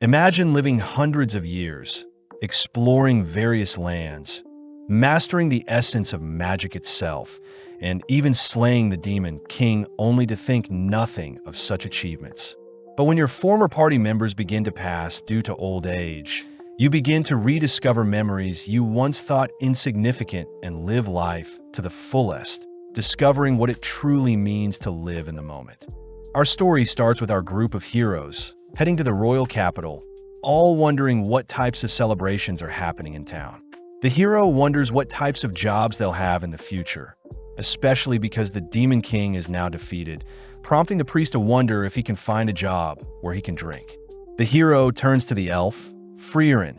Imagine living hundreds of years, exploring various lands, mastering the essence of magic itself, and even slaying the demon king only to think nothing of such achievements. But when your former party members begin to pass due to old age, you begin to rediscover memories you once thought insignificant and live life to the fullest, discovering what it truly means to live in the moment. Our story starts with our group of heroes heading to the royal capital, all wondering what types of celebrations are happening in town. The hero wonders what types of jobs they'll have in the future, especially because the Demon King is now defeated, prompting the priest to wonder if he can find a job where he can drink. The hero turns to the elf, Freeren,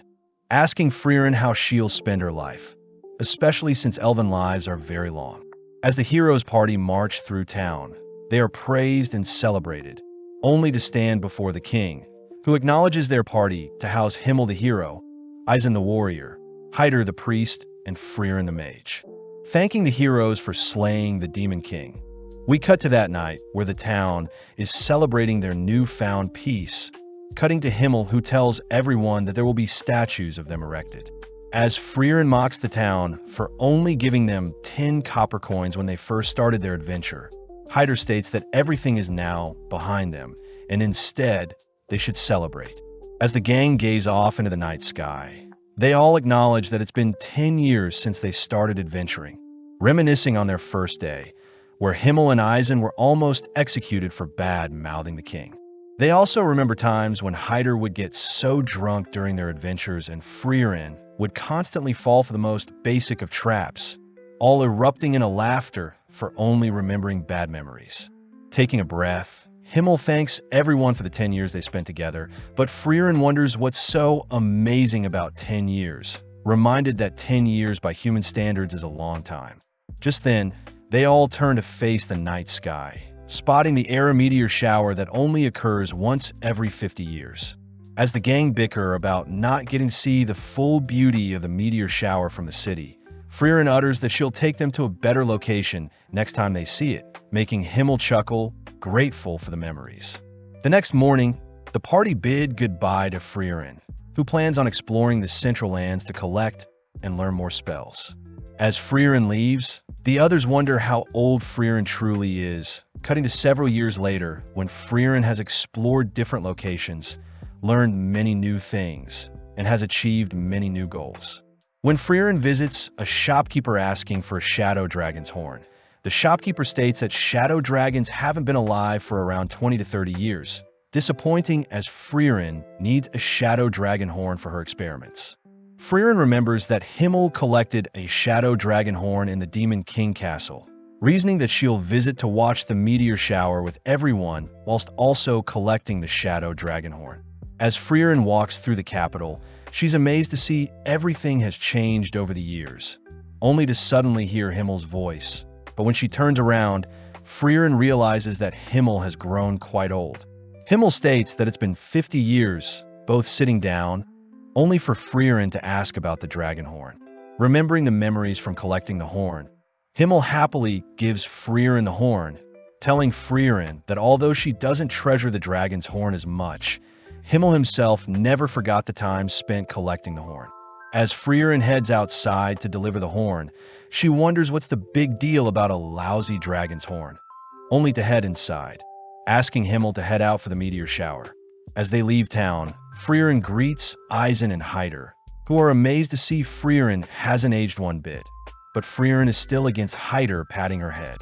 asking Freeren how she'll spend her life, especially since elven lives are very long. As the hero's party march through town, they are praised and celebrated, only to stand before the king, who acknowledges their party to house Himmel the hero, Eisen the warrior, Hyder the priest, and Freeren the mage. Thanking the heroes for slaying the Demon King, we cut to that night where the town is celebrating their newfound peace, cutting to Himmel, who tells everyone that there will be statues of them erected. As Freeren mocks the town for only giving them 10 copper coins when they first started their adventure, Hyder states that everything is now behind them, and instead, they should celebrate. As the gang gaze off into the night sky, they all acknowledge that it's been 10 years since they started adventuring, reminiscing on their first day, where Himmel and Eisen were almost executed for bad-mouthing the king. They also remember times when Hyder would get so drunk during their adventures and Freeren would constantly fall for the most basic of traps, all erupting in a laughter for only remembering bad memories. Taking a breath, Himmel thanks everyone for the 10 years they spent together, but Freeren wonders what's so amazing about 10 years, reminded that 10 years by human standards is a long time. Just then, they all turn to face the night sky, spotting the air meteor shower that only occurs once every 50 years. As the gang bicker about not getting to see the full beauty of the meteor shower from the city, Freeren utters that she'll take them to a better location next time they see it, making Himmel chuckle, grateful for the memories. The next morning, the party bid goodbye to Freeren, who plans on exploring the Central Lands to collect and learn more spells. As Freeren leaves, the others wonder how old Freeren truly is, cutting to several years later when Freeren has explored different locations, learned many new things, and has achieved many new goals. When Freeren visits a shopkeeper asking for a shadow dragon's horn, the shopkeeper states that shadow dragons haven't been alive for around 20 to 30 years, disappointing as Freeren needs a shadow dragon horn for her experiments. Freeren remembers that Himmel collected a shadow dragon horn in the Demon King Castle, reasoning that she'll visit to watch the meteor shower with everyone whilst also collecting the shadow dragon horn. As Freeren walks through the capital, she's amazed to see everything has changed over the years, only to suddenly hear Himmel's voice. But when she turns around, Freeren realizes that Himmel has grown quite old. Himmel states that it's been 50 years, both sitting down, only for Freeren to ask about the dragon horn. Remembering the memories from collecting the horn, Himmel happily gives Freeren the horn, telling Freeren that although she doesn't treasure the dragon's horn as much, Himmel himself never forgot the time spent collecting the horn. As Freeren heads outside to deliver the horn, she wonders what's the big deal about a lousy dragon's horn, only to head inside, asking Himmel to head out for the meteor shower. As they leave town, Freeren greets Eisen and Hyder, who are amazed to see Freeren hasn't aged one bit, but Freeren is still against Hyder patting her head.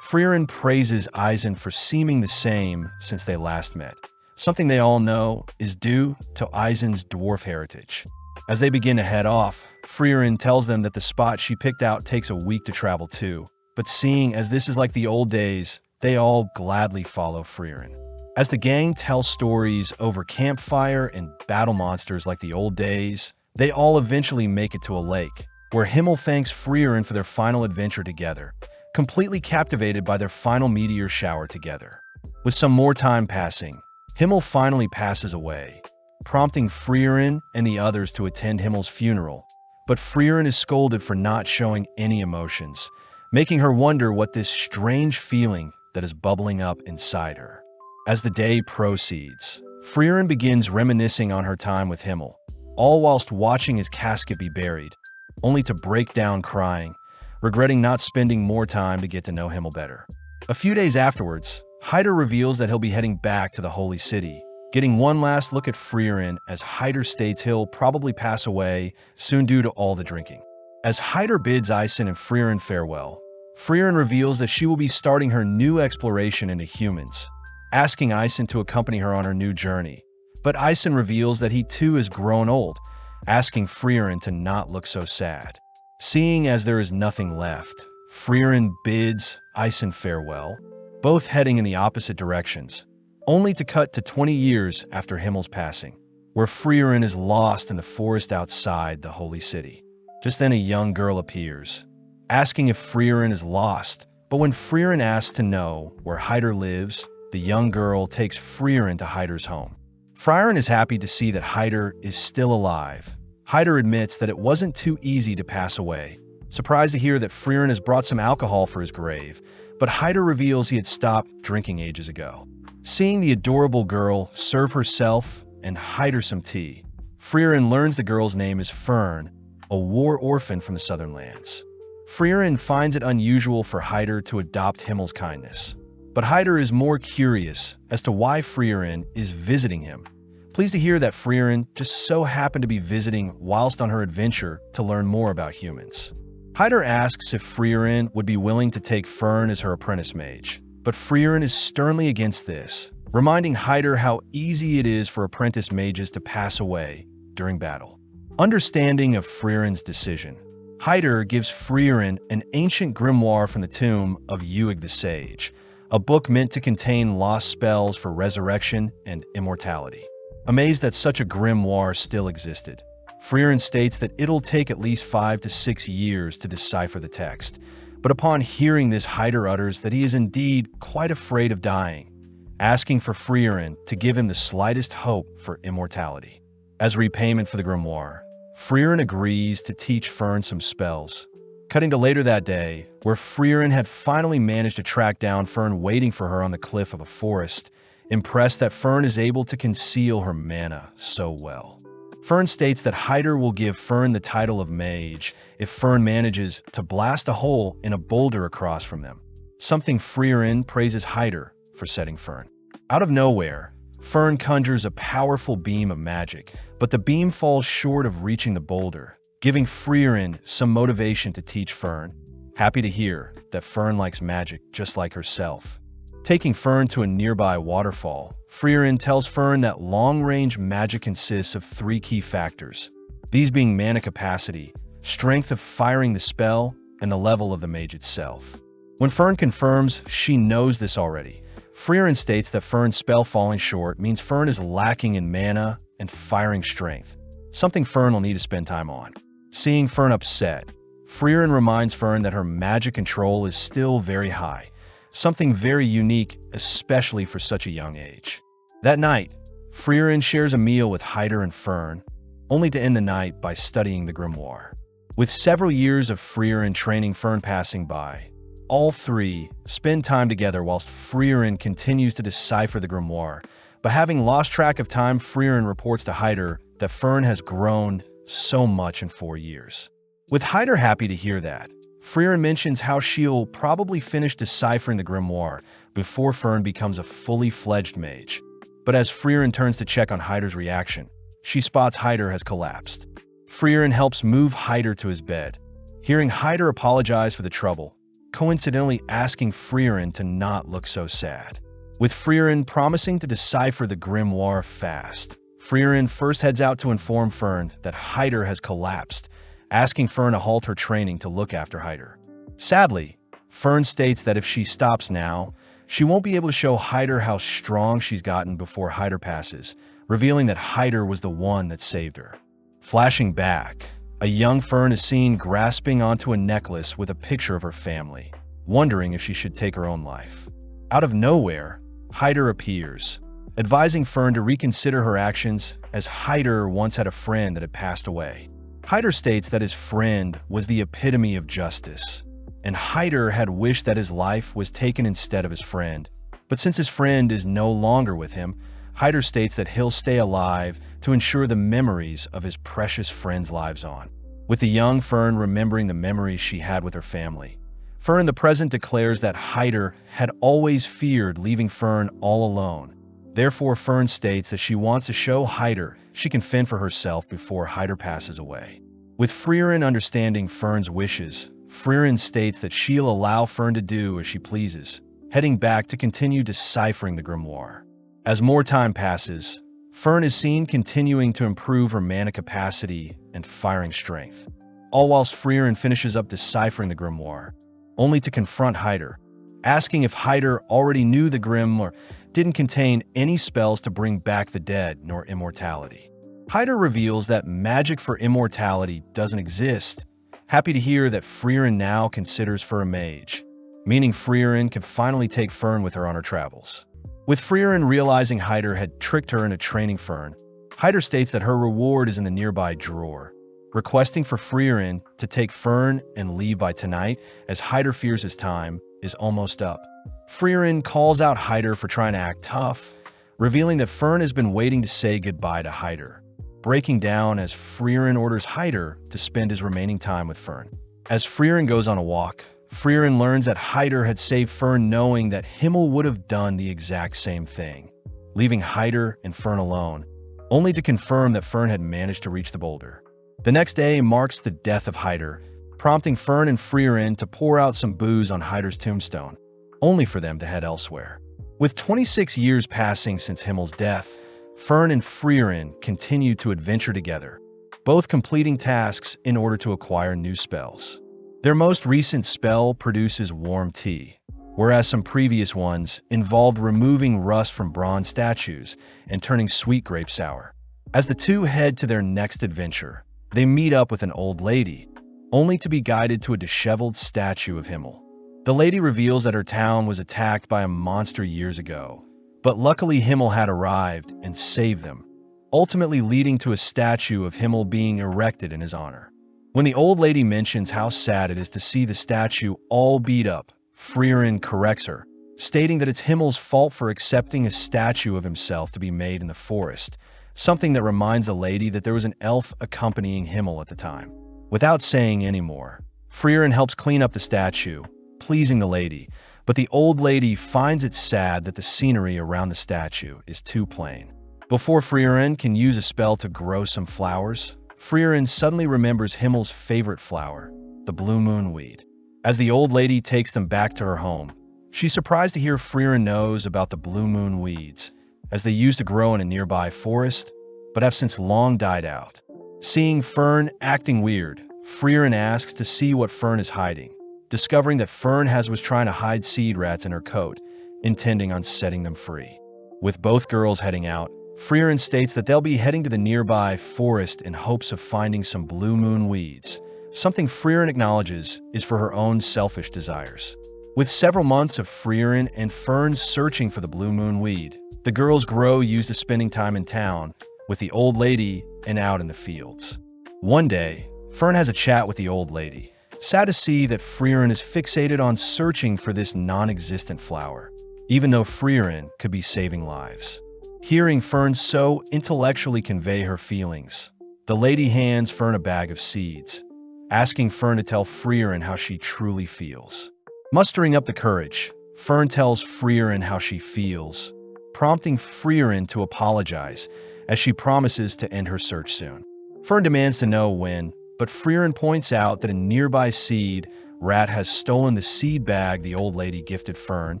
Freeren praises Eisen for seeming the same since they last met, something they all know is due to Eisen's dwarf heritage. As they begin to head off, Freeren tells them that the spot she picked out takes a week to travel to, but seeing as this is like the old days, they all gladly follow Freeren. As the gang tells stories over campfire and battle monsters like the old days, they all eventually make it to a lake, where Himmel thanks Freeren for their final adventure together, completely captivated by their final meteor shower together. With some more time passing, Himmel finally passes away, prompting Freeren and the others to attend Himmel's funeral, but Freeren is scolded for not showing any emotions, making her wonder what this strange feeling that is bubbling up inside her. As the day proceeds, Freeren begins reminiscing on her time with Himmel, all whilst watching his casket be buried, only to break down crying, regretting not spending more time to get to know Himmel better. A few days afterwards, Hyder reveals that he'll be heading back to the Holy City, getting one last look at Freeren as Hyder states he'll probably pass away soon due to all the drinking. As Hyder bids Isen and Freeren farewell, Freeren reveals that she will be starting her new exploration into humans, asking Isen to accompany her on her new journey. But Isen reveals that he too has grown old, asking Freeren to not look so sad. Seeing as there is nothing left, Freeren bids Isen farewell, both heading in the opposite directions, only to cut to 20 years after Himmel's passing, where Freeren is lost in the forest outside the Holy City. Just then a young girl appears, asking if Freeren is lost, but when Freeren asks to know where Hyder lives, the young girl takes Freeren to Hyder's home. Freeren is happy to see that Hyder is still alive. Hyder admits that it wasn't too easy to pass away, surprised to hear that Freeren has brought some alcohol for his grave, but Hyder reveals he had stopped drinking ages ago. Seeing the adorable girl serve herself and Hyder some tea, Freeren learns the girl's name is Fern, a war orphan from the southern lands. Freeren finds it unusual for Hyder to adopt Himmel's kindness, but Hyder is more curious as to why Freeren is visiting him. Pleased to hear that Freeren just so happened to be visiting whilst on her adventure to learn more about humans. Hyder asks if Freeren would be willing to take Fern as her apprentice mage, but Freeren is sternly against this, reminding Hyder how easy it is for apprentice mages to pass away during battle. Understanding of Freeren's decision, Hyder gives Freeren an ancient grimoire from the tomb of Uig the Sage, a book meant to contain lost spells for resurrection and immortality. Amazed that such a grimoire still existed, Freeren states that it'll take at least 5 to 6 years to decipher the text, but upon hearing this, Hyder utters that he is indeed quite afraid of dying, asking for Freeren to give him the slightest hope for immortality. As repayment for the grimoire, Freeren agrees to teach Fern some spells. Cutting to later that day, where Freeren had finally managed to track down Fern waiting for her on the cliff of a forest, impressed that Fern is able to conceal her mana so well. Fern states that Hyder will give Fern the title of mage if Fern manages to blast a hole in a boulder across from them, something Freeren praises Hyder for setting Fern. Out of nowhere, Fern conjures a powerful beam of magic, but the beam falls short of reaching the boulder, giving Freeren some motivation to teach Fern. Happy to hear that Fern likes magic just like herself. Taking Fern to a nearby waterfall, Freeren tells Fern that long-range magic consists of 3 key factors, these being mana capacity, strength of firing the spell, and the level of the mage itself. When Fern confirms she knows this already, Freeren states that Fern's spell falling short means Fern is lacking in mana and firing strength, something Fern will need to spend time on. Seeing Fern upset, Freeren reminds Fern that her magic control is still very high, something very unique, especially for such a young age. That night, Freeren shares a meal with Hyder and Fern, only to end the night by studying the grimoire. With several years of Freeren training Fern passing by, all three spend time together whilst Freeren continues to decipher the grimoire, but having lost track of time, Freeren reports to Hyder that Fern has grown so much in 4 years. With Hyder happy to hear that, Freeren mentions how she'll probably finish deciphering the grimoire before Fern becomes a fully fledged mage. But as Freeren turns to check on Hyder's reaction, she spots Hyder has collapsed. Freeren helps move Hyder to his bed. Hearing Hyder apologize for the trouble, coincidentally asking Freeren to not look so sad. With Freeren promising to decipher the grimoire fast, Freeren first heads out to inform Fern that Hyder has collapsed, asking Fern to halt her training to look after Hyder. Sadly, Fern states that if she stops now, she won't be able to show Hyder how strong she's gotten before Hyder passes, revealing that Hyder was the one that saved her. Flashing back, a young Fern is seen grasping onto a necklace with a picture of her family, wondering if she should take her own life. Out of nowhere, Hyder appears, advising Fern to reconsider her actions as Hyder once had a friend that had passed away. Hyder states that his friend was the epitome of justice, and Hyder had wished that his life was taken instead of his friend. But since his friend is no longer with him, Hyder states that he'll stay alive to ensure the memories of his precious friends' lives on. With the young Fern remembering the memories she had with her family, Fern in the present declares that Hyder had always feared leaving Fern all alone. Therefore, Fern states that she wants to show Hyder she can fend for herself before Hyder passes away. With Freeren understanding Fern's wishes, Freeren states that she'll allow Fern to do as she pleases, heading back to continue deciphering the grimoire. As more time passes, Fern is seen continuing to improve her mana capacity and firing strength, all whilst Freeren finishes up deciphering the grimoire, only to confront Hyder, asking if Hyder already knew the grimoire didn't contain any spells to bring back the dead nor immortality. Hyder reveals that magic for immortality doesn't exist, happy to hear that Freeren now considers for a mage, meaning Freeren can finally take Fern with her on her travels. With Freeren realizing Hyder had tricked her into training Fern, Hyder states that her reward is in the nearby drawer, requesting for Freeren to take Fern and leave by tonight as Hyder fears his time is almost up. Freeren calls out Hyder for trying to act tough, revealing that Fern has been waiting to say goodbye to Hyder, breaking down as Freeren orders Hyder to spend his remaining time with Fern. As Freeren goes on a walk, Freeren learns that Hyder had saved Fern knowing that Himmel would have done the exact same thing, leaving Hyder and Fern alone, only to confirm that Fern had managed to reach the boulder. The next day marks the death of Hyder, prompting Fern and Freeren to pour out some booze on Hyder's tombstone, only for them to head elsewhere. With 26 years passing since Himmel's death, Fern and Freeren continue to adventure together, both completing tasks in order to acquire new spells. Their most recent spell produces warm tea, whereas some previous ones involved removing rust from bronze statues and turning sweet grape sour. As the two head to their next adventure, they meet up with an old lady, only to be guided to a disheveled statue of Himmel. The lady reveals that her town was attacked by a monster years ago, but luckily Himmel had arrived and saved them, ultimately leading to a statue of Himmel being erected in his honor. When the old lady mentions how sad it is to see the statue all beat up, Freeren corrects her, stating that it's Himmel's fault for accepting a statue of himself to be made in the forest, something that reminds the lady that there was an elf accompanying Himmel at the time. Without saying any more, Freeren helps clean up the statue, pleasing the lady, but the old lady finds it sad that the scenery around the statue is too plain. Before Freeren can use a spell to grow some flowers, Freeren suddenly remembers Himmel's favorite flower, the blue moon weed. As the old lady takes them back to her home, she's surprised to hear Freeren knows about the blue moon weeds, as they used to grow in a nearby forest, but have since long died out. Seeing Fern acting weird, Freeren asks to see what Fern is hiding, discovering that Fern was trying to hide seed rats in her coat, intending on setting them free. With both girls heading out, Freeren states that they'll be heading to the nearby forest in hopes of finding some blue moon weeds, something Freeren acknowledges is for her own selfish desires. With several months of Freeren and Fern searching for the blue moon weed, the girls grow used to spending time in town with the old lady and out in the fields. One day, Fern has a chat with the old lady, sad to see that Freeren is fixated on searching for this non-existent flower, even though Freeren could be saving lives. Hearing Fern so intellectually convey her feelings, the lady hands Fern a bag of seeds, asking Fern to tell Freeren how she truly feels. Mustering up the courage, Fern tells Freeren how she feels, prompting Freeren to apologize as she promises to end her search soon. Fern demands to know when, but Freeren points out that a nearby seed rat has stolen the seed bag the old lady gifted Fern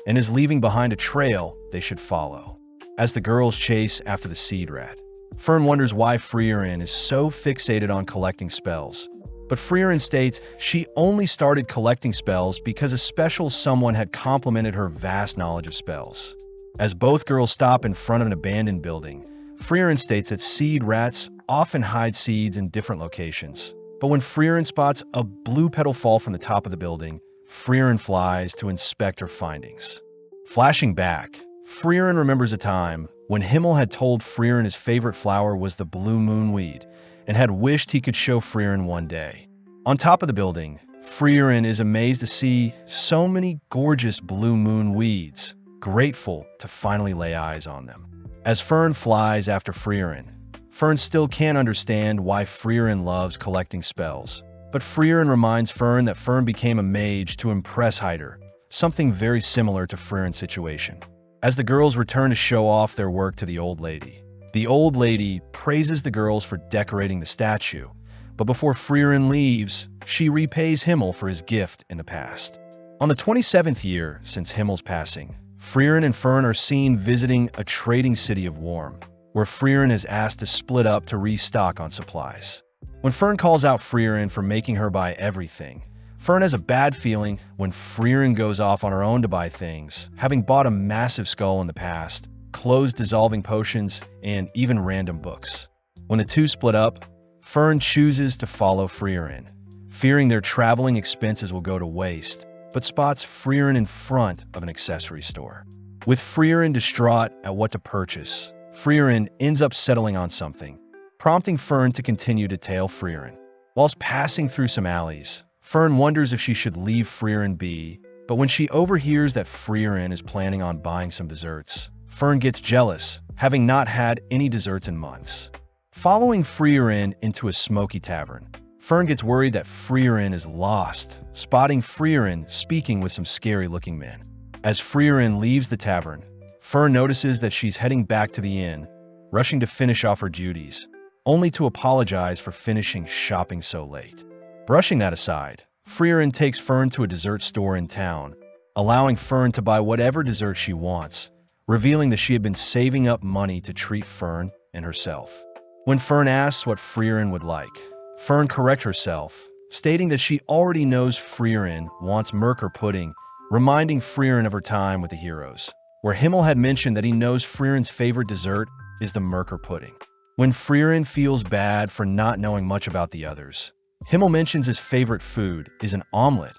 and is leaving behind a trail they should follow. As the girls chase after the seed rat, Fern wonders why Freeren is so fixated on collecting spells, but Freeren states she only started collecting spells because a special someone had complimented her vast knowledge of spells. As both girls stop in front of an abandoned building, Freeren states that seed rats often hide seeds in different locations, but when Freeren spots a blue petal fall from the top of the building, Freeren flies to inspect her findings. Flashing back, Freeren remembers a time when Himmel had told Freeren his favorite flower was the blue moon weed and had wished he could show Freeren one day. On top of the building, Freeren is amazed to see so many gorgeous blue moon weeds, grateful to finally lay eyes on them. As Fern flies after Freeren, Fern still can't understand why Freeren loves collecting spells. But Freeren reminds Fern that Fern became a mage to impress Hyder, something very similar to Freeren's situation. As the girls return to show off their work to the old lady praises the girls for decorating the statue, but before Freeren leaves, she repays Himmel for his gift in the past. On the 27th year since Himmel's passing, Freeren and Fern are seen visiting a trading city of Worm, where Freeren is asked to split up to restock on supplies. When Fern calls out Freeren for making her buy everything, Fern has a bad feeling when Freeren goes off on her own to buy things, having bought a massive skull in the past, clothes dissolving potions, and even random books. When the two split up, Fern chooses to follow Freeren, fearing their traveling expenses will go to waste, but spots Freeren in front of an accessory store. With Freeren distraught at what to purchase, Freeren ends up settling on something, prompting Fern to continue to tail Freeren. Whilst passing through some alleys, Fern wonders if she should leave Freeren be, but when she overhears that Freeren is planning on buying some desserts, Fern gets jealous, having not had any desserts in months. Following Freeren into a smoky tavern, Fern gets worried that Freeren is lost, spotting Freeren speaking with some scary-looking men. As Freeren leaves the tavern, Fern notices that she's heading back to the inn, rushing to finish off her duties, only to apologize for finishing shopping so late. Brushing that aside, Freeren takes Fern to a dessert store in town, allowing Fern to buy whatever dessert she wants, revealing that she had been saving up money to treat Fern and herself. When Fern asks what Freeren would like, Fern corrects herself, stating that she already knows Freeren wants Merker pudding, reminding Freeren of her time with the heroes, where Himmel had mentioned that he knows Freeren's favorite dessert is the Merker pudding. When Freeren feels bad for not knowing much about the others, Himmel mentions his favorite food is an omelet.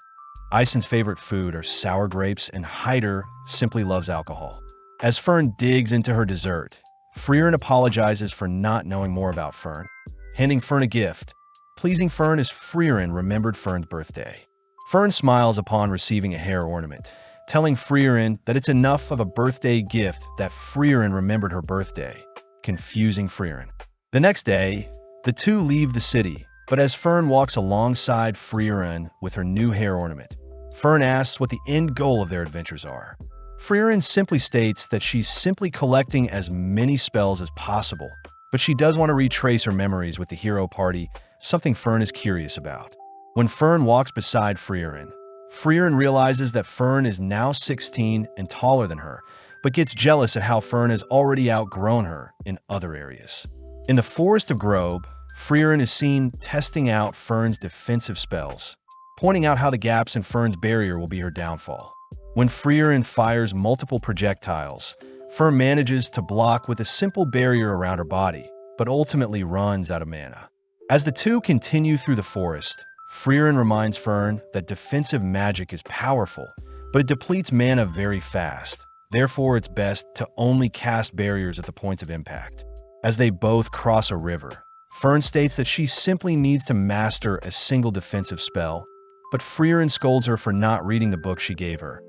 Eisen's favorite food are sour grapes, and Hyder simply loves alcohol. As Fern digs into her dessert, Freeren apologizes for not knowing more about Fern, handing Fern a gift, pleasing Fern as Freeren remembered Fern's birthday. Fern smiles upon receiving a hair ornament, telling Freeren that it's enough of a birthday gift that Freeren remembered her birthday, confusing Freeren. The next day, the two leave the city, but as Fern walks alongside Freeren with her new hair ornament, Fern asks what the end goal of their adventures are. Freeren simply states that she's simply collecting as many spells as possible, but she does want to retrace her memories with the hero party, something Fern is curious about. When Fern walks beside Freeren, Freeren realizes that Fern is now 16 and taller than her, but gets jealous at how Fern has already outgrown her in other areas. In the Forest of Grobe, Freeren is seen testing out Fern's defensive spells, pointing out how the gaps in Fern's barrier will be her downfall. When Freeren fires multiple projectiles, Fern manages to block with a simple barrier around her body, but ultimately runs out of mana. As the two continue through the forest, Freeren reminds Fern that defensive magic is powerful, but it depletes mana very fast. Therefore, it's best to only cast barriers at the points of impact. As they both cross a river, Fern states that she simply needs to master a single defensive spell, but Freeren scolds her for not reading the book she gave her,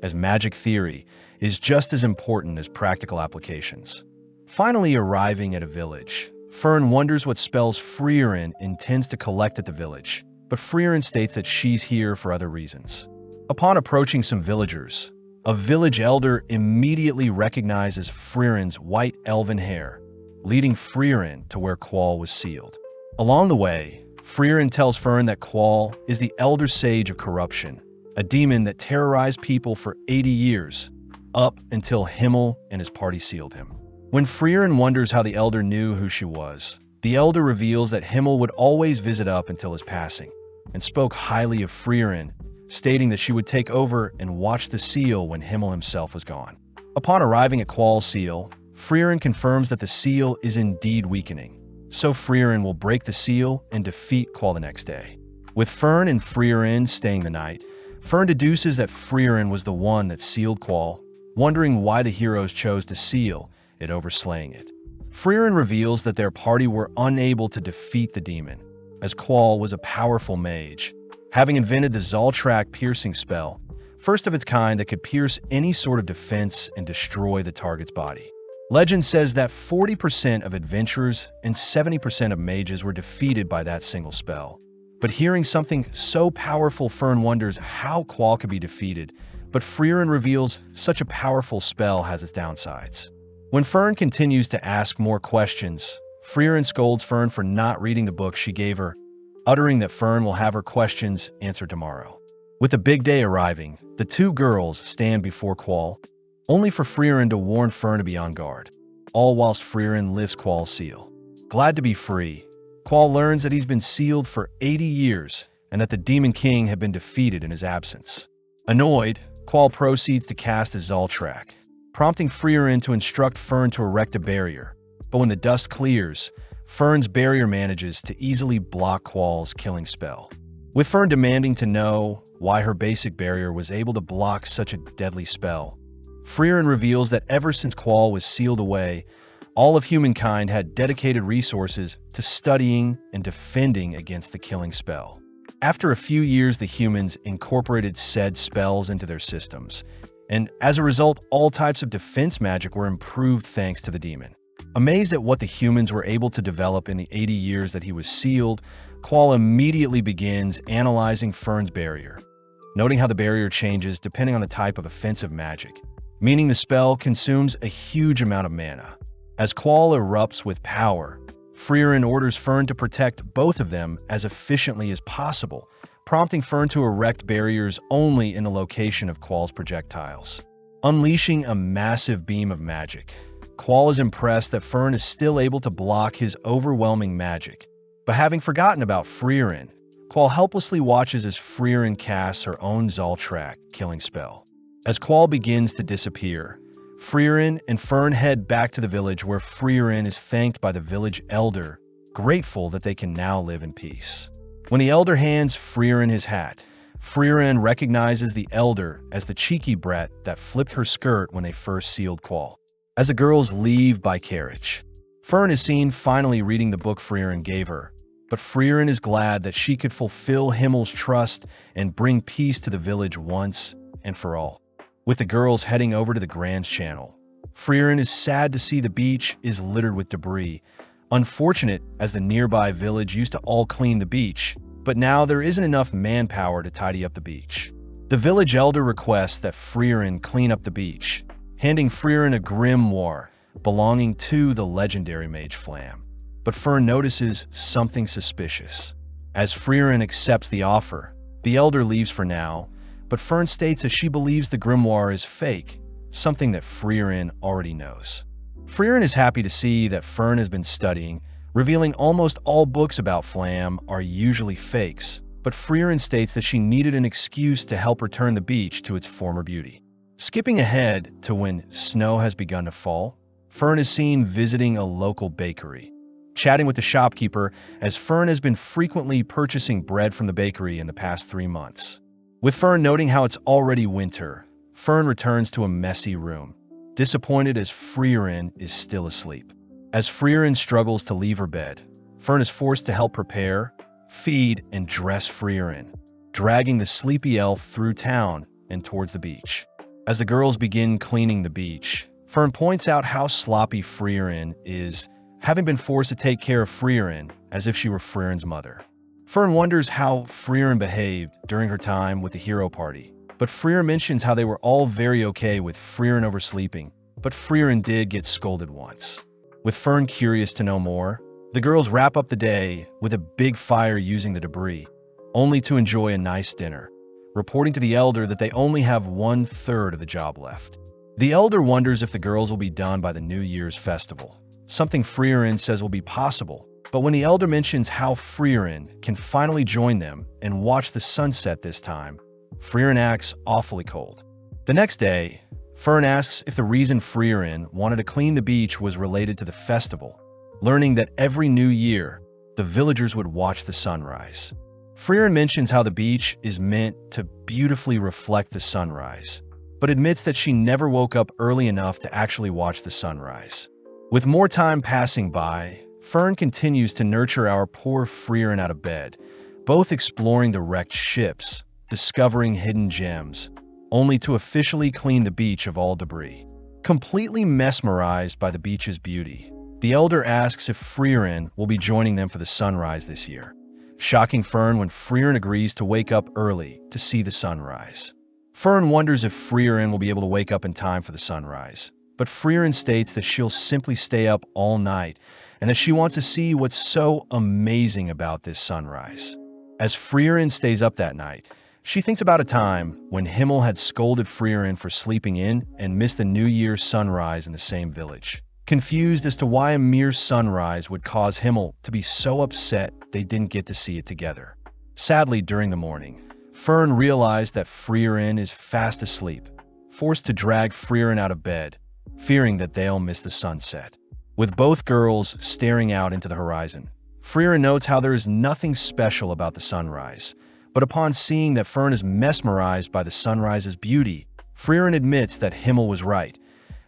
as magic theory is just as important as practical applications. Finally arriving at a village, Fern wonders what spells Freeren intends to collect at the village, but Freeren states that she's here for other reasons. Upon approaching some villagers, a village elder immediately recognizes Freeren's white elven hair, leading Freeren to where Qual was sealed. Along the way, Freeren tells Fern that Qual is the Elder Sage of Corruption, a demon that terrorized people for 80 years, up until Himmel and his party sealed him. When Freeren wonders how the Elder knew who she was, the Elder reveals that Himmel would always visit up until his passing, and spoke highly of Freeren, stating that she would take over and watch the seal when Himmel himself was gone. Upon arriving at Qual's seal, Freeren confirms that the seal is indeed weakening, so Freeren will break the seal and defeat Qual the next day. With Fern and Freeren staying the night, Fern deduces that Freeren was the one that sealed Qual, wondering why the heroes chose to seal it over slaying it. Freeren reveals that their party were unable to defeat the demon, as Qual was a powerful mage, having invented the Zoltrak piercing spell, first of its kind that could pierce any sort of defense and destroy the target's body. Legend says that 40% of adventurers and 70% of mages were defeated by that single spell. But hearing something so powerful, Freeren wonders how Qual could be defeated, but Freeren reveals such a powerful spell has its downsides. When Freeren continues to ask more questions, Freeren scolds Freeren for not reading the book she gave her, uttering that Freeren will have her questions answered tomorrow. With the big day arriving, the two girls stand before Qual, only for Freeren to warn Freeren to be on guard, all whilst Freeren lifts Qual's seal. Glad to be free, Qual learns that he's been sealed for 80 years and that the Demon King had been defeated in his absence. Annoyed, Qual proceeds to cast a Zoltrak, prompting Freeren to instruct Freeren to erect a barrier. But when the dust clears, Freeren's barrier manages to easily block Qual's killing spell. With Freeren demanding to know why her basic barrier was able to block such a deadly spell, Freeren reveals that ever since Qual was sealed away, all of humankind had dedicated resources to studying and defending against the killing spell. After a few years, the humans incorporated said spells into their systems, and as a result, all types of defense magic were improved thanks to the demon. Amazed at what the humans were able to develop in the 80 years that he was sealed, Qual immediately begins analyzing Freeren's barrier, noting how the barrier changes depending on the type of offensive magic, meaning the spell consumes a huge amount of mana. As Qual erupts with power, Freeren orders Freeren to protect both of them as efficiently as possible, prompting Freeren to erect barriers only in the location of Qual's projectiles. Unleashing a massive beam of magic, Qual is impressed that Freeren is still able to block his overwhelming magic. But having forgotten about Freeren, Qual helplessly watches as Freeren casts her own Zoltrak killing spell. As Qual begins to disappear, Freeren and Freeren head back to the village where Freeren is thanked by the village elder, grateful that they can now live in peace. When the elder hands Freeren his hat, Freeren recognizes the elder as the cheeky brat that flipped her skirt when they first sealed Qual. As the girls leave by carriage, Freeren is seen finally reading the book Freeren gave her, but Freeren is glad that she could fulfill Himmel's trust and bring peace to the village once and for all. With the girls heading over to the Grand Channel, Freeren is sad to see the beach is littered with debris, unfortunate as the nearby village used to all clean the beach, but now there isn't enough manpower to tidy up the beach. The village elder requests that Freeren clean up the beach, handing Freeren a grimoire belonging to the legendary mage Flam. But Freeren notices something suspicious. As Freeren accepts the offer, the elder leaves for now, but Freeren states that she believes the grimoire is fake, something that Freeren already knows. Freeren is happy to see that Freeren has been studying, revealing almost all books about Flam are usually fakes, but Freeren states that she needed an excuse to help return the beach to its former beauty. Skipping ahead to when snow has begun to fall, Freeren is seen visiting a local bakery, chatting with the shopkeeper as Freeren has been frequently purchasing bread from the bakery in the past 3 months. With Freeren noting how it's already winter, Freeren returns to a messy room, disappointed as Freeren is still asleep. As Freeren struggles to leave her bed, Freeren is forced to help prepare, feed, and dress Freeren, dragging the sleepy elf through town and towards the beach. As the girls begin cleaning the beach, Freeren points out how sloppy Freeren is, having been forced to take care of Freeren as if she were Freeren's mother. Freeren wonders how Freeren behaved during her time with the hero party, but Freeren mentions how they were all very okay with Freeren oversleeping, but Freeren did get scolded once. With Freeren curious to know more, the girls wrap up the day with a big fire using the debris, only to enjoy a nice dinner, reporting to the elder that they only have 1/3 of the job left. The elder wonders if the girls will be done by the New Year's festival, something Freeren says will be possible, but when the elder mentions how Freeren can finally join them and watch the sunset this time, Freeren acts awfully cold. The next day, Freeren asks if the reason Freeren wanted to clean the beach was related to the festival, learning that every new year, the villagers would watch the sunrise. Freeren mentions how the beach is meant to beautifully reflect the sunrise, but admits that she never woke up early enough to actually watch the sunrise. With more time passing by, Freeren continues to nurture our poor Freeren out of bed, both exploring the wrecked ships, discovering hidden gems, only to officially clean the beach of all debris. Completely mesmerized by the beach's beauty, the elder asks if Freeren will be joining them for the sunrise this year, shocking Fern when Freeren agrees to wake up early to see the sunrise. Fern wonders if Freeren will be able to wake up in time for the sunrise, but Freeren states that she'll simply stay up all night and that she wants to see what's so amazing about this sunrise. As Freeren stays up that night, she thinks about a time when Himmel had scolded Freeren for sleeping in and missed the New Year's sunrise in the same village. Confused as to why a mere sunrise would cause Himmel to be so upset they didn't get to see it together. Sadly, during the morning, Fern realized that Freeren is fast asleep, forced to drag Freeren out of bed, fearing that they'll miss the sunset. With both girls staring out into the horizon, Freeren notes how there is nothing special about the sunrise, but upon seeing that Fern is mesmerized by the sunrise's beauty, Freeren admits that Himmel was right,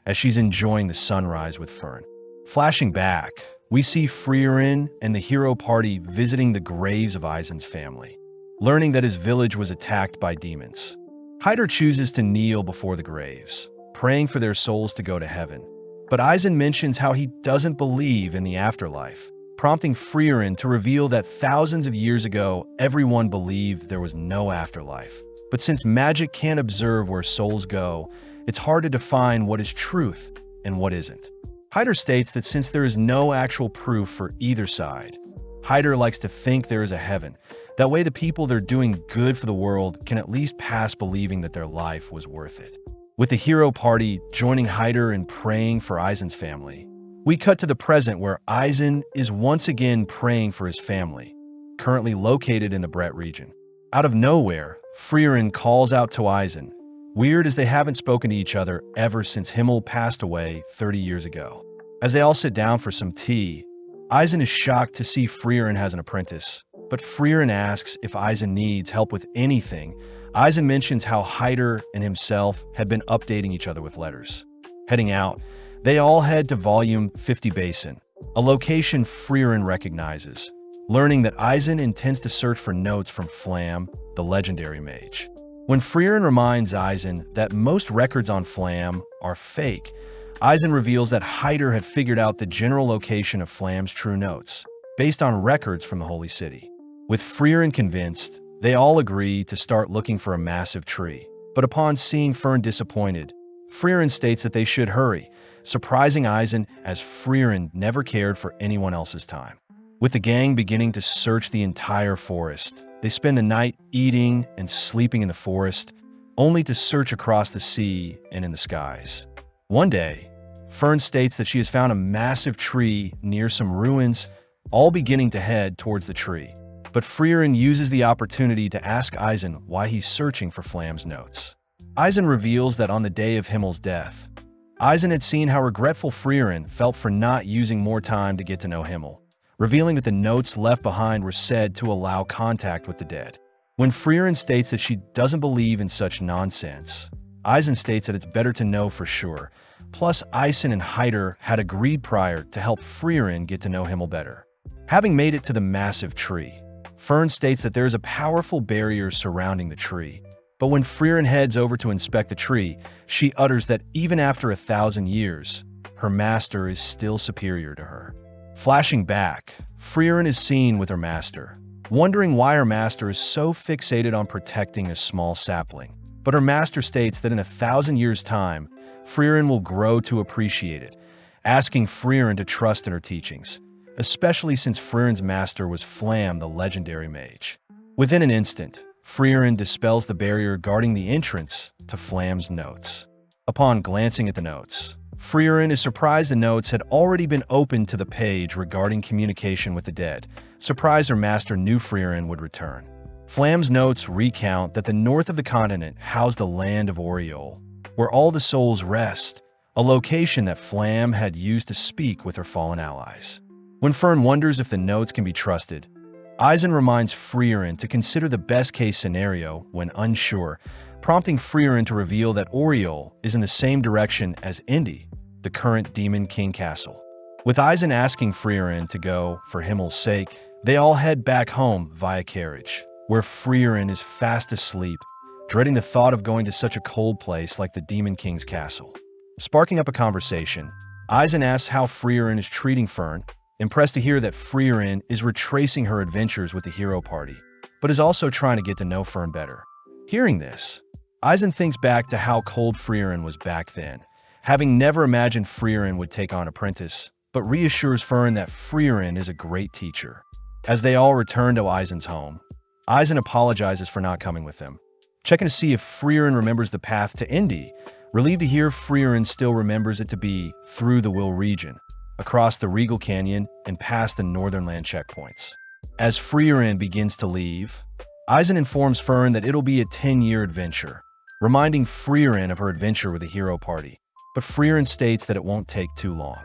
as she's enjoying the sunrise with Fern. Flashing back, we see Freeren and the hero party visiting the graves of Eisen's family, learning that his village was attacked by demons. Hyder chooses to kneel before the graves, praying for their souls to go to heaven. But Eisen mentions how he doesn't believe in the afterlife, prompting Freeren to reveal that thousands of years ago, everyone believed there was no afterlife. But since magic can't observe where souls go, it's hard to define what is truth and what isn't. Hyder states that since there is no actual proof for either side, Hyder likes to think there is a heaven. That way the people that are doing good for the world can at least pass believing that their life was worth it. With the hero party joining Hyder in praying for Eisen's family, we cut to the present where Eisen is once again praying for his family, currently located in the Brett region. Out of nowhere, Freeren calls out to Eisen, weird as they haven't spoken to each other ever since Himmel passed away 30 years ago. As they all sit down for some tea, Eisen is shocked to see Freeren has an apprentice, but Freeren asks if Eisen needs help with anything. Eisen mentions how Hyder and himself had been updating each other with letters. Heading out, they all head to Volume 50 Basin, a location Freeren recognizes, learning that Eisen intends to search for notes from Flam, the legendary mage. When Freeren reminds Eisen that most records on Flam are fake, Eisen reveals that Hyder had figured out the general location of Flam's true notes, based on records from the Holy City. With Freeren convinced, they all agree to start looking for a massive tree. But upon seeing Fern disappointed, Freeren states that they should hurry, surprising Eisen as Freeren never cared for anyone else's time. With the gang beginning to search the entire forest, they spend the night eating and sleeping in the forest, only to search across the sea and in the skies. One day, Fern states that she has found a massive tree near some ruins, all beginning to head towards the tree. But Freeren uses the opportunity to ask Eisen why he's searching for Flam's notes. Eisen reveals that on the day of Himmel's death, Eisen had seen how regretful Freeren felt for not using more time to get to know Himmel, revealing that the notes left behind were said to allow contact with the dead. When Freeren states that she doesn't believe in such nonsense, Eisen states that it's better to know for sure. Plus, Eisen and Hyder had agreed prior to help Freeren get to know Himmel better. Having made it to the massive tree, Fern states that there is a powerful barrier surrounding the tree. But when Freeren heads over to inspect the tree, she utters that even after 1,000 years, her master is still superior to her. Flashing back, Freeren is seen with her master, wondering why her master is so fixated on protecting a small sapling. But her master states that in 1,000 years' time, Freeren will grow to appreciate it, asking Freeren to trust in her teachings, especially since Freeren's master was Flam, the legendary mage. Within an instant, Freeren dispels the barrier guarding the entrance to Flam's notes. Upon glancing at the notes, Freeren is surprised the notes had already been opened to the page regarding communication with the dead, surprised her master knew Freeren would return. Flam's notes recount that the north of the continent housed the land of Oriole, where all the souls rest, a location that Flam had used to speak with her fallen allies. When Fern wonders if the notes can be trusted, Eisen reminds Freeren to consider the best-case scenario when unsure, prompting Freeren to reveal that Oriole is in the same direction as Indy, the current Demon King Castle. With Eisen asking Freeren to go for Himmel's sake, they all head back home via carriage, where Freeren is fast asleep, dreading the thought of going to such a cold place like the Demon King's castle. Sparking up a conversation, Eisen asks how Freeren is treating Fern, impressed to hear that Freeren is retracing her adventures with the hero party, but is also trying to get to know Fern better. Hearing this, Eisen thinks back to how cold Freeren was back then, having never imagined Freeren would take on Apprentice, but reassures Fern that Freeren is a great teacher. As they all return to Eisen's home, Eisen apologizes for not coming with them, checking to see if Freeren remembers the path to Indy, relieved to hear Freeren still remembers it to be through the Will region, across the Regal Canyon and past the Northern Land checkpoints. As Freeren begins to leave, Eisen informs Fern that it'll be a 10-year adventure, reminding Freeren of her adventure with the hero party, but Freeren states that it won't take too long.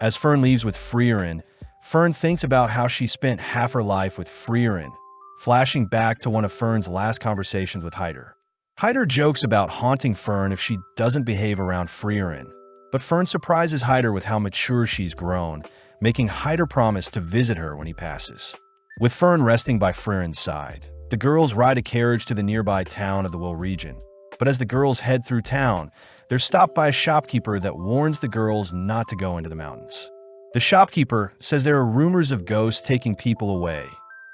As Fern leaves with Freeren, Fern thinks about how she spent half her life with Freeren, flashing back to one of Fern's last conversations with Hyder. Hyder jokes about haunting Fern if she doesn't behave around Freeren, but Fern surprises Hyder with how mature she's grown, making Hyder promise to visit her when he passes. With Fern resting by Freeren's side, the girls ride a carriage to the nearby town of the Will region. But as the girls head through town, they're stopped by a shopkeeper that warns the girls not to go into the mountains. The shopkeeper says there are rumors of ghosts taking people away,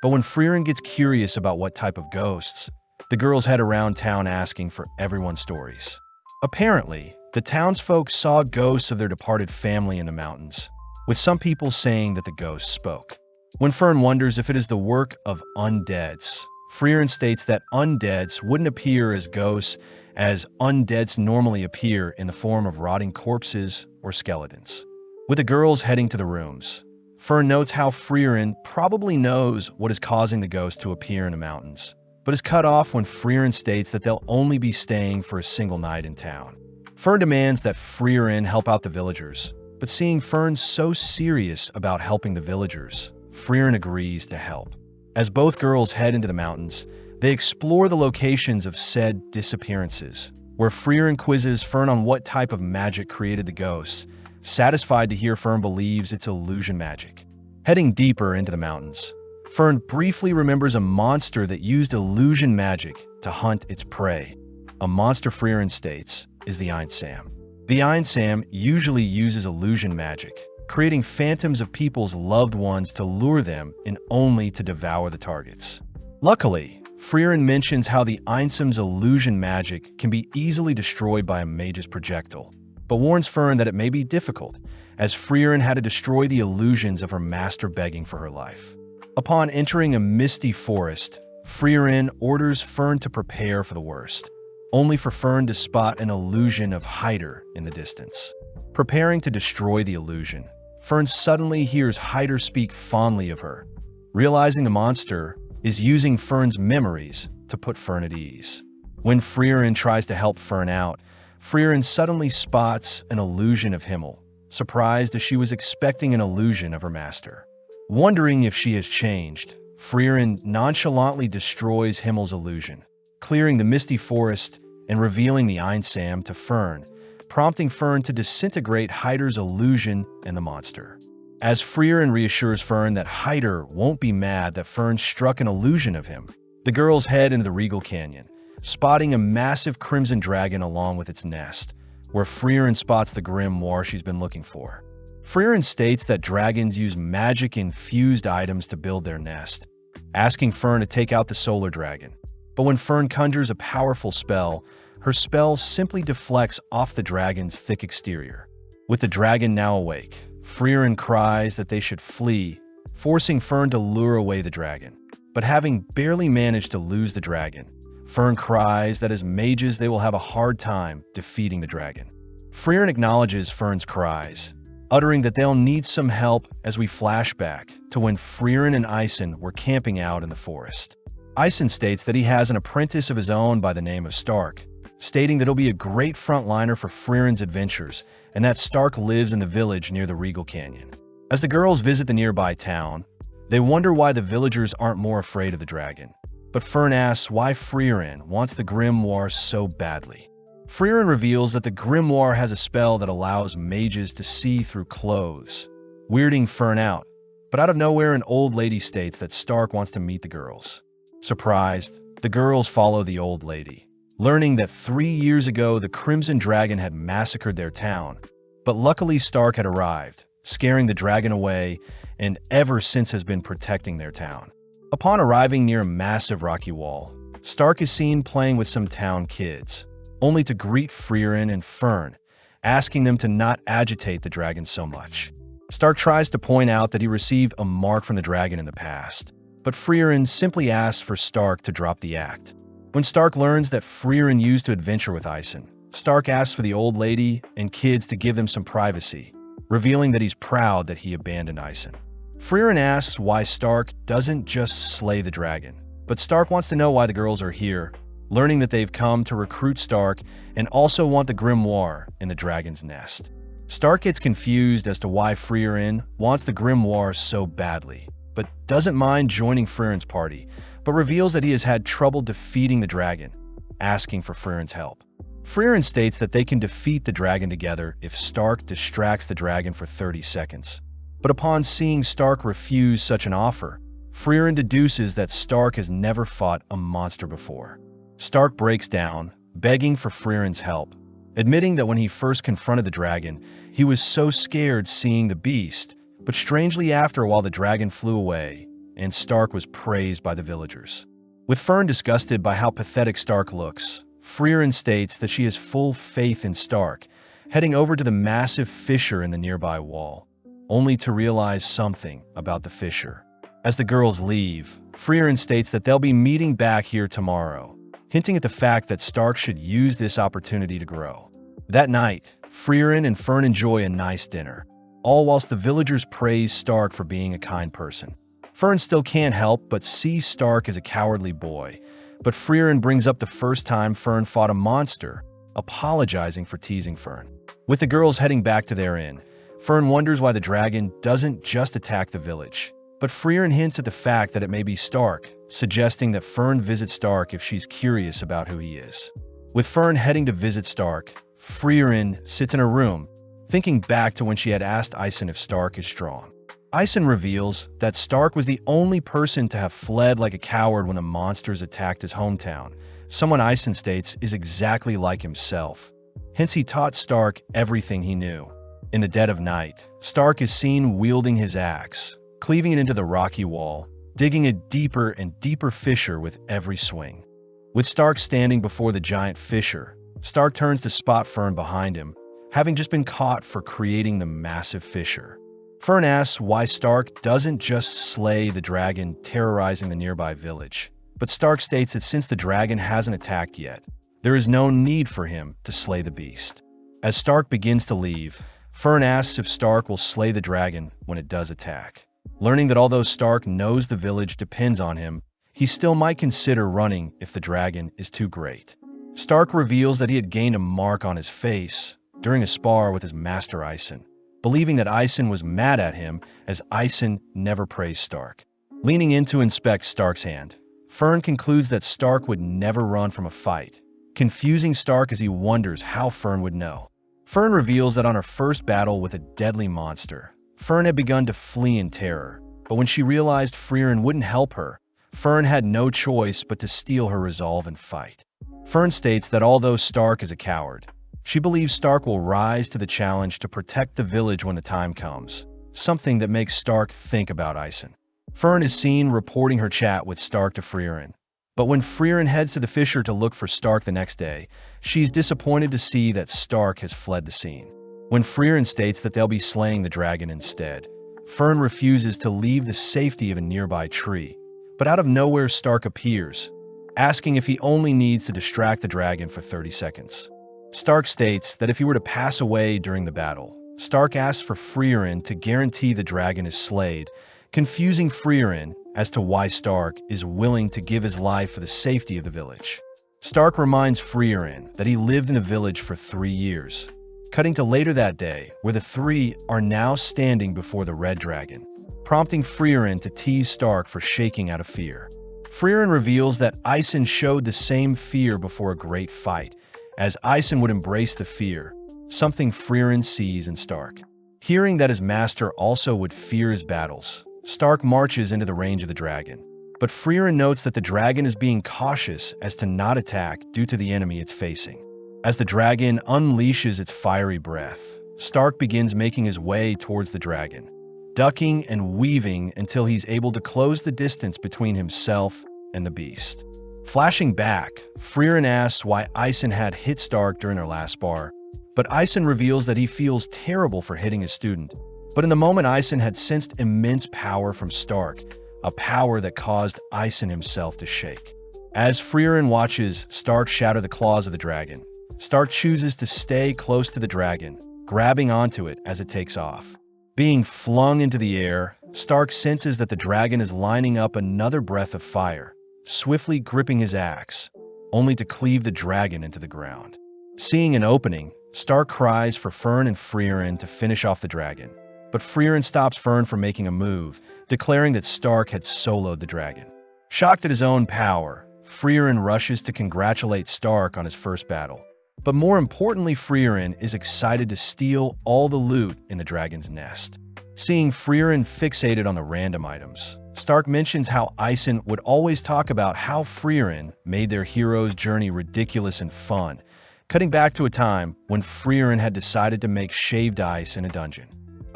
but when Freeren gets curious about what type of ghosts, the girls head around town asking for everyone's stories. Apparently, the townsfolk saw ghosts of their departed family in the mountains, with some people saying that the ghosts spoke. When Fern wonders if it is the work of undeads, Freeren states that undeads wouldn't appear as ghosts, as undeads normally appear in the form of rotting corpses or skeletons. With the girls heading to the rooms, Fern notes how Freeren probably knows what is causing the ghosts to appear in the mountains, but is cut off when Freeren states that they'll only be staying for a single night in town. Fern demands that Freeren help out the villagers, but seeing Fern so serious about helping the villagers, Freeren agrees to help. As both girls head into the mountains, they explore the locations of said disappearances, where Freeren quizzes Fern on what type of magic created the ghosts, satisfied to hear Fern believes it's illusion magic. Heading deeper into the mountains, Fern briefly remembers a monster that used illusion magic to hunt its prey. A monster Freeren states is the Einsam. The Einsam usually uses illusion magic, creating phantoms of people's loved ones to lure them and only to devour the targets. Luckily, Freeren mentions how the Einsam's illusion magic can be easily destroyed by a mage's projectile, but warns Fern that it may be difficult, as Freeren had to destroy the illusions of her master begging for her life. Upon entering a misty forest, Freeren orders Fern to prepare for the worst, only for Fern to spot an illusion of Hyder in the distance. Preparing to destroy the illusion, Fern suddenly hears Hyder speak fondly of her, realizing the monster is using Fern's memories to put Fern at ease. When Freeren tries to help Fern out, Freeren suddenly spots an illusion of Himmel, surprised as she was expecting an illusion of her master. Wondering if she has changed, Freeren nonchalantly destroys Himmel's illusion, clearing the misty forest and revealing the Einsam to Fern, prompting Fern to disintegrate Hyder's illusion and the monster. As Freeren reassures Fern that Hyder won't be mad that Fern struck an illusion of him, the girls head into the Regal Canyon, spotting a massive crimson dragon along with its nest, where Freeren spots the grimoire she's been looking for. Freeren states that dragons use magic-infused items to build their nest, asking Fern to take out the solar dragon. But when Fern conjures a powerful spell, her spell simply deflects off the dragon's thick exterior. With the dragon now awake, Freeren cries that they should flee, forcing Fern to lure away the dragon. But having barely managed to lose the dragon, Fern cries that as mages they will have a hard time defeating the dragon. Freeren acknowledges Fern's cries, uttering that they'll need some help as we flash back to when Freeren and Eisen were camping out in the forest. Eisen states that he has an apprentice of his own by the name of Stark, stating that he'll be a great frontliner for Freeren's adventures and that Stark lives in the village near the Regal Canyon. As the girls visit the nearby town, they wonder why the villagers aren't more afraid of the dragon. But Fern asks why Freeren wants the grimoire so badly. Freeren reveals that the grimoire has a spell that allows mages to see through clothes, weirding Fern out. But out of nowhere, an old lady states that Stark wants to meet the girls. Surprised, the girls follow the old lady, learning that 3 years ago the Crimson Dragon had massacred their town. But luckily Stark had arrived, scaring the dragon away, and ever since has been protecting their town. Upon arriving near a massive rocky wall, Stark is seen playing with some town kids, only to greet Freeren and Fern, asking them to not agitate the dragon so much. Stark tries to point out that he received a mark from the dragon in the past, but Freeren simply asks for Stark to drop the act. When Stark learns that Freeren used to adventure with Ison, Stark asks for the old lady and kids to give them some privacy, revealing that he's proud that he abandoned Ison. Freeren asks why Stark doesn't just slay the dragon, but Stark wants to know why the girls are here, learning that they've come to recruit Stark and also want the grimoire in the dragon's nest. Stark gets confused as to why Freeren wants the grimoire so badly, but doesn't mind joining Freeren's party, but reveals that he has had trouble defeating the dragon, asking for Freeren's help. Freeren states that they can defeat the dragon together if Stark distracts the dragon for 30 seconds. But upon seeing Stark refuse such an offer, Freeren deduces that Stark has never fought a monster before. Stark breaks down, begging for Freeren's help, admitting that when he first confronted the dragon, he was so scared seeing the beast, but strangely after a while the dragon flew away, and Stark was praised by the villagers. With Fern disgusted by how pathetic Stark looks, Freeren states that she has full faith in Stark, heading over to the massive fissure in the nearby wall, only to realize something about the fissure. As the girls leave, Freeren states that they'll be meeting back here tomorrow, hinting at the fact that Stark should use this opportunity to grow. That night, Freeren and Fern enjoy a nice dinner, all whilst the villagers praise Stark for being a kind person. Fern still can't help but see Stark as a cowardly boy, but Freeren brings up the first time Fern fought a monster, apologizing for teasing Fern. With the girls heading back to their inn, Fern wonders why the dragon doesn't just attack the village, but Freeren hints at the fact that it may be Stark, suggesting that Fern visit Stark if she's curious about who he is. With Fern heading to visit Stark, Freeren sits in her room, thinking back to when she had asked Ison if Stark is strong. Ison reveals that Stark was the only person to have fled like a coward when the monsters attacked his hometown, someone Ison states is exactly like himself. Hence he taught Stark everything he knew. In the dead of night, Stark is seen wielding his axe, cleaving it into the rocky wall, digging a deeper and deeper fissure with every swing. With Stark standing before the giant fissure, Stark turns to spot Fern behind him, having just been caught for creating the massive fissure. Fern asks why Stark doesn't just slay the dragon terrorizing the nearby village, but Stark states that since the dragon hasn't attacked yet, there is no need for him to slay the beast. As Stark begins to leave, Fern asks if Stark will slay the dragon when it does attack. Learning that although Stark knows the village depends on him, he still might consider running if the dragon is too great. Stark reveals that he had gained a mark on his face during a spar with his master Ison, believing that Ison was mad at him as Ison never praised Stark. Leaning in to inspect Stark's hand, Fern concludes that Stark would never run from a fight, confusing Stark as he wonders how Fern would know. Fern reveals that on her first battle with a deadly monster, Fern had begun to flee in terror, but when she realized Freeren wouldn't help her, Fern had no choice but to steel her resolve and fight. Fern states that although Stark is a coward, she believes Stark will rise to the challenge to protect the village when the time comes, something that makes Stark think about Ison. Fern is seen reporting her chat with Stark to Freeren, but when Freeren heads to the fissure to look for Stark the next day, she's disappointed to see that Stark has fled the scene. When Freeren states that they'll be slaying the dragon instead, Fern refuses to leave the safety of a nearby tree, but out of nowhere Stark appears, asking if he only needs to distract the dragon for 30 seconds. Stark states that if he were to pass away during the battle, Stark asks for Freeren to guarantee the dragon is slayed, confusing Freeren as to why Stark is willing to give his life for the safety of the village. Stark reminds Freeren that he lived in the village for 3 years, cutting to later that day where the three are now standing before the red dragon, prompting Freeren to tease Stark for shaking out of fear. Freeren reveals that Ison showed the same fear before a great fight, as Ison would embrace the fear, something Freeren sees in Stark. Hearing that his master also would fear his battles, Stark marches into the range of the dragon, But Freeren notes that the dragon is being cautious as to not attack due to the enemy it's facing. As the dragon unleashes its fiery breath, Stark begins making his way towards the dragon, ducking and weaving until he's able to close the distance between himself and the beast. Flashing back, Freeren asks why Ison had hit Stark during their last spar, but Ison reveals that he feels terrible for hitting his student. But in the moment, Ison had sensed immense power from Stark, a power that caused Ison himself to shake. As Freeren watches Stark shatter the claws of the dragon, Stark chooses to stay close to the dragon, grabbing onto it as it takes off. Being flung into the air, Stark senses that the dragon is lining up another breath of fire, swiftly gripping his axe, only to cleave the dragon into the ground. Seeing an opening, Stark cries for Fern and Freeren to finish off the dragon, but Freeren stops Fern from making a move, declaring that Stark had soloed the dragon. Shocked at his own power, Freeren rushes to congratulate Stark on his first battle. But more importantly, Freeren is excited to steal all the loot in the dragon's nest. Seeing Freeren fixated on the random items, Stark mentions how Ison would always talk about how Freeren made their hero's journey ridiculous and fun, cutting back to a time when Freeren had decided to make shaved ice in a dungeon.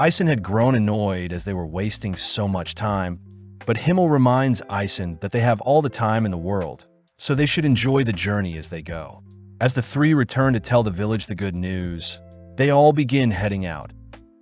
Ison had grown annoyed as they were wasting so much time, but Himmel reminds Ison that they have all the time in the world, so they should enjoy the journey as they go. As the three return to tell the village the good news, they all begin heading out,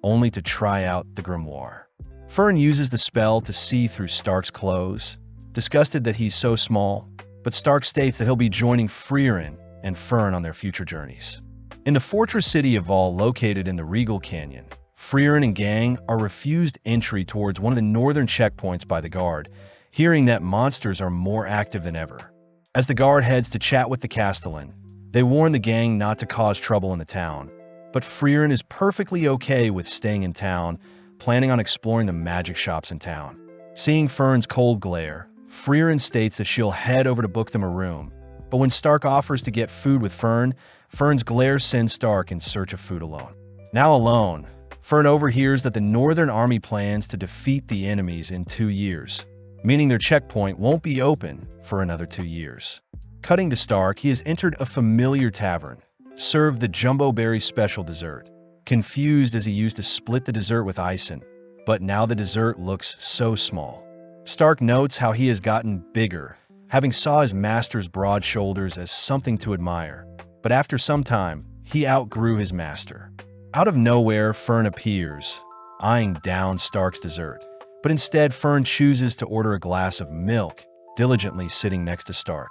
only to try out the grimoire. Fern uses the spell to see through Stark's clothes, disgusted that he's so small, but Stark states that he'll be joining Freeren and Fern on their future journeys. In the fortress city of Vol, located in the Regal Canyon, Freeren and gang are refused entry towards one of the northern checkpoints by the guard, hearing that monsters are more active than ever. As the guard heads to chat with the Castellan, they warn the gang not to cause trouble in the town, but Freeren is perfectly okay with staying in town, planning on exploring the magic shops in town. Seeing Fern's cold glare, Freeren states that she'll head over to book them a room, but when Stark offers to get food with Fern, Fern's glare sends Stark in search of food alone. Now alone, Fern overhears that the Northern Army plans to defeat the enemies in 2 years, meaning their checkpoint won't be open for another 2 years. Cutting to Stark, he has entered a familiar tavern, served the Jumbo Berry special dessert. Confused as he used to split the dessert with Ison, but now the dessert looks so small. Stark notes how he has gotten bigger, having saw his master's broad shoulders as something to admire, but after some time, he outgrew his master. Out of nowhere, Fern appears, eyeing down Stark's dessert, but instead Fern chooses to order a glass of milk, diligently sitting next to Stark.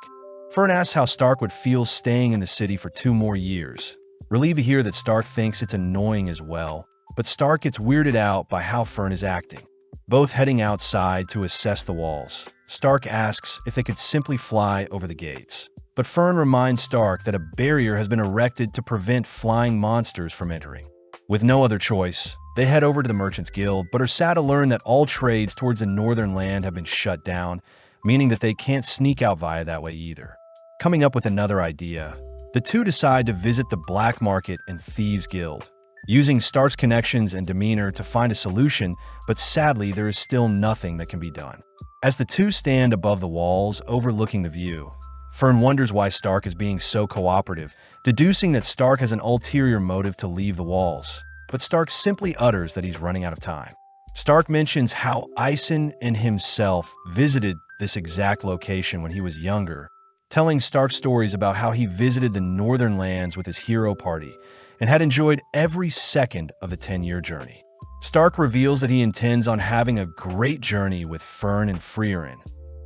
Fern asks how Stark would feel staying in the city for 2 more years. Relieved to hear that Stark thinks it's annoying as well, but Stark gets weirded out by how Fern is acting. Both heading outside to assess the walls, Stark asks if they could simply fly over the gates. But Fern reminds Stark that a barrier has been erected to prevent flying monsters from entering. With no other choice, they head over to the Merchants Guild, but are sad to learn that all trades towards the northern land have been shut down, meaning that they can't sneak out via that way either. Coming up with another idea, the two decide to visit the Black Market and Thieves Guild, using Stark's connections and demeanor to find a solution, but sadly there is still nothing that can be done. As the two stand above the walls overlooking the view, Fern wonders why Stark is being so cooperative, deducing that Stark has an ulterior motive to leave the walls, but Stark simply utters that he's running out of time. Stark mentions how Ison and himself visited this exact location when he was younger, telling Stark stories about how he visited the northern lands with his hero party and had enjoyed every second of the 10-year journey. Stark reveals that he intends on having a great journey with Fern and Freeren,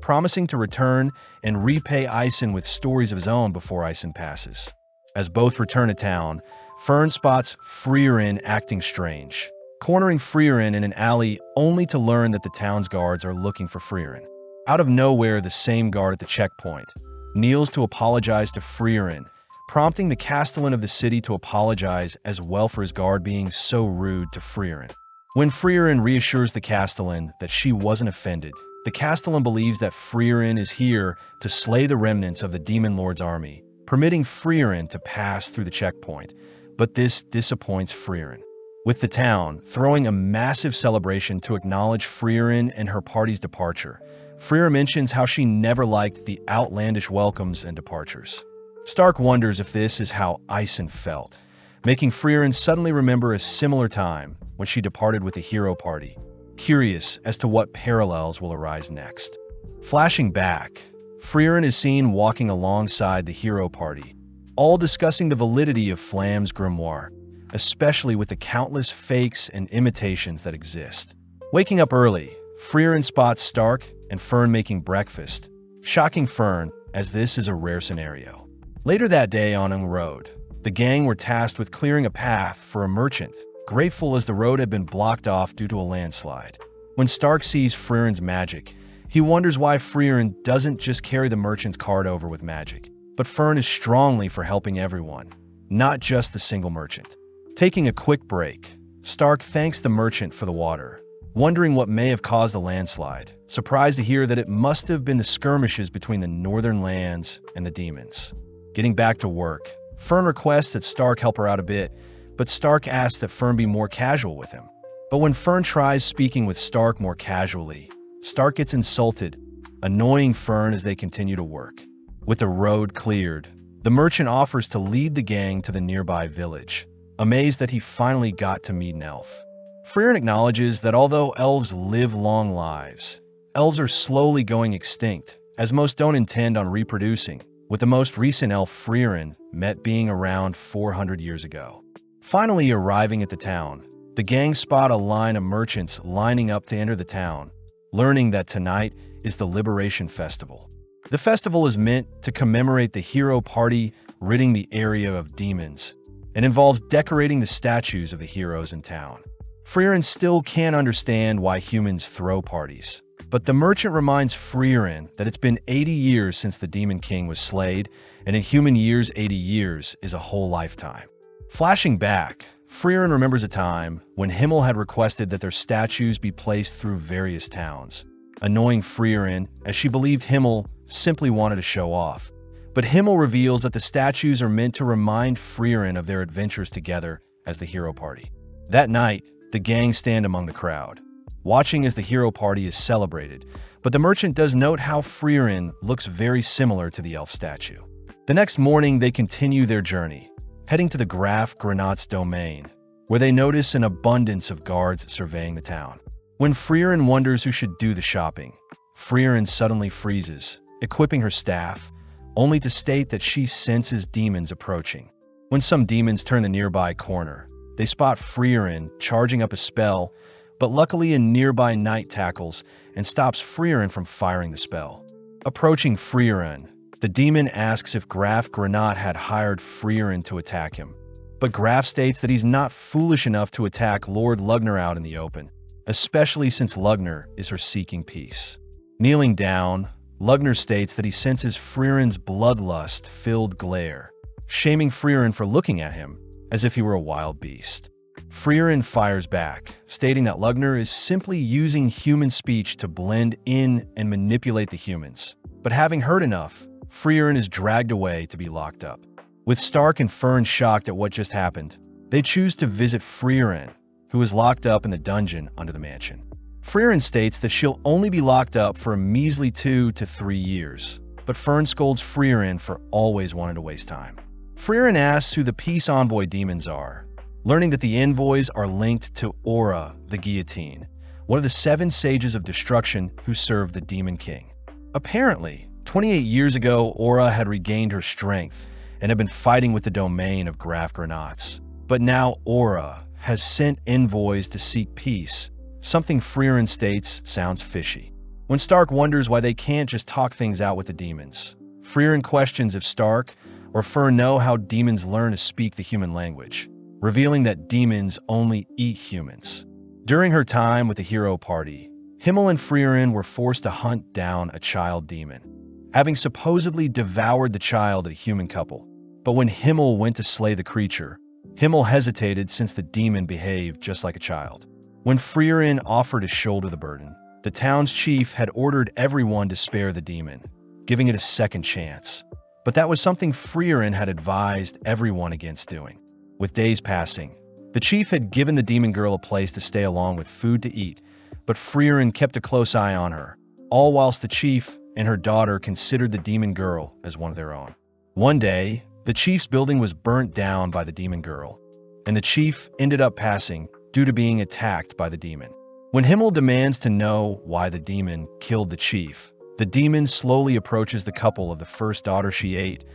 promising to return and repay Ison with stories of his own before Ison passes. As both return to town, Fern spots Freeren acting strange, cornering Freeren in an alley only to learn that the town's guards are looking for Freeren. Out of nowhere, the same guard at the checkpoint kneels to apologize to Freeren, prompting the Castellan of the city to apologize as well for his guard being so rude to Freeren. When Freeren reassures the Castellan that she wasn't offended, the Castellan believes that Freeren is here to slay the remnants of the Demon Lord's army, permitting Freeren to pass through the checkpoint, but this disappoints Freeren. with the town throwing a massive celebration to acknowledge Freeren and her party's departure. Freeren mentions how she never liked the outlandish welcomes and departures. Stark wonders if this is how Isen felt, making Freeren suddenly remember a similar time when she departed with the hero party, curious as to what parallels will arise next. Flashing back, Freeren is seen walking alongside the hero party, all discussing the validity of Flam's grimoire, especially with the countless fakes and imitations that exist. Waking up early, Freeren spots Stark and Fern making breakfast, shocking Fern as this is a rare scenario. Later that day on Ung Road, the gang were tasked with clearing a path for a merchant, grateful as the road had been blocked off due to a landslide. When Stark sees Freeren's magic, he wonders why Freeren doesn't just carry the merchant's cart over with magic. But Fern is strongly for helping everyone, not just the single merchant. Taking a quick break, Stark thanks the merchant for the water, wondering what may have caused the landslide, surprised to hear that it must have been the skirmishes between the northern lands and the demons. Getting back to work, Fern requests that Stark help her out a bit, but Stark asks that Fern be more casual with him. But when Fern tries speaking with Stark more casually, Stark gets insulted, annoying Fern as they continue to work. With the road cleared, the merchant offers to lead the gang to the nearby village, amazed that he finally got to meet an elf. Freeren acknowledges that although elves live long lives, elves are slowly going extinct, as most don't intend on reproducing, with the most recent elf Freeren met being around 400 years ago. Finally arriving at the town, the gang spot a line of merchants lining up to enter the town, learning that tonight is the Liberation Festival. The festival is meant to commemorate the hero party ridding the area of demons, and involves decorating the statues of the heroes in town. Freeren still can't understand why humans throw parties, but the merchant reminds Freeren that it's been 80 years since the Demon King was slayed, and in human years 80 years is a whole lifetime. Flashing back, Freeren remembers a time when Himmel had requested that their statues be placed through various towns, annoying Freeren as she believed Himmel simply wanted to show off. But Himmel reveals that the statues are meant to remind Freeren of their adventures together as the hero party. That night, the gang stand among the crowd, watching as the hero party is celebrated, but the merchant does note how Freeren looks very similar to the elf statue. The next morning, they continue their journey, heading to the Graf Granat's domain, where they notice an abundance of guards surveying the town. When Freeren wonders who should do the shopping, Freeren suddenly freezes, equipping her staff, only to state that she senses demons approaching. When some demons turn the nearby corner, they spot Freeren charging up a spell, but luckily a nearby knight tackles and stops Freeren from firing the spell. Approaching Freeren, the demon asks if Graf Granat had hired Freeren to attack him, but Graf states that he's not foolish enough to attack Lord Lugner out in the open, especially since Lugner is her seeking peace. Kneeling down, Lugner states that he senses Freeren's bloodlust-filled glare, shaming Freeren for looking at him as if he were a wild beast. Freeren fires back, stating that Lugner is simply using human speech to blend in and manipulate the humans. But having heard enough, Freeren is dragged away to be locked up. With Stark and Fern shocked at what just happened, they choose to visit Freeren, who is locked up in the dungeon under the mansion. Freeren states that she'll only be locked up for a measly 2 to 3 years, but Fern scolds Freeren for always wanting to waste time. Freeren asks who the peace envoy demons are, learning that the envoys are linked to Aura, the guillotine, one of the 7 sages of destruction who served the Demon King. Apparently, 28 years ago, Aura had regained her strength and had been fighting with the domain of Graf Granats. But now Aura has sent envoys to seek peace, something Freeren states sounds fishy. When Stark wonders why they can't just talk things out with the demons, Freeren questions if Stark or Fern know how demons learn to speak the human language, revealing that demons only eat humans. During her time with the hero party, Himmel and Freeren were forced to hunt down a child demon, having supposedly devoured the child of a human couple. But when Himmel went to slay the creature, Himmel hesitated since the demon behaved just like a child. When Freeren offered to shoulder the burden, the town's chief had ordered everyone to spare the demon, giving it a second chance. But that was something Freeren had advised everyone against doing. With days passing, The chief had given the demon girl a place to stay along with food to eat, but Freeren kept a close eye on her, all whilst the chief and her daughter considered the demon girl as one of their own. One day, the chief's building was burnt down by the demon girl, and the chief ended up passing due to being attacked by the demon. When Himmel demands to know why the demon killed the chief, the demon slowly approaches the couple of the first daughter she ate,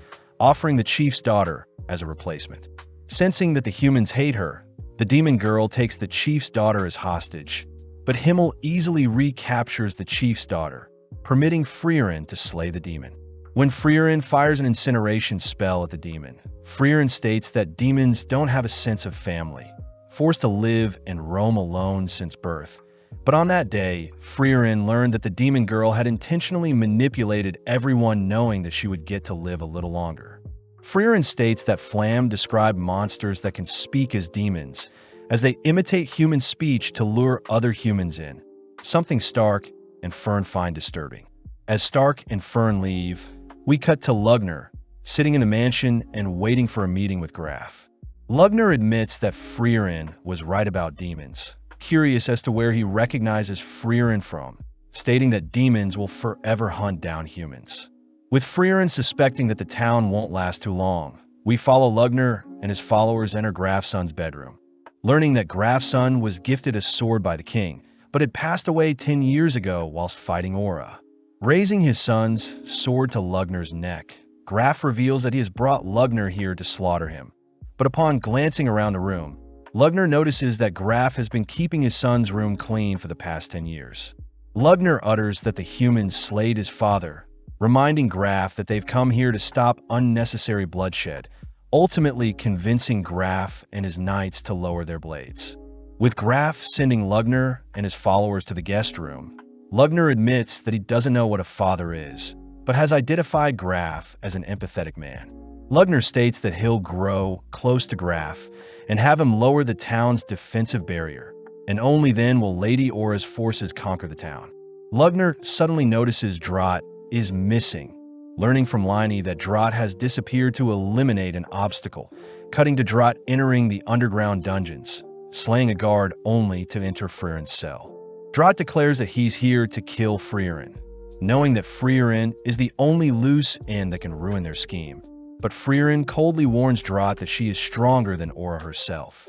offering the chief's daughter as a replacement. Sensing that the humans hate her, the demon girl takes the chief's daughter as hostage, but Himmel easily recaptures the chief's daughter, permitting Freeren to slay the demon. When Freeren fires an incineration spell at the demon, Freeren states that demons don't have a sense of family, forced to live and roam alone since birth. But on that day, Freeren learned that the demon girl had intentionally manipulated everyone, knowing that she would get to live a little longer. Freeren states that Flam described monsters that can speak as demons, as they imitate human speech to lure other humans in, something Stark and Fern find disturbing. As Stark and Fern leave, we cut to Lugner, sitting in the mansion and waiting for a meeting with Graf. Lugner admits that Freeren was right about demons, curious as to where he recognizes Freeren from, stating that demons will forever hunt down humans. With Freeren suspecting that the town won't last too long, we follow Lugner and his followers enter Graf's son's bedroom. Learning that Graf's son was gifted a sword by the king, but had passed away 10 years ago whilst fighting Aura. Raising his son's sword to Lugner's neck, Graf reveals that he has brought Lugner here to slaughter him. But upon glancing around the room, Lugner notices that Graf has been keeping his son's room clean for the past 10 years. Lugner utters that the humans slayed his father, reminding Graf that they've come here to stop unnecessary bloodshed, ultimately convincing Graf and his knights to lower their blades. With Graf sending Lugner and his followers to the guest room, Lugner admits that he doesn't know what a father is, but has identified Graf as an empathetic man. Lugner states that he'll grow close to Graf and have him lower the town's defensive barrier, and only then will Lady Aura's forces conquer the town. Lugner suddenly notices Drought is missing, learning from Liney that Drought has disappeared to eliminate an obstacle, cutting to Drought entering the underground dungeons, slaying a guard only to enter Freeren's cell. Drought declares that he's here to kill Freeren, knowing that Freeren is the only loose end that can ruin their scheme. But Freeren coldly warns Drought that she is stronger than Aura herself.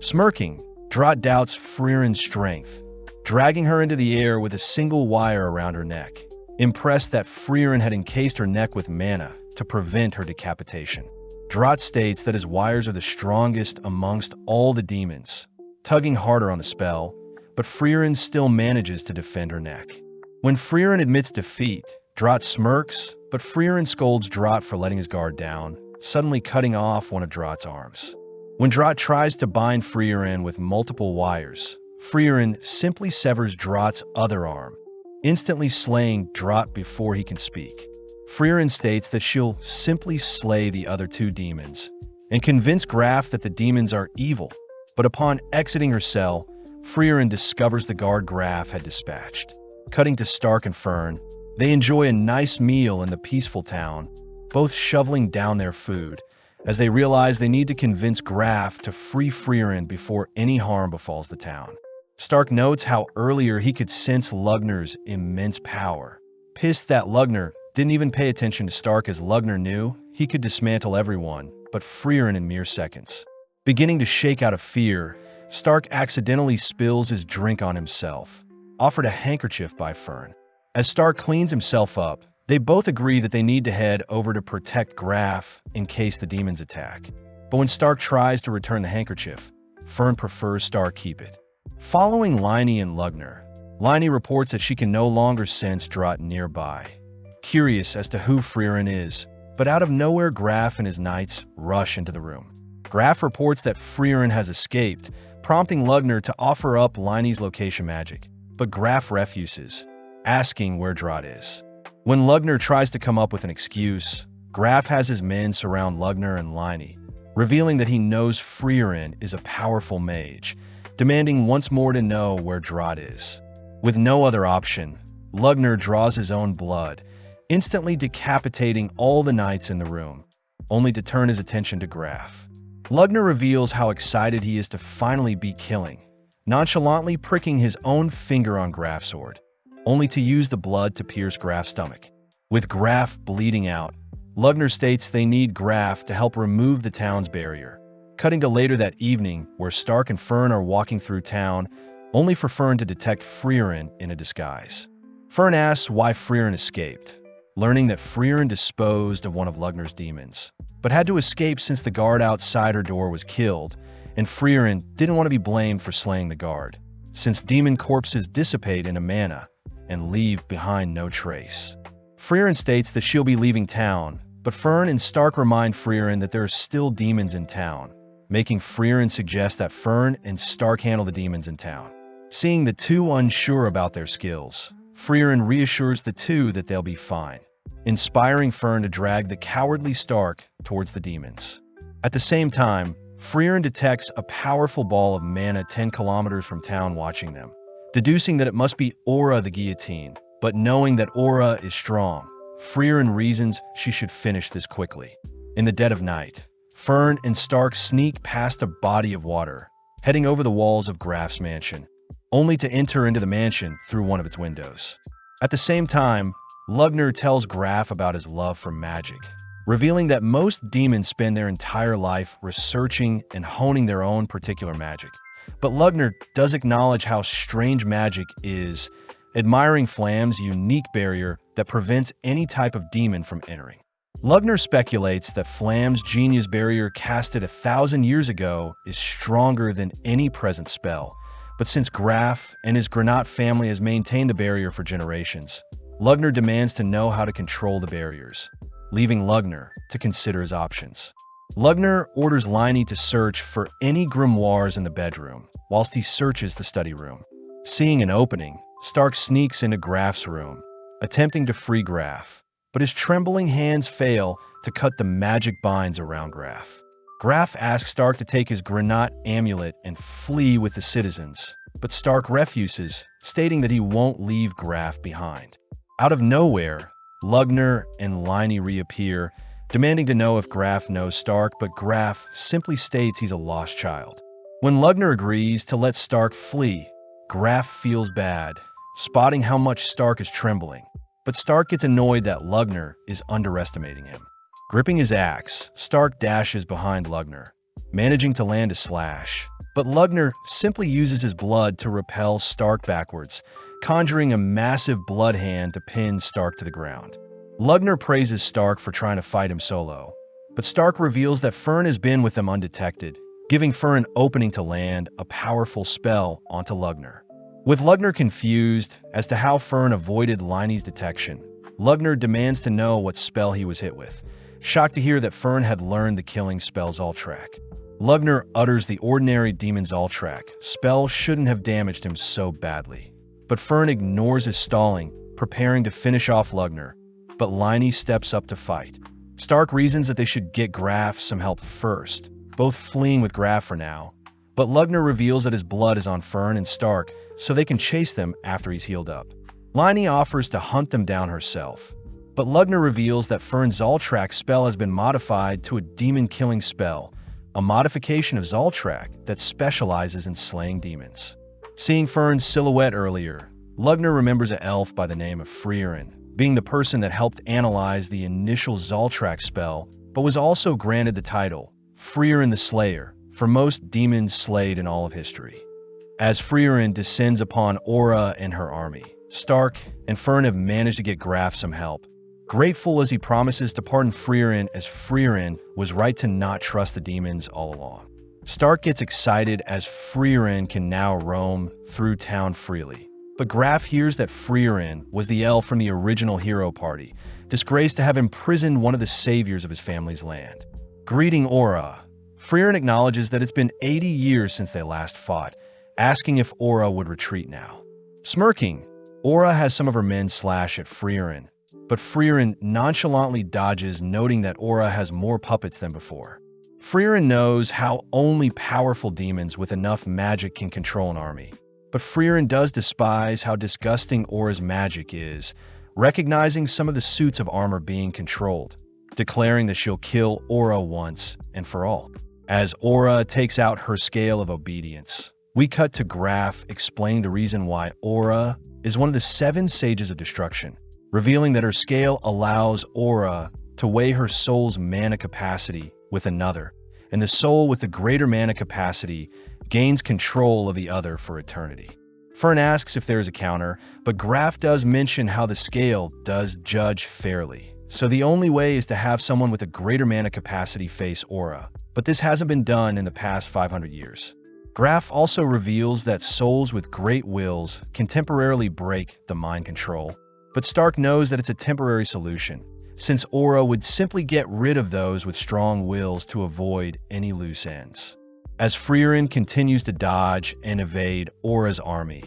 Smirking, Drought doubts Freeren's strength, dragging her into the air with a single wire around her neck, impressed that Freeren had encased her neck with mana to prevent her decapitation. Drought states that his wires are the strongest amongst all the demons, tugging harder on the spell, but Freeren still manages to defend her neck. When Freeren admits defeat, Drought smirks, but Freeren scolds Drought for letting his guard down, suddenly cutting off one of Drought's arms. When Drought tries to bind Freeren with multiple wires, Freeren simply severs Drought's other arm, instantly slaying Drought before he can speak. Freeren states that she'll simply slay the other two demons and convince Graf that the demons are evil, but upon exiting her cell, Freeren discovers the guard Graf had dispatched. Cutting to Stark and Fern, they enjoy a nice meal in the peaceful town, both shoveling down their food, as they realize they need to convince Graf to free Freeren before any harm befalls the town. Stark notes how earlier he could sense Lugner's immense power. Pissed that Lugner didn't even pay attention to Stark, as Lugner knew he could dismantle everyone but Freeren in mere seconds. Beginning to shake out of fear, Stark accidentally spills his drink on himself, offered a handkerchief by Fern. As Stark cleans himself up, they both agree that they need to head over to protect Graf in case the demons attack. But when Stark tries to return the handkerchief, Fern prefers Stark keep it. Following Liney and Lugner, Liney reports that she can no longer sense Drought nearby. Curious as to who Freeren is, but out of nowhere Graf and his knights rush into the room. Graf reports that Freeren has escaped, prompting Lugner to offer up Liney's location magic, but Graf refuses, asking where Drought is. When Lugner tries to come up with an excuse, Graf has his men surround Lugner and Liney, revealing that he knows Freeren is a powerful mage, demanding once more to know where Drought is. With no other option, Lugner draws his own blood, instantly decapitating all the knights in the room, only to turn his attention to Graf. Lugner reveals how excited he is to finally be killing, nonchalantly pricking his own finger on Graf's sword, only to use the blood to pierce Graf's stomach. With Graf bleeding out, Lugner states they need Graf to help remove the town's barrier. Cutting to later that evening, where Stark and Freeren are walking through town, only for Freeren to detect Freeren in a disguise. Freeren asks why Freeren escaped, learning that Freeren disposed of one of Lugner's demons, but had to escape since the guard outside her door was killed, and Freeren didn't want to be blamed for slaying the guard, since demon corpses dissipate into mana and leave behind no trace. Freeren states that she'll be leaving town, but Freeren and Stark remind Freeren that there are still demons in town, making Freeren suggest that Freeren and Stark handle the demons in town. Seeing the two unsure about their skills, Freeren reassures the two that they'll be fine, inspiring Freeren to drag the cowardly Stark towards the demons. At the same time, Freeren detects a powerful ball of mana 10 kilometers from town watching them, deducing that it must be Aura the guillotine, but knowing that Aura is strong, Freeren reasons she should finish this quickly. In the dead of night, Freeren and Stark sneak past a body of water, heading over the walls of Graf's mansion, only to enter into the mansion through one of its windows. At the same time, Lugner tells Graf about his love for magic, revealing that most demons spend their entire life researching and honing their own particular magic. But Lugner does acknowledge how strange magic is, admiring Flam's unique barrier that prevents any type of demon from entering. Lugner speculates that Flam's genius barrier casted 1,000 years ago is stronger than any present spell, but since Graf and his Granat family has maintained the barrier for generations, Lugner demands to know how to control the barriers, leaving Lugner to consider his options. Lugner orders Liney to search for any grimoires in the bedroom, whilst he searches the study room. Seeing an opening, Stark sneaks into Graf's room, attempting to free Graf, but his trembling hands fail to cut the magic binds around Graf. Graf asks Stark to take his Granat amulet and flee with the citizens, but Stark refuses, stating that he won't leave Graf behind. Out of nowhere, Lugner and Liney reappear, demanding to know if Graf knows Stark, but Graf simply states he's a lost child. When Lugner agrees to let Stark flee, Graf feels bad, spotting how much Stark is trembling, but Stark gets annoyed that Lugner is underestimating him. Gripping his axe, Stark dashes behind Lugner, managing to land a slash, but Lugner simply uses his blood to repel Stark backwards, conjuring a massive blood hand to pin Stark to the ground. Lugner praises Stark for trying to fight him solo, but Stark reveals that Freeren has been with them undetected, giving Freeren opening to land a powerful spell onto Lugner. With Lugner confused as to how Freeren avoided Liney's detection, Lugner demands to know what spell he was hit with, shocked to hear that Freeren had learned the killing spell Zoltrak. Lugner utters the ordinary demon Zoltrak spell shouldn't have damaged him so badly, but Freeren ignores his stalling, preparing to finish off Lugner, but Liney steps up to fight. Stark reasons that they should get Graf some help first, both fleeing with Graf for now, but Lugner reveals that his blood is on Freeren and Stark so they can chase them after he's healed up. Liney offers to hunt them down herself, but Lugner reveals that Freeren's Zoltrak spell has been modified to a demon-killing spell, a modification of Zoltrak that specializes in slaying demons. Seeing Freeren's silhouette earlier, Lugner remembers an elf by the name of Freeren, being the person that helped analyze the initial Zoltrak spell, but was also granted the title, Freeren the Slayer, for most demons slayed in all of history. As Freeren descends upon Aura and her army, Stark and Freeren have managed to get Graf some help, grateful as he promises to pardon Freeren, as Freeren was right to not trust the demons all along. Stark gets excited as Freeren can now roam through town freely, but Graf hears that Freeren was the elf from the original hero party, disgraced to have imprisoned one of the saviors of his family's land. Greeting Aura, Freeren acknowledges that it's been 80 years since they last fought, asking if Aura would retreat now. Smirking, Aura has some of her men slash at Freeren, but Freeren nonchalantly dodges, noting that Aura has more puppets than before. Freeren knows how only powerful demons with enough magic can control an army, but Freeren does despise how disgusting Aura's magic is, recognizing some of the suits of armor being controlled, declaring that she'll kill Aura once and for all. As Aura takes out her scale of obedience, we cut to Graf explaining the reason why Aura is one of the 7 sages of destruction, revealing that her scale allows Aura to weigh her soul's mana capacity with another, and the soul with the greater mana capacity gains control of the other for eternity. Freeren asks if there is a counter, but Graf does mention how the scale does judge fairly. So the only way is to have someone with a greater mana capacity face Aura, but this hasn't been done in the past 500 years. Graf also reveals that souls with great wills can temporarily break the mind control, but Stark knows that it's a temporary solution, since Aura would simply get rid of those with strong wills to avoid any loose ends. As Freeren continues to dodge and evade Aura's army,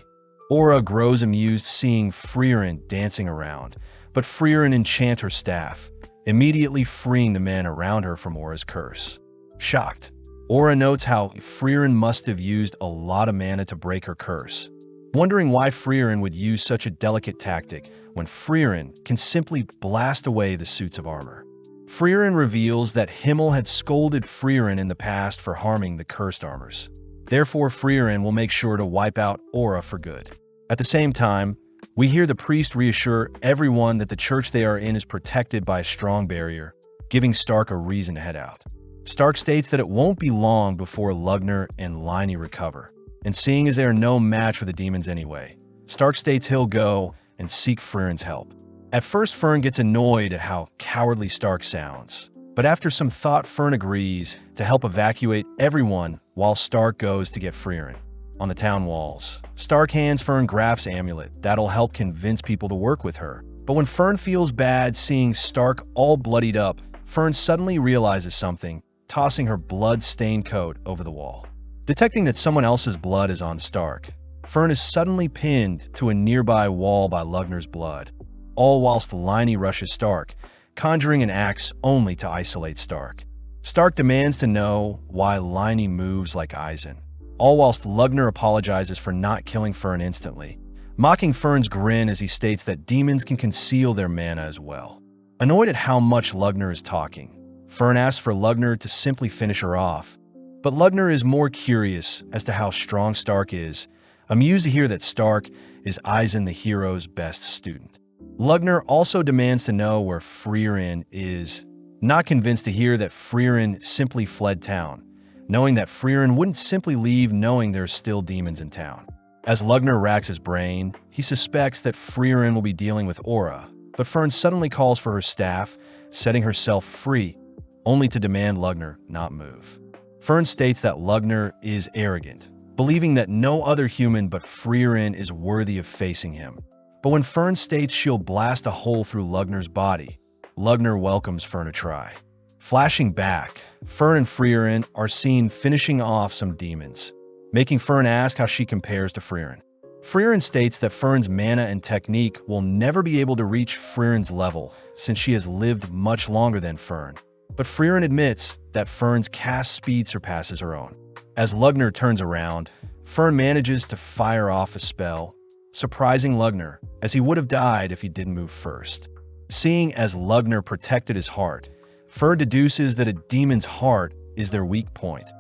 Aura grows amused seeing Freeren dancing around, but Freeren enchants her staff, immediately freeing the men around her from Aura's curse. Shocked, Aura notes how Freeren must have used a lot of mana to break her curse, wondering why Freeren would use such a delicate tactic when Freeren can simply blast away the suits of armor. Freeren reveals that Himmel had scolded Freeren in the past for harming the cursed armors. Therefore, Freeren will make sure to wipe out Aura for good. At the same time, we hear the priest reassure everyone that the church they are in is protected by a strong barrier, giving Stark a reason to head out. Stark states that it won't be long before Lugner and Liney recover, and seeing as they are no match for the demons anyway, Stark states he'll go and seek Freeren's help. At first, Freeren gets annoyed at how cowardly Stark sounds, but after some thought, Freeren agrees to help evacuate everyone while Stark goes to get Freeren. On the town walls, Stark hands Freeren Graf's amulet that'll help convince people to work with her. But when Freeren feels bad seeing Stark all bloodied up, Freeren suddenly realizes something, tossing her blood-stained coat over the wall. Detecting that someone else's blood is on Stark, Freeren is suddenly pinned to a nearby wall by Lugner's blood, all whilst Liney rushes Stark, conjuring an axe only to isolate Stark. Stark demands to know why Liney moves like Eisen, all whilst Lugner apologizes for not killing Freeren instantly, mocking Freeren's grin as he states that demons can conceal their mana as well. Annoyed at how much Lugner is talking, Freeren asks for Lugner to simply finish her off, but Lugner is more curious as to how strong Stark is, amused to hear that Stark is Eisen the hero's best student. Lugner also demands to know where Freeren is, not convinced to hear that Freeren simply fled town, knowing that Freeren wouldn't simply leave knowing there's still demons in town. As Lugner racks his brain, he suspects that Freeren will be dealing with Aura, but Freeren suddenly calls for her staff, setting herself free, only to demand Lugner not move. Freeren states that Lugner is arrogant, believing that no other human but Freeren is worthy of facing him. But when Freeren states she'll blast a hole through Lugner's body, Lugner welcomes Freeren to try. Flashing back, Freeren and Freeren are seen finishing off some demons, making Freeren ask how she compares to Freeren. Freeren states that Freeren's mana and technique will never be able to reach Freeren's level since she has lived much longer than Freeren. But Freeren admits that Freeren's cast speed surpasses her own. As Lugner turns around, Freeren manages to fire off a spell, surprising Lugner, as he would have died if he didn't move first. Seeing as Lugner protected his heart, Freeren deduces that a demon's heart is their weak point,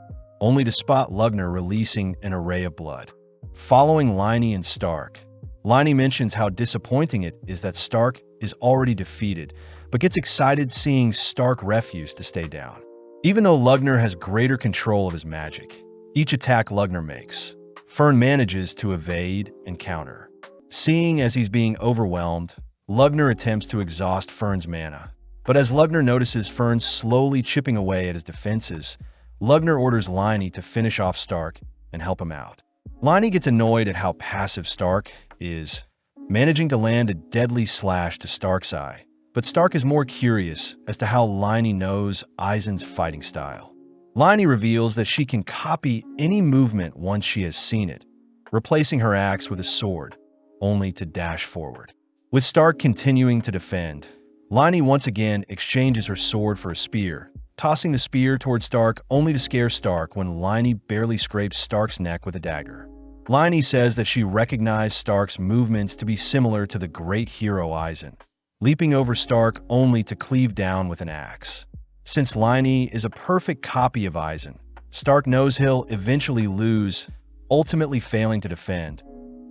only to spot Lugner releasing an array of blood. Following Liney and Stark, Liney mentions how disappointing it is that Stark is already defeated, but gets excited seeing Stark refuse to stay down. Even though Lugner has greater control of his magic, each attack Lugner makes, Freeren manages to evade and counter. Seeing as he's being overwhelmed, Lugner attempts to exhaust Freeren's mana. But as Lugner notices Freeren slowly chipping away at his defenses, Lugner orders Liney to finish off Stark and help him out. Liney gets annoyed at how passive Stark is, managing to land a deadly slash to Stark's eye. But Stark is more curious as to how Liney knows Eisen's fighting style. Liney reveals that she can copy any movement once she has seen it, replacing her axe with a sword, only to dash forward. With Stark continuing to defend, Liney once again exchanges her sword for a spear, tossing the spear towards Stark only to scare Stark when Liney barely scrapes Stark's neck with a dagger. Liney says that she recognized Stark's movements to be similar to the great hero Eisen, leaping over Stark only to cleave down with an axe. Since Liney is a perfect copy of Eisen, Stark knows he'll eventually lose, ultimately failing to defend,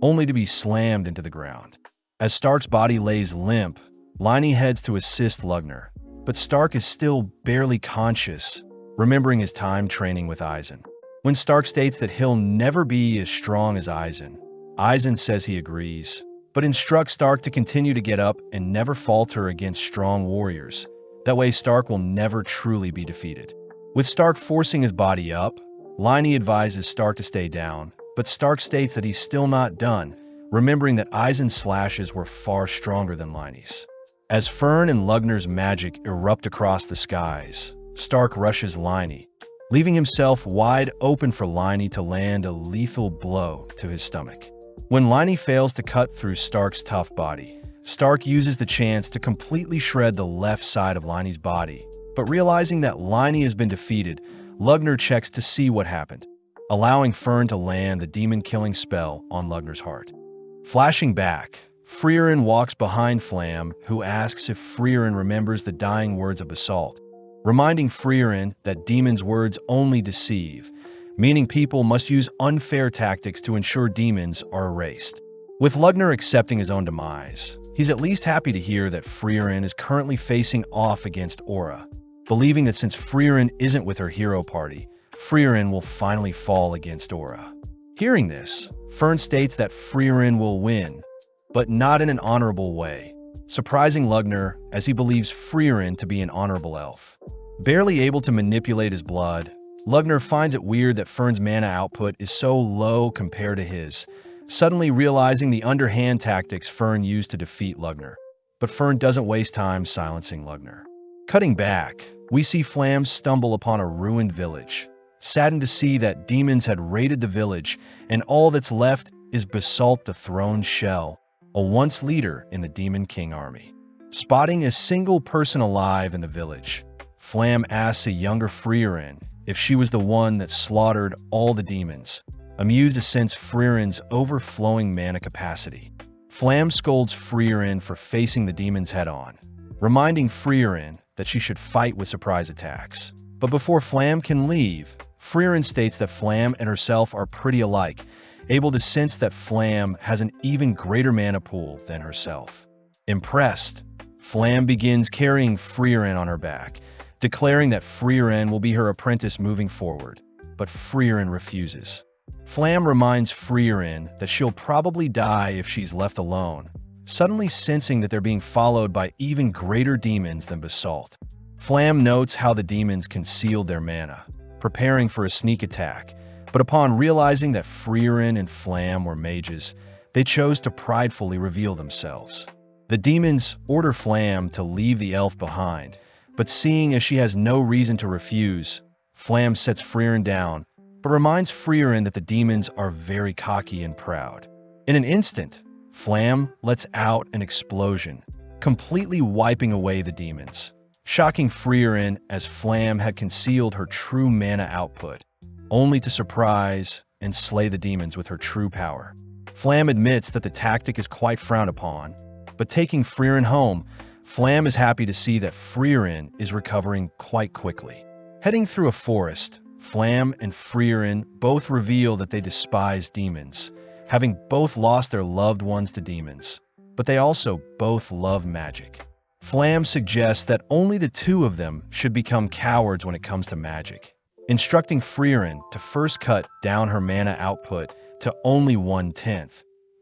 only to be slammed into the ground. As Stark's body lays limp, Liney heads to assist Lugner, but Stark is still barely conscious, remembering his time training with Eisen. When Stark states that he'll never be as strong as Eisen says he agrees, but instructs Stark to continue to get up and never falter against strong warriors. That way Stark will never truly be defeated. With Stark forcing his body up, Liney advises Stark to stay down, but Stark states that he's still not done, remembering that Eisen's slashes were far stronger than Liney's. As Freeren and Lugner's magic erupt across the skies, Stark rushes Liney, leaving himself wide open for Liney to land a lethal blow to his stomach. When Liney fails to cut through Stark's tough body, Stark uses the chance to completely shred the left side of Liney's body, but realizing that Liney has been defeated, Lugner checks to see what happened, allowing Freeren to land the demon-killing spell on Lugner's heart. Flashing back, Freeren walks behind Flam, who asks if Freeren remembers the dying words of Basalt, reminding Freeren that demons' words only deceive, meaning people must use unfair tactics to ensure demons are erased. With Lugner accepting his own demise, he's at least happy to hear that Freeren is currently facing off against Aura, believing that since Freeren isn't with her hero party, Freeren will finally fall against Aura. Hearing this, Fern states that Freeren will win, but not in an honorable way, surprising Lugner as he believes Freeren to be an honorable elf. Barely able to manipulate his blood, Lugner finds it weird that Fern's mana output is so low compared to his, suddenly realizing the underhand tactics Fern used to defeat Lugner. But Fern doesn't waste time silencing Lugner. Cutting back, we see Flam stumble upon a ruined village, saddened to see that demons had raided the village and all that's left is Basalt the Throned Shell, a once leader in the Demon King army. Spotting a single person alive in the village, Flam asks a younger Freeren if she was the one that slaughtered all the demons, amused to sense Freeren's overflowing mana capacity. Flam scolds Freeren for facing the demons head-on, reminding Freeren that she should fight with surprise attacks. But before Flam can leave, Freeren states that Flam and herself are pretty alike, able to sense that Flam has an even greater mana pool than herself. Impressed, Flam begins carrying Freeren on her back, declaring that Freeren will be her apprentice moving forward, but Freeren refuses. Flam reminds Freeren that she'll probably die if she's left alone, suddenly sensing that they're being followed by even greater demons than Basalt. Flam notes how the demons concealed their mana, preparing for a sneak attack, but upon realizing that Freeren and Flam were mages, they chose to pridefully reveal themselves. The demons order Flam to leave the elf behind, but seeing as she has no reason to refuse, Flam sets Freeren down, but reminds Freeren that the demons are very cocky and proud. In an instant, Flam lets out an explosion, completely wiping away the demons, shocking Freeren as Flam had concealed her true mana output, only to surprise and slay the demons with her true power. Flam admits that the tactic is quite frowned upon, but taking Freeren home, Flam is happy to see that Freeren is recovering quite quickly. Heading through a forest, Flam and Freeren both reveal that they despise demons, having both lost their loved ones to demons, but they also both love magic. Flam suggests that only the two of them should become cowards when it comes to magic, instructing Freeren to first cut down her mana output to only 1/10,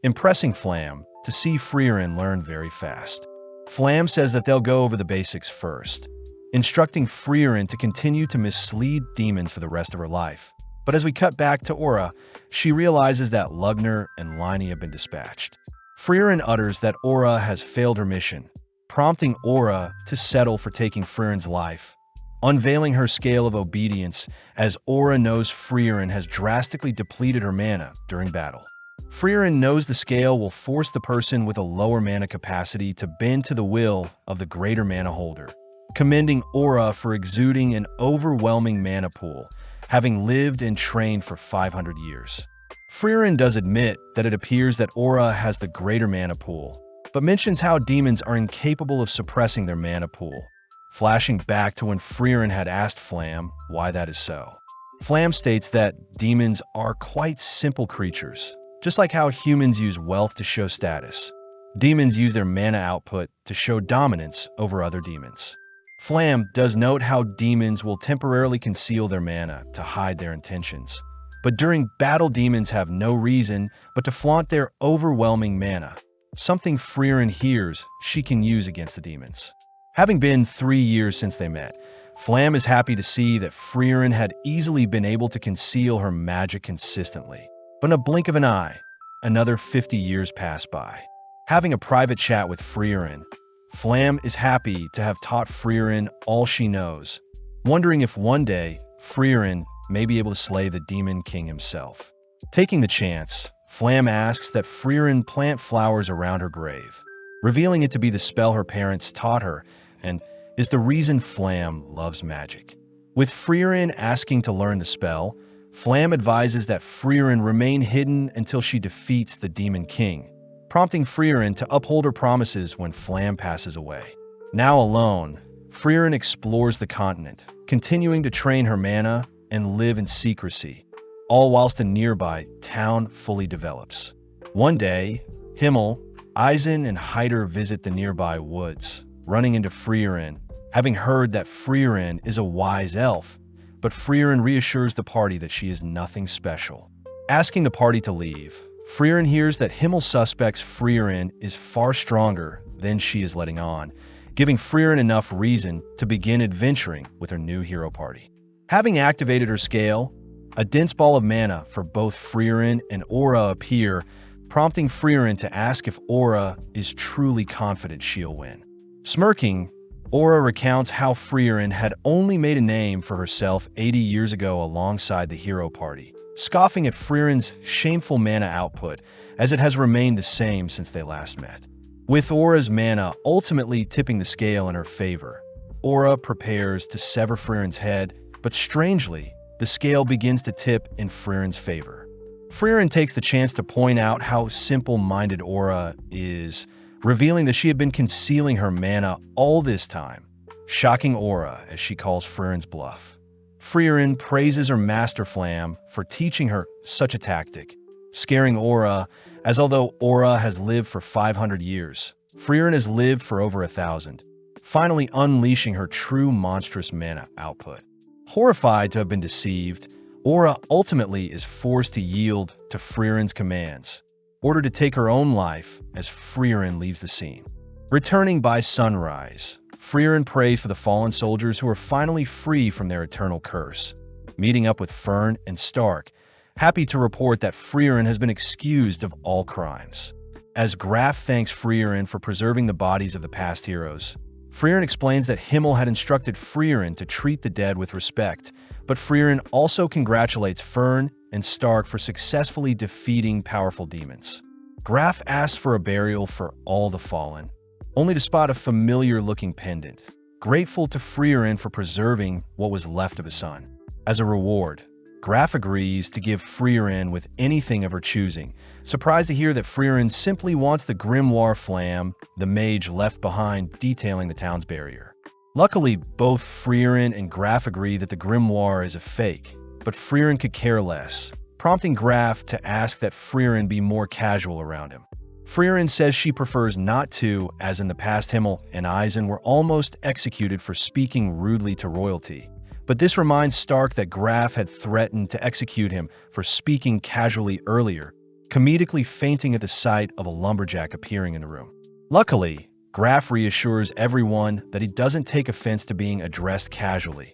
impressing Flam to see Freeren learn very fast. Flam says that they'll go over the basics first, instructing Freeren to continue to mislead demons for the rest of her life. But as we cut back to Aura, she realizes that Lugner and Liney have been dispatched. Freeren utters that Aura has failed her mission, prompting Aura to settle for taking Freeren's life, unveiling her scale of obedience as Aura knows Freeren has drastically depleted her mana during battle. Freeren knows the scale will force the person with a lower mana capacity to bend to the will of the greater mana holder, commending Aura for exuding an overwhelming mana pool, having lived and trained for 500 years. Freeren does admit that it appears that Aura has the greater mana pool, but mentions how demons are incapable of suppressing their mana pool, flashing back to when Freeren had asked Flam why that is so. Flam states that demons are quite simple creatures, just like how humans use wealth to show status. Demons use their mana output to show dominance over other demons. Flam does note how demons will temporarily conceal their mana to hide their intentions. But during battle, demons have no reason but to flaunt their overwhelming mana, something Freeren hears she can use against the demons. Having been 3 years since they met, Flam is happy to see that Freeren had easily been able to conceal her magic consistently. But in a blink of an eye, another 50 years pass by. Having a private chat with Freeren, Flam is happy to have taught Freeren all she knows, wondering if one day Freeren may be able to slay the Demon King himself. Taking the chance, Flam asks that Freeren plant flowers around her grave, revealing it to be the spell her parents taught her and is the reason Flam loves magic. With Freeren asking to learn the spell, Flam advises that Freeren remain hidden until she defeats the Demon King, prompting Freeren to uphold her promises when Flam passes away. Now alone, Freeren explores the continent, continuing to train her mana and live in secrecy, all whilst a nearby town fully develops. One day, Himmel, Eisen, and Hyder visit the nearby woods, running into Freeren, having heard that Freeren is a wise elf, but Freeren reassures the party that she is nothing special. Asking the party to leave, Freeren hears that Himmel suspects Freeren is far stronger than she is letting on, giving Freeren enough reason to begin adventuring with her new hero party. Having activated her scale, a dense ball of mana for both Freeren and Aura appear, prompting Freeren to ask if Aura is truly confident she'll win. Smirking, Aura recounts how Freeren had only made a name for herself 80 years ago alongside the hero party, scoffing at Freeren's shameful mana output as it has remained the same since they last met. With Aura's mana ultimately tipping the scale in her favor, Aura prepares to sever Freeren's head, but strangely, the scale begins to tip in Freeren's favor. Freeren takes the chance to point out how simple-minded Aura is, revealing that she had been concealing her mana all this time, shocking Aura as she calls Freeren's bluff. Freeren praises her master Flam for teaching her such a tactic, scaring Aura, as although Aura has lived for 500 years, Freeren has lived for over 1,000, finally unleashing her true monstrous mana output. Horrified to have been deceived, Aura ultimately is forced to yield to Freeren's commands, ordered to take her own life as Freeren leaves the scene. Returning by sunrise, Freeren prays for the fallen soldiers who are finally free from their eternal curse. Meeting up with Fern and Stark, happy to report that Freeren has been excused of all crimes. As Graf thanks Freeren for preserving the bodies of the past heroes, Freeren explains that Himmel had instructed Freeren to treat the dead with respect, but Freeren also congratulates Fern and Stark for successfully defeating powerful demons. Graf asks for a burial for all the fallen, only to spot a familiar-looking pendant, grateful to Freeren for preserving what was left of his son. As a reward, Graf agrees to give Freeren with anything of her choosing, surprised to hear that Freeren simply wants the grimoire Flam, the mage left behind detailing the town's barrier. Luckily, both Freeren and Graf agree that the grimoire is a fake, but Freeren could care less, prompting Graf to ask that Freeren be more casual around him. Freeren says she prefers not to, as in the past Himmel and Eisen were almost executed for speaking rudely to royalty. But this reminds Stark that Graf had threatened to execute him for speaking casually earlier, comedically fainting at the sight of a lumberjack appearing in the room. Luckily, Graf reassures everyone that he doesn't take offense to being addressed casually,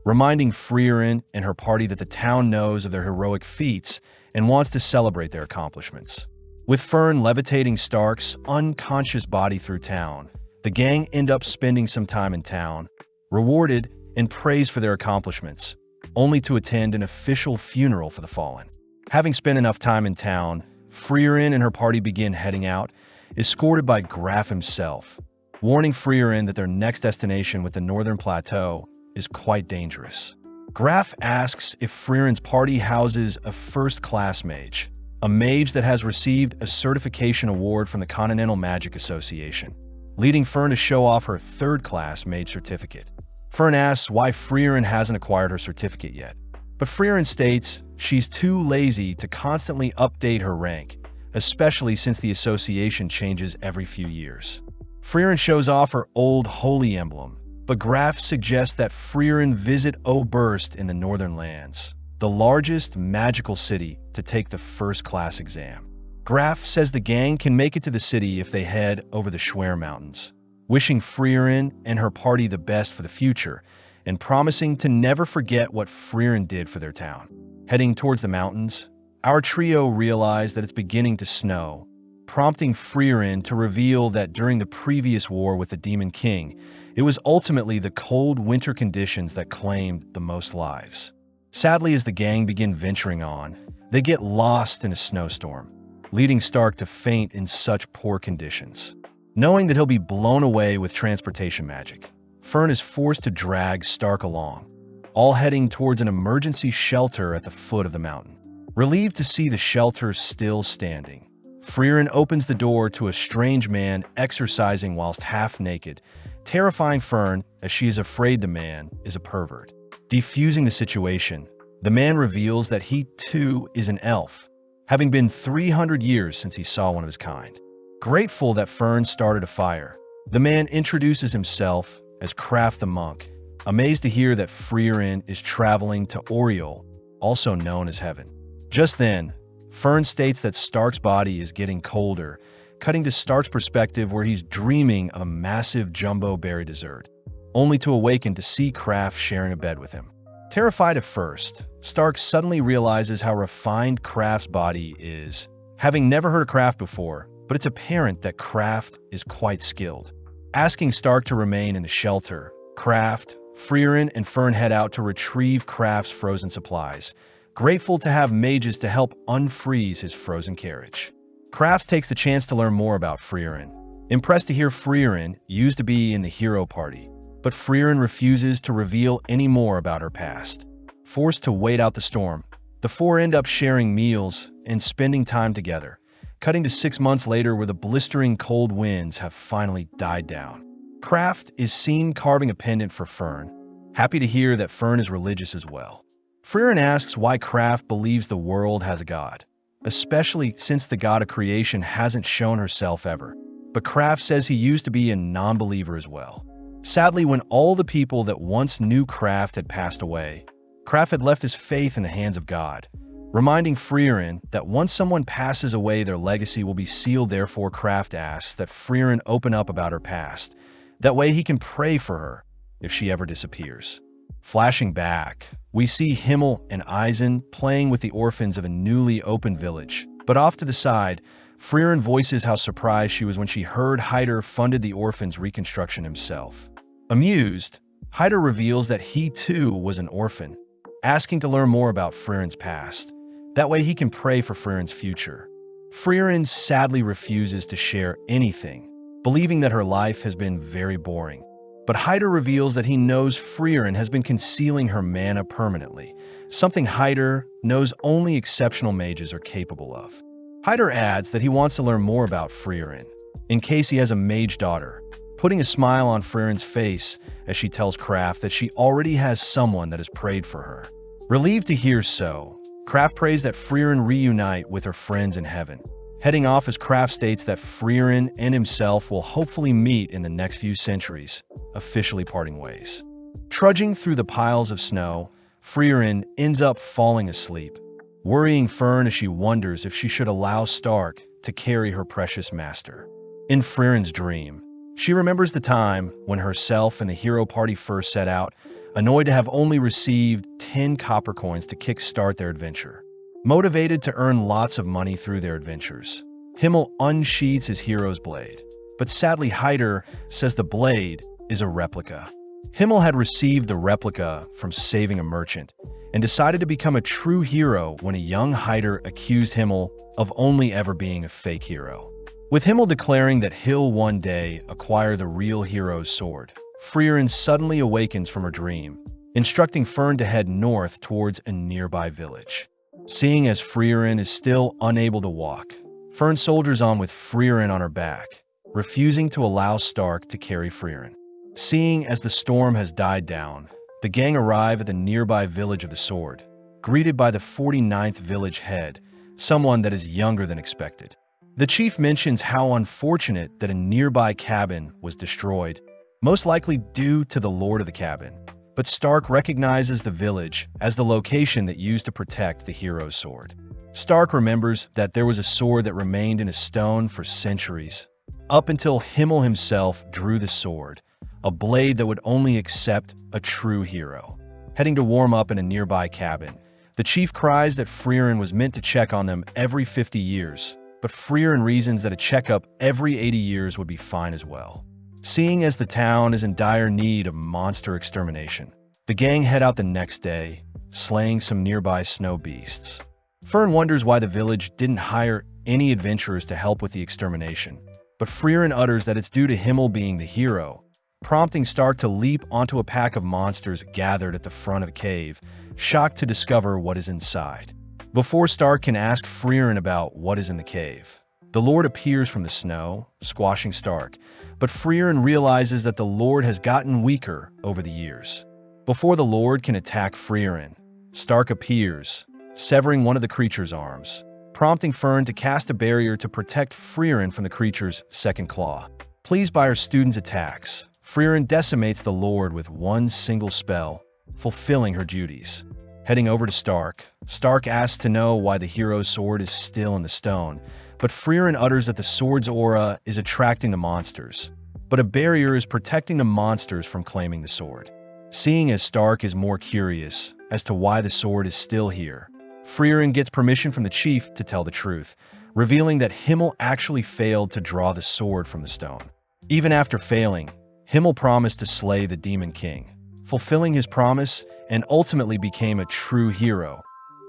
reminding Freeren and her party that the town knows of their heroic feats and wants to celebrate their accomplishments. With Fern levitating Stark's unconscious body through town, the gang end up spending some time in town, rewarded and praised for their accomplishments, only to attend an official funeral for the fallen. Having spent enough time in town, Freeren and her party begin heading out, escorted by Graf himself, warning Freeren that their next destination with the Northern Plateau is quite dangerous. Graf asks if Freeren's party houses a first-class mage, a mage that has received a certification award from the Continental Magic Association, leading Fern to show off her third-class mage certificate. Fern asks why Freeren hasn't acquired her certificate yet. But Freeren states she's too lazy to constantly update her rank, especially since the association changes every few years. Freeren shows off her old holy emblem, but Graf suggests that Freeren visit Oberst in the Northern Lands, the largest magical city, to take the first-class exam. Graf says the gang can make it to the city if they head over the Schwer Mountains, wishing Freeren and her party the best for the future, and promising to never forget what Freeren did for their town. Heading towards the mountains, our trio realize that it's beginning to snow, prompting Freeren to reveal that during the previous war with the Demon King, it was ultimately the cold winter conditions that claimed the most lives. Sadly, as the gang begin venturing on, they get lost in a snowstorm, leading Stark to faint in such poor conditions. Knowing that he'll be blown away with transportation magic, Fern is forced to drag Stark along, all heading towards an emergency shelter at the foot of the mountain. Relieved to see the shelter still standing, Freeren opens the door to a strange man exercising whilst half-naked, terrifying Fern as she is afraid the man is a pervert. Defusing the situation, the man reveals that he too is an elf, having been 300 years since he saw one of his kind. Grateful that Fern started a fire, the man introduces himself as Kraft the Monk, amazed to hear that Freeren is traveling to Oriol, also known as Heaven. Just then, Fern states that Stark's body is getting colder, cutting to Stark's perspective where he's dreaming of a massive jumbo berry dessert, only to awaken to see Kraft sharing a bed with him. Terrified at first, Stark suddenly realizes how refined Kraft's body is, having never heard of Kraft before, but it's apparent that Kraft is quite skilled. Asking Stark to remain in the shelter, Kraft, Freeren, and Fern head out to retrieve Kraft's frozen supplies, grateful to have mages to help unfreeze his frozen carriage. Kraft takes the chance to learn more about Freeren, impressed to hear Freeren used to be in the hero party, but Freeren refuses to reveal any more about her past. Forced to wait out the storm, the four end up sharing meals and spending time together, cutting to 6 months later where the blistering cold winds have finally died down. Kraft is seen carving a pendant for Fern, happy to hear that Fern is religious as well. Freeren asks why Kraft believes the world has a god, especially since the god of creation hasn't shown herself ever, but Kraft says he used to be a non-believer as well. Sadly, when all the people that once knew Kraft had passed away, Kraft had left his faith in the hands of God, reminding Freeren that once someone passes away, their legacy will be sealed. Therefore, Kraft asks that Freeren open up about her past. That way he can pray for her if she ever disappears. Flashing back, we see Himmel and Eisen playing with the orphans of a newly opened village. But off to the side, Freeren voices how surprised she was when she heard Hyder funded the orphans' reconstruction himself. Amused, Hyder reveals that he too was an orphan, asking to learn more about Freeren's past. That way he can pray for Freeren's future. Freeren sadly refuses to share anything, believing that her life has been very boring. But Hyder reveals that he knows Freeren has been concealing her mana permanently, something Hyder knows only exceptional mages are capable of. Hyder adds that he wants to learn more about Freeren, in case he has a mage daughter, putting a smile on Freeren's face as she tells Kraft that she already has someone that has prayed for her. Relieved to hear so, Kraft prays that Freeren reunite with her friends in heaven, heading off as Kraft states that Freeren and himself will hopefully meet in the next few centuries, officially parting ways. Trudging through the piles of snow, Freeren ends up falling asleep, worrying Fern as she wonders if she should allow Stark to carry her precious master. In Freeren's dream, she remembers the time when herself and the hero party first set out, annoyed to have only received 10 copper coins to kickstart their adventure. Motivated to earn lots of money through their adventures, Himmel unsheathes his hero's blade, but sadly Hyder says the blade is a replica. Himmel had received the replica from saving a merchant and decided to become a true hero when a young Hyder accused Himmel of only ever being a fake hero. With Himmel declaring that he'll one day acquire the real hero's sword, Freeren suddenly awakens from her dream, instructing Fern to head north towards a nearby village. Seeing as Freeren is still unable to walk, Fern soldiers on with Freeren on her back, refusing to allow Stark to carry Freeren. Seeing as the storm has died down, the gang arrive at the nearby village of the sword, greeted by the 49th village head, someone that is younger than expected. The chief mentions how unfortunate that a nearby cabin was destroyed, most likely due to the lord of the cabin. But Stark recognizes the village as the location that used to protect the hero's sword. Stark remembers that there was a sword that remained in a stone for centuries, up until Himmel himself drew the sword, a blade that would only accept a true hero. Heading to warm up in a nearby cabin, the chief cries that Freeren was meant to check on them every 50 years, but Freeren reasons that a checkup every 80 years would be fine as well. Seeing as the town is in dire need of monster extermination, the gang head out the next day, slaying some nearby snow beasts. Fern wonders why the village didn't hire any adventurers to help with the extermination, but Freeren utters that it's due to Himmel being the hero, prompting Stark to leap onto a pack of monsters gathered at the front of the cave, shocked to discover what is inside. Before Stark can ask Freeren about what is in the cave, the Lord appears from the snow, squashing Stark, but Freeren realizes that the Lord has gotten weaker over the years. Before the Lord can attack Freeren, Stark appears, severing one of the creature's arms, prompting Fern to cast a barrier to protect Freeren from the creature's second claw. Pleased by her students' attacks, Freeren decimates the Lord with one single spell, fulfilling her duties. Heading over to Stark, Stark asks to know why the hero's sword is still in the stone, but Freeren utters that the sword's aura is attracting the monsters, but a barrier is protecting the monsters from claiming the sword. Seeing as Stark is more curious as to why the sword is still here, Freeren gets permission from the chief to tell the truth, revealing that Himmel actually failed to draw the sword from the stone. Even after failing, Himmel promised to slay the Demon King, fulfilling his promise and ultimately became a true hero,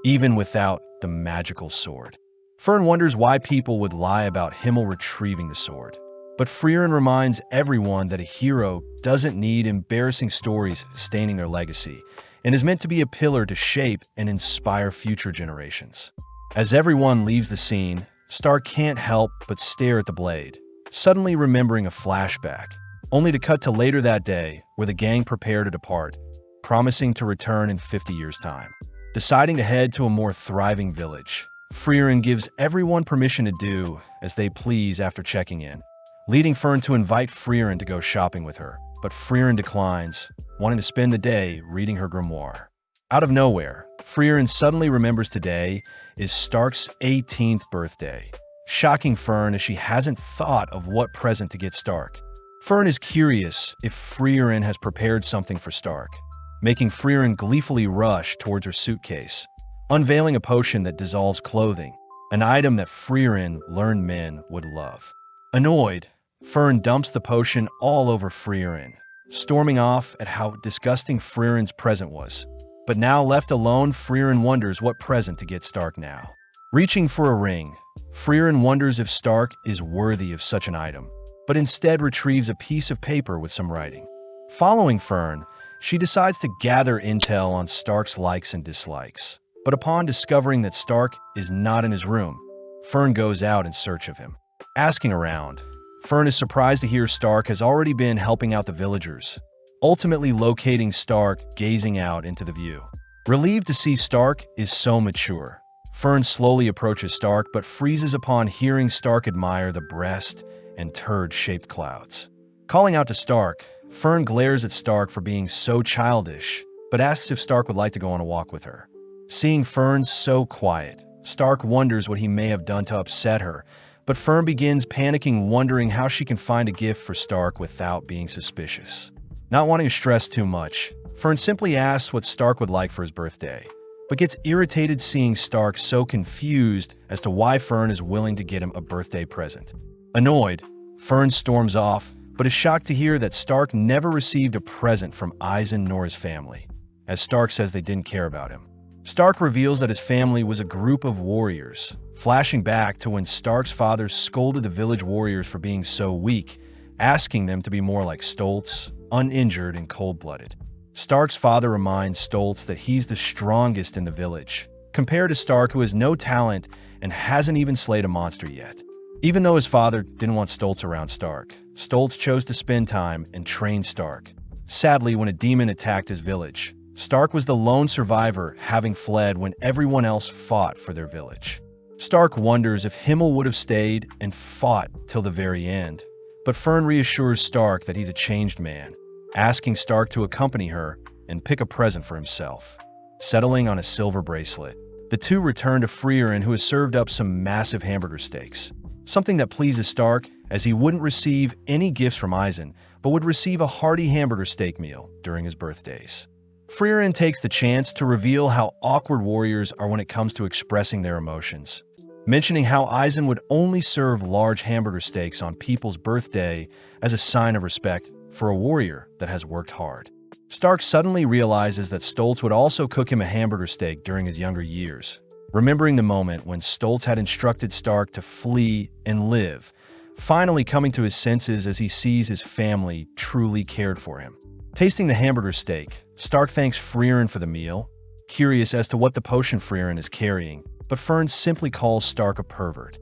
even without the magical sword. Fern wonders why people would lie about Himmel retrieving the sword, but Freeren reminds everyone that a hero doesn't need embarrassing stories staining their legacy, and is meant to be a pillar to shape and inspire future generations. As everyone leaves the scene, Stark can't help but stare at the blade, suddenly remembering a flashback, only to cut to later that day where the gang prepare to depart, promising to return in 50 years' time. Deciding to head to a more thriving village, Freeren gives everyone permission to do as they please after checking in, leading Fern to invite Freeren to go shopping with her, but Freeren declines, wanting to spend the day reading her grimoire. Out of nowhere, Freeren suddenly remembers today is Stark's 18th birthday, shocking Fern as she hasn't thought of what present to get Stark. Fern is curious if Freeren has prepared something for Stark, making Freeren gleefully rush towards her suitcase, unveiling a potion that dissolves clothing, an item that Freeren learned men would love. Annoyed, Fern dumps the potion all over Freeren, storming off at how disgusting Freeren's present was. But now left alone, Freeren wonders what present to get Stark now. Reaching for a ring, Freeren wonders if Stark is worthy of such an item, but instead retrieves a piece of paper with some writing. Following Fern, she decides to gather intel on Stark's likes and dislikes. But upon discovering that Stark is not in his room, Fern goes out in search of him. Asking around, Fern is surprised to hear Stark has already been helping out the villagers, ultimately locating Stark gazing out into the view. Relieved to see Stark is so mature, Fern slowly approaches Stark but freezes upon hearing Stark admire the breast and turd-shaped clouds. Calling out to Stark, Fern glares at Stark for being so childish, but asks if Stark would like to go on a walk with her. Seeing Fern so quiet, Stark wonders what he may have done to upset her, but Fern begins panicking, wondering how she can find a gift for Stark without being suspicious. Not wanting to stress too much, Fern simply asks what Stark would like for his birthday, but gets irritated seeing Stark so confused as to why Fern is willing to get him a birthday present. Annoyed, Fern storms off, but is shocked to hear that Stark never received a present from Eisen nor his family, as Stark says they didn't care about him. Stark reveals that his family was a group of warriors, flashing back to when Stark's father scolded the village warriors for being so weak, asking them to be more like Stoltz, uninjured and cold-blooded. Stark's father reminds Stoltz that he's the strongest in the village, compared to Stark, who has no talent and hasn't even slayed a monster yet. Even though his father didn't want Stoltz around Stark, Stoltz chose to spend time and train Stark. Sadly, when a demon attacked his village, Stark was the lone survivor, having fled when everyone else fought for their village. Stark wonders if Himmel would have stayed and fought till the very end, but Fern reassures Stark that he's a changed man, asking Stark to accompany her and pick a present for himself. Settling on a silver bracelet, the two return to Freeren, who has served up some massive hamburger steaks, something that pleases Stark, as he wouldn't receive any gifts from Eisen, but would receive a hearty hamburger steak meal during his birthdays. Freeren takes the chance to reveal how awkward warriors are when it comes to expressing their emotions, mentioning how Eisen would only serve large hamburger steaks on people's birthday as a sign of respect for a warrior that has worked hard. Stark suddenly realizes that Stoltz would also cook him a hamburger steak during his younger years, remembering the moment when Stoltz had instructed Stark to flee and live, finally coming to his senses as he sees his family truly cared for him. Tasting the hamburger steak, Stark thanks Freeren for the meal, curious as to what the potion Freeren is carrying, but Fern simply calls Stark a pervert.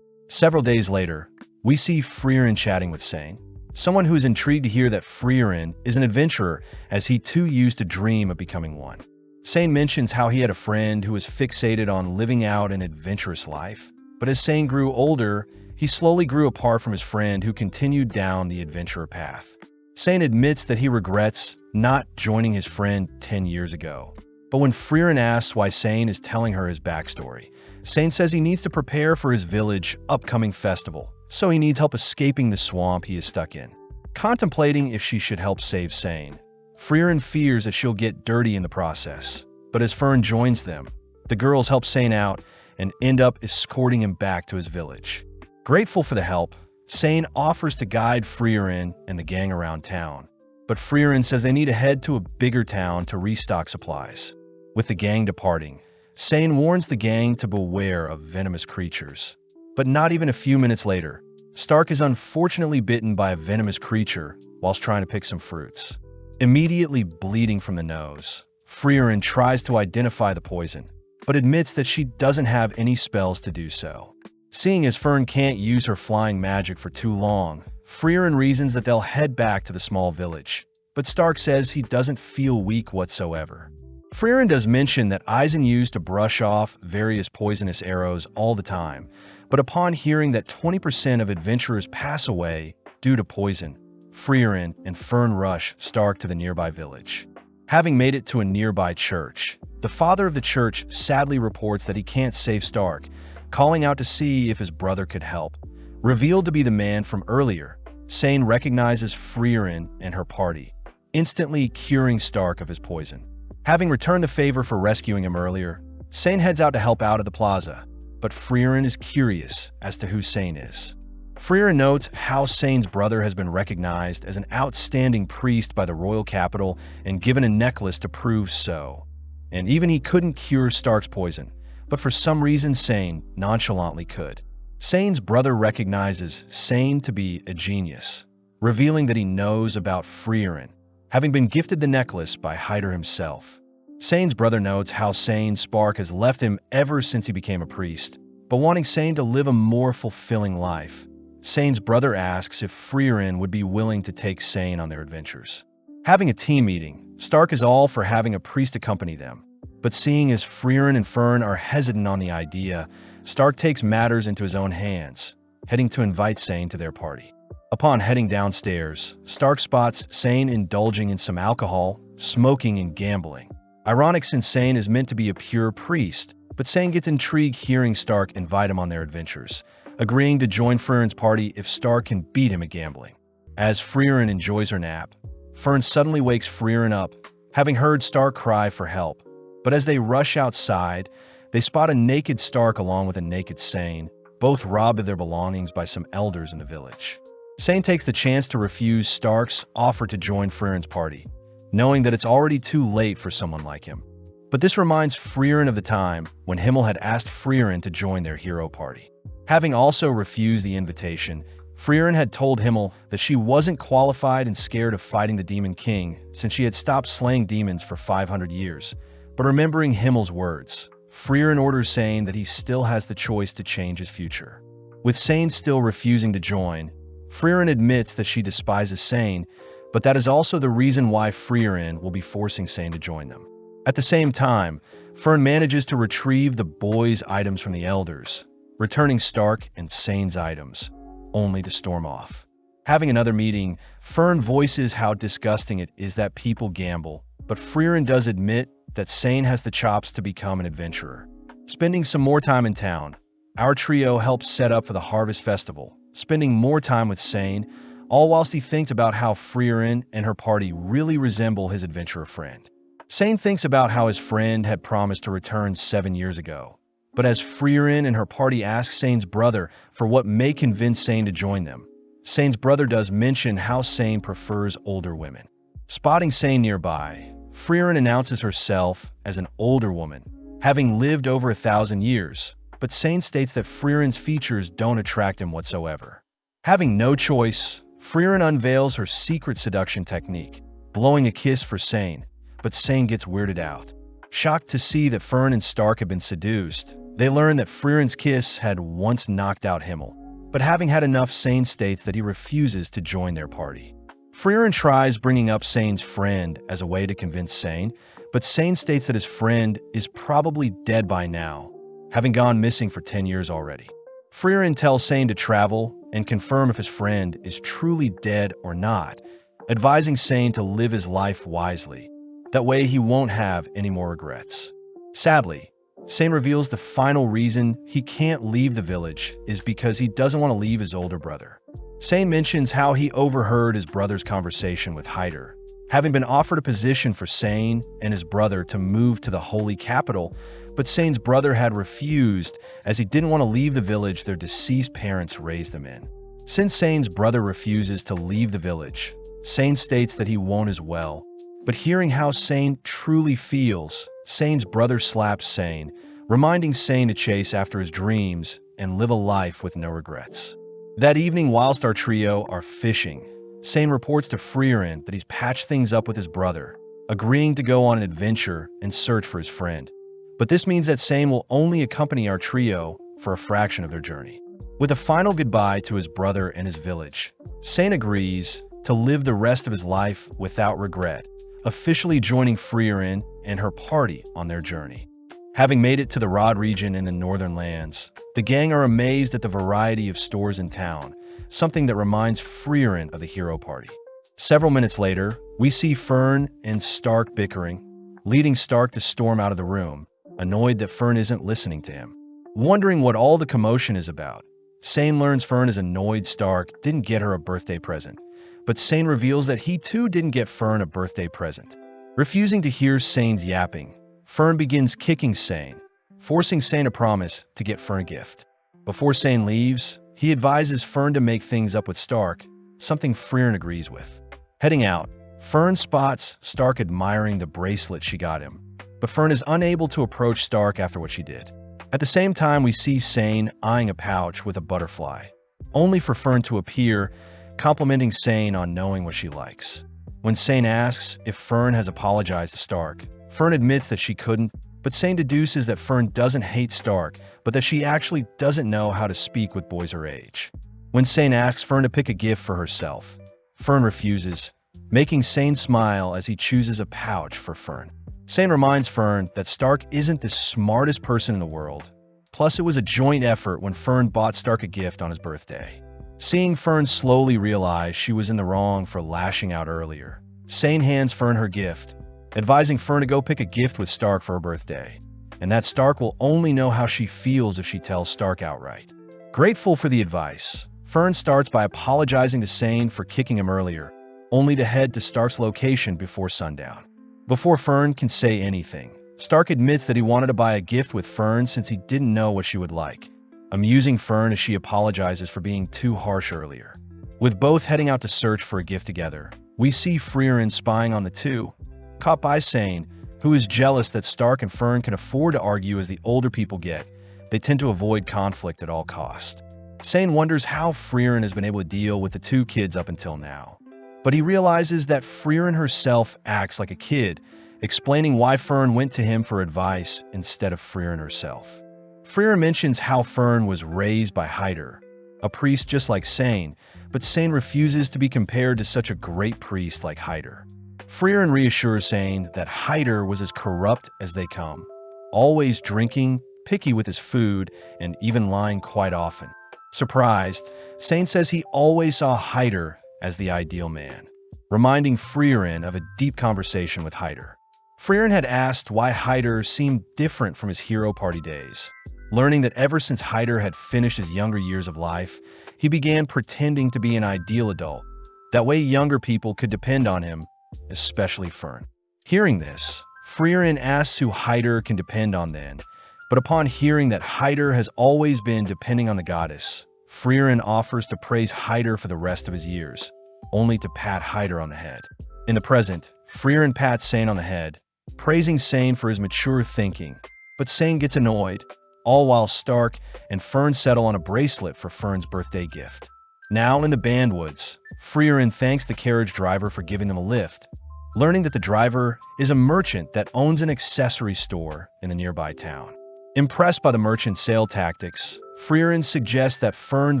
Several days later, we see Freeren chatting with Sane, someone who is intrigued to hear that Freeren is an adventurer, as he too used to dream of becoming one. Sane mentions how he had a friend who was fixated on living out an adventurous life, but as Sane grew older, he slowly grew apart from his friend who continued down the adventurer path. Sane admits that he regrets not joining his friend 10 years ago. But when Freeren asks why Sane is telling her his backstory, Sane says he needs to prepare for his village upcoming festival, so he needs help escaping the swamp he is stuck in. Contemplating if she should help save Sane, Freeren fears that she'll get dirty in the process. But as Fern joins them, the girls help Sane out and end up escorting him back to his village. Grateful for the help, Sane offers to guide Freeren and the gang around town. But Freeren says they need to head to a bigger town to restock supplies. With the gang departing, Sane warns the gang to beware of venomous creatures. But not even a few minutes later, Stark is unfortunately bitten by a venomous creature whilst trying to pick some fruits. Immediately bleeding from the nose, Freeren tries to identify the poison, but admits that she doesn't have any spells to do so. Seeing as Fern can't use her flying magic for too long, Freeren reasons that they'll head back to the small village, but Stark says he doesn't feel weak whatsoever. Freeren does mention that Eisen used to brush off various poisonous arrows all the time, but upon hearing that 20% of adventurers pass away due to poison, Freeren and Fern rush Stark to the nearby village. Having made it to a nearby church, the father of the church sadly reports that he can't save Stark, calling out to see if his brother could help. Revealed to be the man from earlier, Sane recognizes Freeren and her party, instantly curing Stark of his poison. Having returned the favor for rescuing him earlier, Sane heads out to help out at the plaza, but Freeren is curious as to who Sane is. Freeren notes how Sane's brother has been recognized as an outstanding priest by the royal capital and given a necklace to prove so. And even he couldn't cure Stark's poison, but for some reason Sane nonchalantly could. Sane's brother recognizes Sane to be a genius, revealing that he knows about Freeren, having been gifted the necklace by Hyder himself. Sane's brother notes how Sane's spark has left him ever since he became a priest, but wanting Sane to live a more fulfilling life. Sane's brother asks if Freeren would be willing to take Sane on their adventures. Having a team meeting, Stark is all for having a priest accompany them, but seeing as Freeren and Fern are hesitant on the idea, Stark takes matters into his own hands, heading to invite Sane to their party. Upon heading downstairs, Stark spots Sane indulging in some alcohol, smoking, and gambling. Ironic since Sane is meant to be a pure priest, but Sane gets intrigued hearing Stark invite him on their adventures, agreeing to join Freeren's party if Stark can beat him at gambling. As Freeren enjoys her nap, Fern suddenly wakes Freeren up, having heard Stark cry for help. But as they rush outside, they spot a naked Stark along with a naked Sane, both robbed of their belongings by some elders in the village. Sane takes the chance to refuse Stark's offer to join Freeren's party, knowing that it's already too late for someone like him. But this reminds Freeren of the time when Himmel had asked Freeren to join their hero party. Having also refused the invitation, Freeren had told Himmel that she wasn't qualified and scared of fighting the Demon King since she had stopped slaying demons for 500 years. But remembering Himmel's words, Freeren orders Sane that he still has the choice to change his future. With Sane still refusing to join, Freeren admits that she despises Sane, but that is also the reason why Freeren will be forcing Sane to join them. At the same time, Fern manages to retrieve the boys' items from the elders, returning Stark and Sane's items, only to storm off. Having another meeting, Fern voices how disgusting it is that people gamble, but Freeren does admit that Sane has the chops to become an adventurer. Spending some more time in town, our trio helps set up for the Harvest Festival, spending more time with Sane, all whilst he thinks about how Freeren and her party really resemble his adventurer friend. Sane thinks about how his friend had promised to return 7 years ago. But as Freeren and her party ask Sane's brother for what may convince Sane to join them, Sane's brother does mention how Sane prefers older women. Spotting Sane nearby, Freeren announces herself as an older woman, having lived over 1,000 years, but Sane states that Freeren's features don't attract him whatsoever. Having no choice, Freeren unveils her secret seduction technique, blowing a kiss for Sane, but Sane gets weirded out. Shocked to see that Fern and Stark have been seduced, they learn that Freeren's kiss had once knocked out Himmel, but having had enough, Sane states that he refuses to join their party. Freeren tries bringing up Sane's friend as a way to convince Sane, but Sane states that his friend is probably dead by now, having gone missing for 10 years already. Freeren tells Sane to travel and confirm if his friend is truly dead or not, advising Sane to live his life wisely. That way he won't have any more regrets. Sadly, Sane reveals the final reason he can't leave the village is because he doesn't want to leave his older brother. Sane mentions how he overheard his brother's conversation with Hyder, having been offered a position for Sane and his brother to move to the holy capital, but Sane's brother had refused as he didn't want to leave the village their deceased parents raised them in. Since Sane's brother refuses to leave the village, Sane states that he won't as well, but hearing how Sane truly feels, Sane's brother slaps Sane, reminding Sane to chase after his dreams and live a life with no regrets. That evening, whilst our trio are fishing, Sane reports to Freeren that he's patched things up with his brother, agreeing to go on an adventure and search for his friend. But this means that Sane will only accompany our trio for a fraction of their journey. With a final goodbye to his brother and his village, Sane agrees to live the rest of his life without regret, officially joining Freeren and her party on their journey. Having made it to the Rod region in the Northern Lands, the gang are amazed at the variety of stores in town, something that reminds Freeren of the hero party. Several minutes later, we see Fern and Stark bickering, leading Stark to storm out of the room, annoyed that Fern isn't listening to him. Wondering what all the commotion is about, Sane learns Fern is annoyed Stark didn't get her a birthday present, but Sane reveals that he too didn't get Fern a birthday present. Refusing to hear Sane's yapping, Fern begins kicking Sane, forcing Sane to promise to get Fern a gift. Before Sane leaves, he advises Fern to make things up with Stark, something Freeren agrees with. Heading out, Fern spots Stark admiring the bracelet she got him, but Fern is unable to approach Stark after what she did. At the same time, we see Sane eyeing a pouch with a butterfly, only for Fern to appear, complimenting Sane on knowing what she likes. When Sane asks if Fern has apologized to Stark, Fern admits that she couldn't, but Sane deduces that Fern doesn't hate Stark, but that she actually doesn't know how to speak with boys her age. When Sane asks Fern to pick a gift for herself, Fern refuses, making Sane smile as he chooses a pouch for Fern. Sane reminds Fern that Stark isn't the smartest person in the world. Plus, it was a joint effort when Fern bought Stark a gift on his birthday. Seeing Fern slowly realize she was in the wrong for lashing out earlier, Sane hands Fern her gift, advising Fern to go pick a gift with Stark for her birthday, and that Stark will only know how she feels if she tells Stark outright. Grateful for the advice, Fern starts by apologizing to Sane for kicking him earlier, only to head to Stark's location before sundown. Before Fern can say anything, Stark admits that he wanted to buy a gift with Fern since he didn't know what she would like, amusing Fern as she apologizes for being too harsh earlier. With both heading out to search for a gift together, we see Freeren spying on the two, caught by Sane, who is jealous that Stark and Fern can afford to argue as the older people get. They tend to avoid conflict at all costs. Sane wonders how Freeren has been able to deal with the two kids up until now. But he realizes that Freeren herself acts like a kid, explaining why Fern went to him for advice instead of Freeren herself. Freeren mentions how Fern was raised by Hyder, a priest just like Sane, but Sane refuses to be compared to such a great priest like Hyder. Freeren reassures Sane that Hyder was as corrupt as they come, always drinking, picky with his food, and even lying quite often. Surprised, Sane says he always saw Hyder as the ideal man, reminding Freeren of a deep conversation with Hyder. Freeren had asked why Hyder seemed different from his hero party days. Learning that ever since Hyder had finished his younger years of life, he began pretending to be an ideal adult. That way younger people could depend on him, especially Fern. Hearing this, Freeren asks who Hyder can depend on then, but upon hearing that Hyder has always been depending on the goddess, Freeren offers to praise Hyder for the rest of his years, only to pat Hyder on the head. In the present, Freeren pats Sane on the head, praising Sane for his mature thinking, but Sane gets annoyed, all while Stark and Fern settle on a bracelet for Fern's birthday gift. Now in the Bandwoods, Freeren thanks the carriage driver for giving them a lift, learning that the driver is a merchant that owns an accessory store in the nearby town. Impressed by the merchant's sale tactics, Freeren suggests that Fern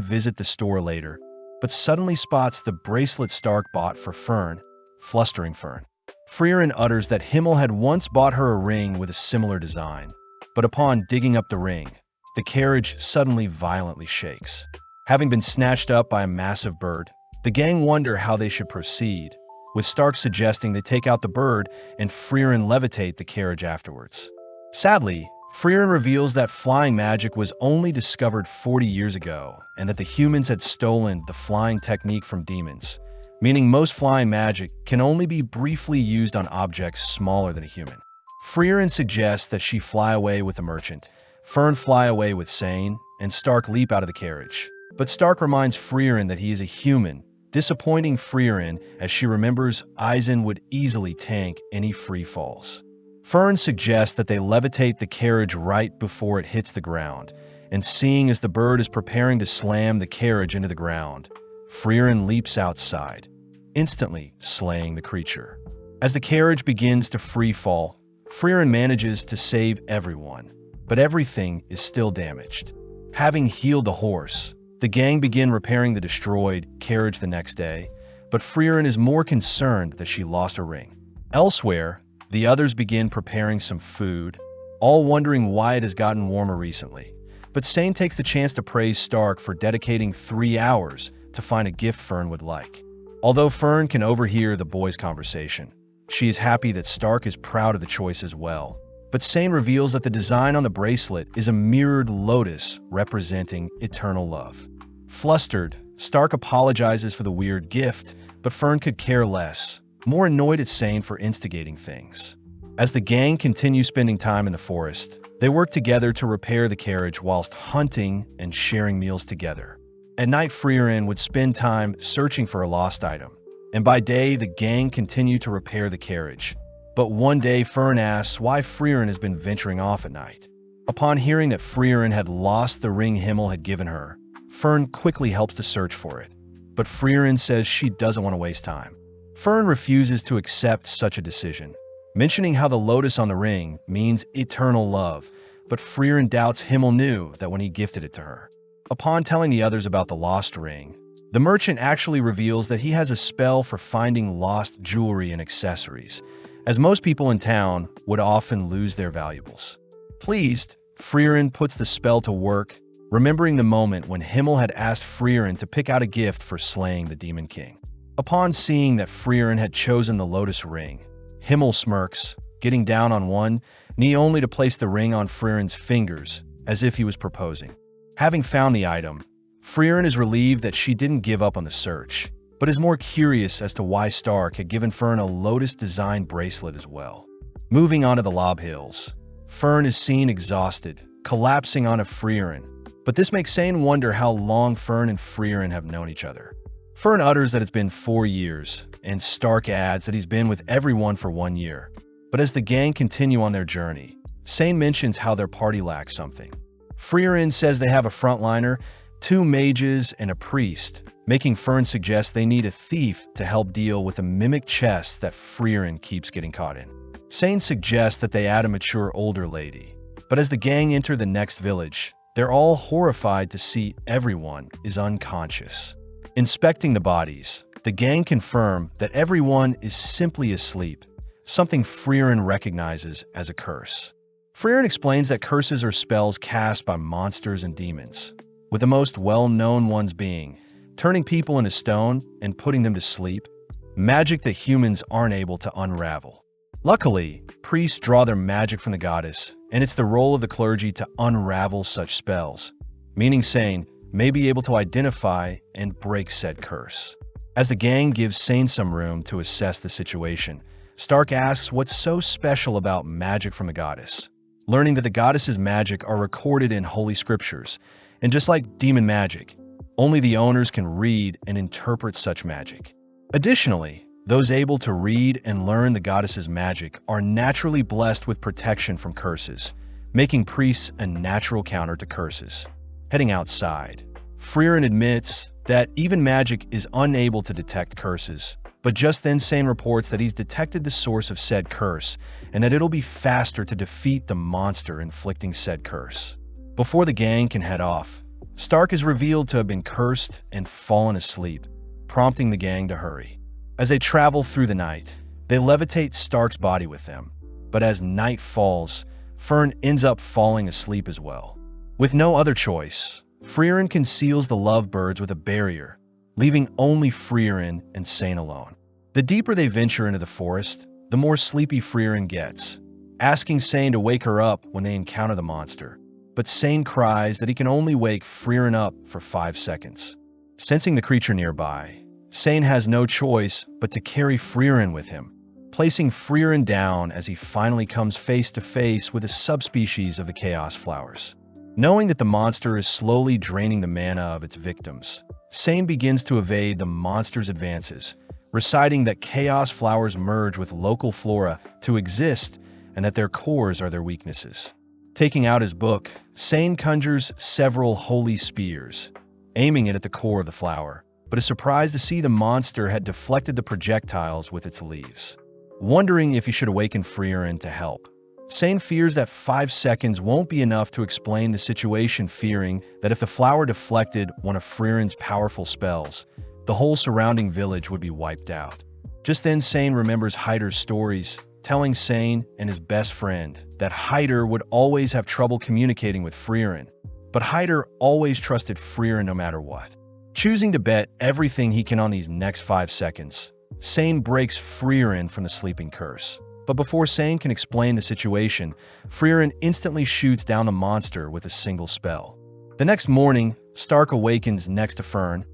visit the store later, but suddenly spots the bracelet Stark bought for Fern, flustering Fern. Freeren utters that Himmel had once bought her a ring with a similar design, but upon digging up the ring, the carriage suddenly violently shakes. Having been snatched up by a massive bird, the gang wonder how they should proceed, with Stark suggesting they take out the bird and Freeren levitate the carriage afterwards. Sadly, Freeren reveals that flying magic was only discovered 40 years ago and that the humans had stolen the flying technique from demons, meaning most flying magic can only be briefly used on objects smaller than a human. Freeren suggests that she fly away with the merchant, Fern fly away with Sane, and Stark leap out of the carriage. But Stark reminds Freeren that he is a human, disappointing Freeren as she remembers Eisen would easily tank any free falls. Fern suggests that they levitate the carriage right before it hits the ground, and seeing as the bird is preparing to slam the carriage into the ground, Freeren leaps outside, instantly slaying the creature. As the carriage begins to free fall, Freeren manages to save everyone, but everything is still damaged. Having healed the horse, the gang begin repairing the destroyed carriage the next day, but Freeren is more concerned that she lost a ring. Elsewhere, the others begin preparing some food, all wondering why it has gotten warmer recently. But Sane takes the chance to praise Stark for dedicating 3 hours to find a gift Fern would like. Although Fern can overhear the boys' conversation, she is happy that Stark is proud of the choice as well. But Sane reveals that the design on the bracelet is a mirrored lotus representing eternal love. Flustered, Stark apologizes for the weird gift, but Fern could care less, more annoyed at Sane for instigating things. As the gang continue spending time in the forest, they work together to repair the carriage whilst hunting and sharing meals together. At night, Freeren would spend time searching for a lost item, and by day, the gang continued to repair the carriage. But one day, Fern asks why Freeren has been venturing off at night. Upon hearing that Freeren had lost the ring Himmel had given her, Fern quickly helps to search for it. But Freeren says she doesn't want to waste time. Fern refuses to accept such a decision, mentioning how the lotus on the ring means eternal love, but Freeren doubts Himmel knew that when he gifted it to her. Upon telling the others about the lost ring, the merchant actually reveals that he has a spell for finding lost jewelry and accessories, as most people in town would often lose their valuables. Pleased, Freeren puts the spell to work, remembering the moment when Himmel had asked Freeren to pick out a gift for slaying the Demon King. Upon seeing that Freeren had chosen the lotus ring, Himmel smirks, getting down on one knee only to place the ring on Freeren's fingers, as if he was proposing. Having found the item, Freeren is relieved that she didn't give up on the search, but is more curious as to why Stark had given Fern a lotus-designed bracelet as well. Moving on to the Lob Hills, Fern is seen exhausted, collapsing onto Freeren, but this makes Sane wonder how long Fern and Freeren have known each other. Fern utters that it's been 4 years, and Stark adds that he's been with everyone for 1 year. But as the gang continue on their journey, Sane mentions how their party lacks something. Freeren says they have a frontliner, 2 mages, and a priest, making Fern suggest they need a thief to help deal with the mimic chest that Freeren keeps getting caught in. Sane suggests that they add a mature older lady, but as the gang enter the next village, they're all horrified to see everyone is unconscious. Inspecting the bodies, The gang confirm that everyone is simply asleep, something Freeren recognizes as a curse. Freeren explains that curses are spells cast by monsters and demons, with the most well-known ones being turning people into stone and putting them to sleep, magic that humans aren't able to unravel. Luckily, priests draw their magic from the goddess, and it's the role of the clergy to unravel such spells, meaning Sane may be able to identify and break said curse. As the gang gives Sane some room to assess the situation, Stark asks what's so special about magic from the goddess. Learning that the goddess's magic are recorded in holy scriptures, and just like demon magic, only the owners can read and interpret such magic. Additionally, those able to read and learn the goddess's magic are naturally blessed with protection from curses, making priests a natural counter to curses. Heading outside, Freeren admits that even magic is unable to detect curses, but just then Sane reports that he's detected the source of said curse and that it'll be faster to defeat the monster inflicting said curse. Before the gang can head off, Stark is revealed to have been cursed and fallen asleep, prompting the gang to hurry. As they travel through the night, they levitate Stark's body with them, but as night falls, Fern ends up falling asleep as well. With no other choice, Freeren conceals the lovebirds with a barrier, leaving only Freeren and Sane alone. The deeper they venture into the forest, the more sleepy Freeren gets, asking Sane to wake her up when they encounter the monster. But Sane cries that he can only wake Freeren up for 5 seconds. Sensing the creature nearby, Sane has no choice but to carry Freeren with him, placing Freeren down as he finally comes face to face with a subspecies of the Chaos Flowers. Knowing that the monster is slowly draining the mana of its victims, Sane begins to evade the monster's advances, reciting that Chaos Flowers merge with local flora to exist and that their cores are their weaknesses. Taking out his book, Sane conjures several holy spears, aiming it at the core of the flower, but is surprised to see the monster had deflected the projectiles with its leaves. Wondering if he should awaken Freeren to help, Sane fears that 5 seconds won't be enough to explain the situation, fearing that if the flower deflected one of Freeren's powerful spells, the whole surrounding village would be wiped out. Just then, Sane remembers Hyder's stories, telling Sane and his best friend that Hyder would always have trouble communicating with Freeren, but Hyder always trusted Freeren no matter what. Choosing to bet everything he can on these next 5 seconds, Sane breaks Freeren from the sleeping curse. But before Sane can explain the situation, Freeren instantly shoots down the monster with a single spell. The next morning, Stark awakens next to Fern,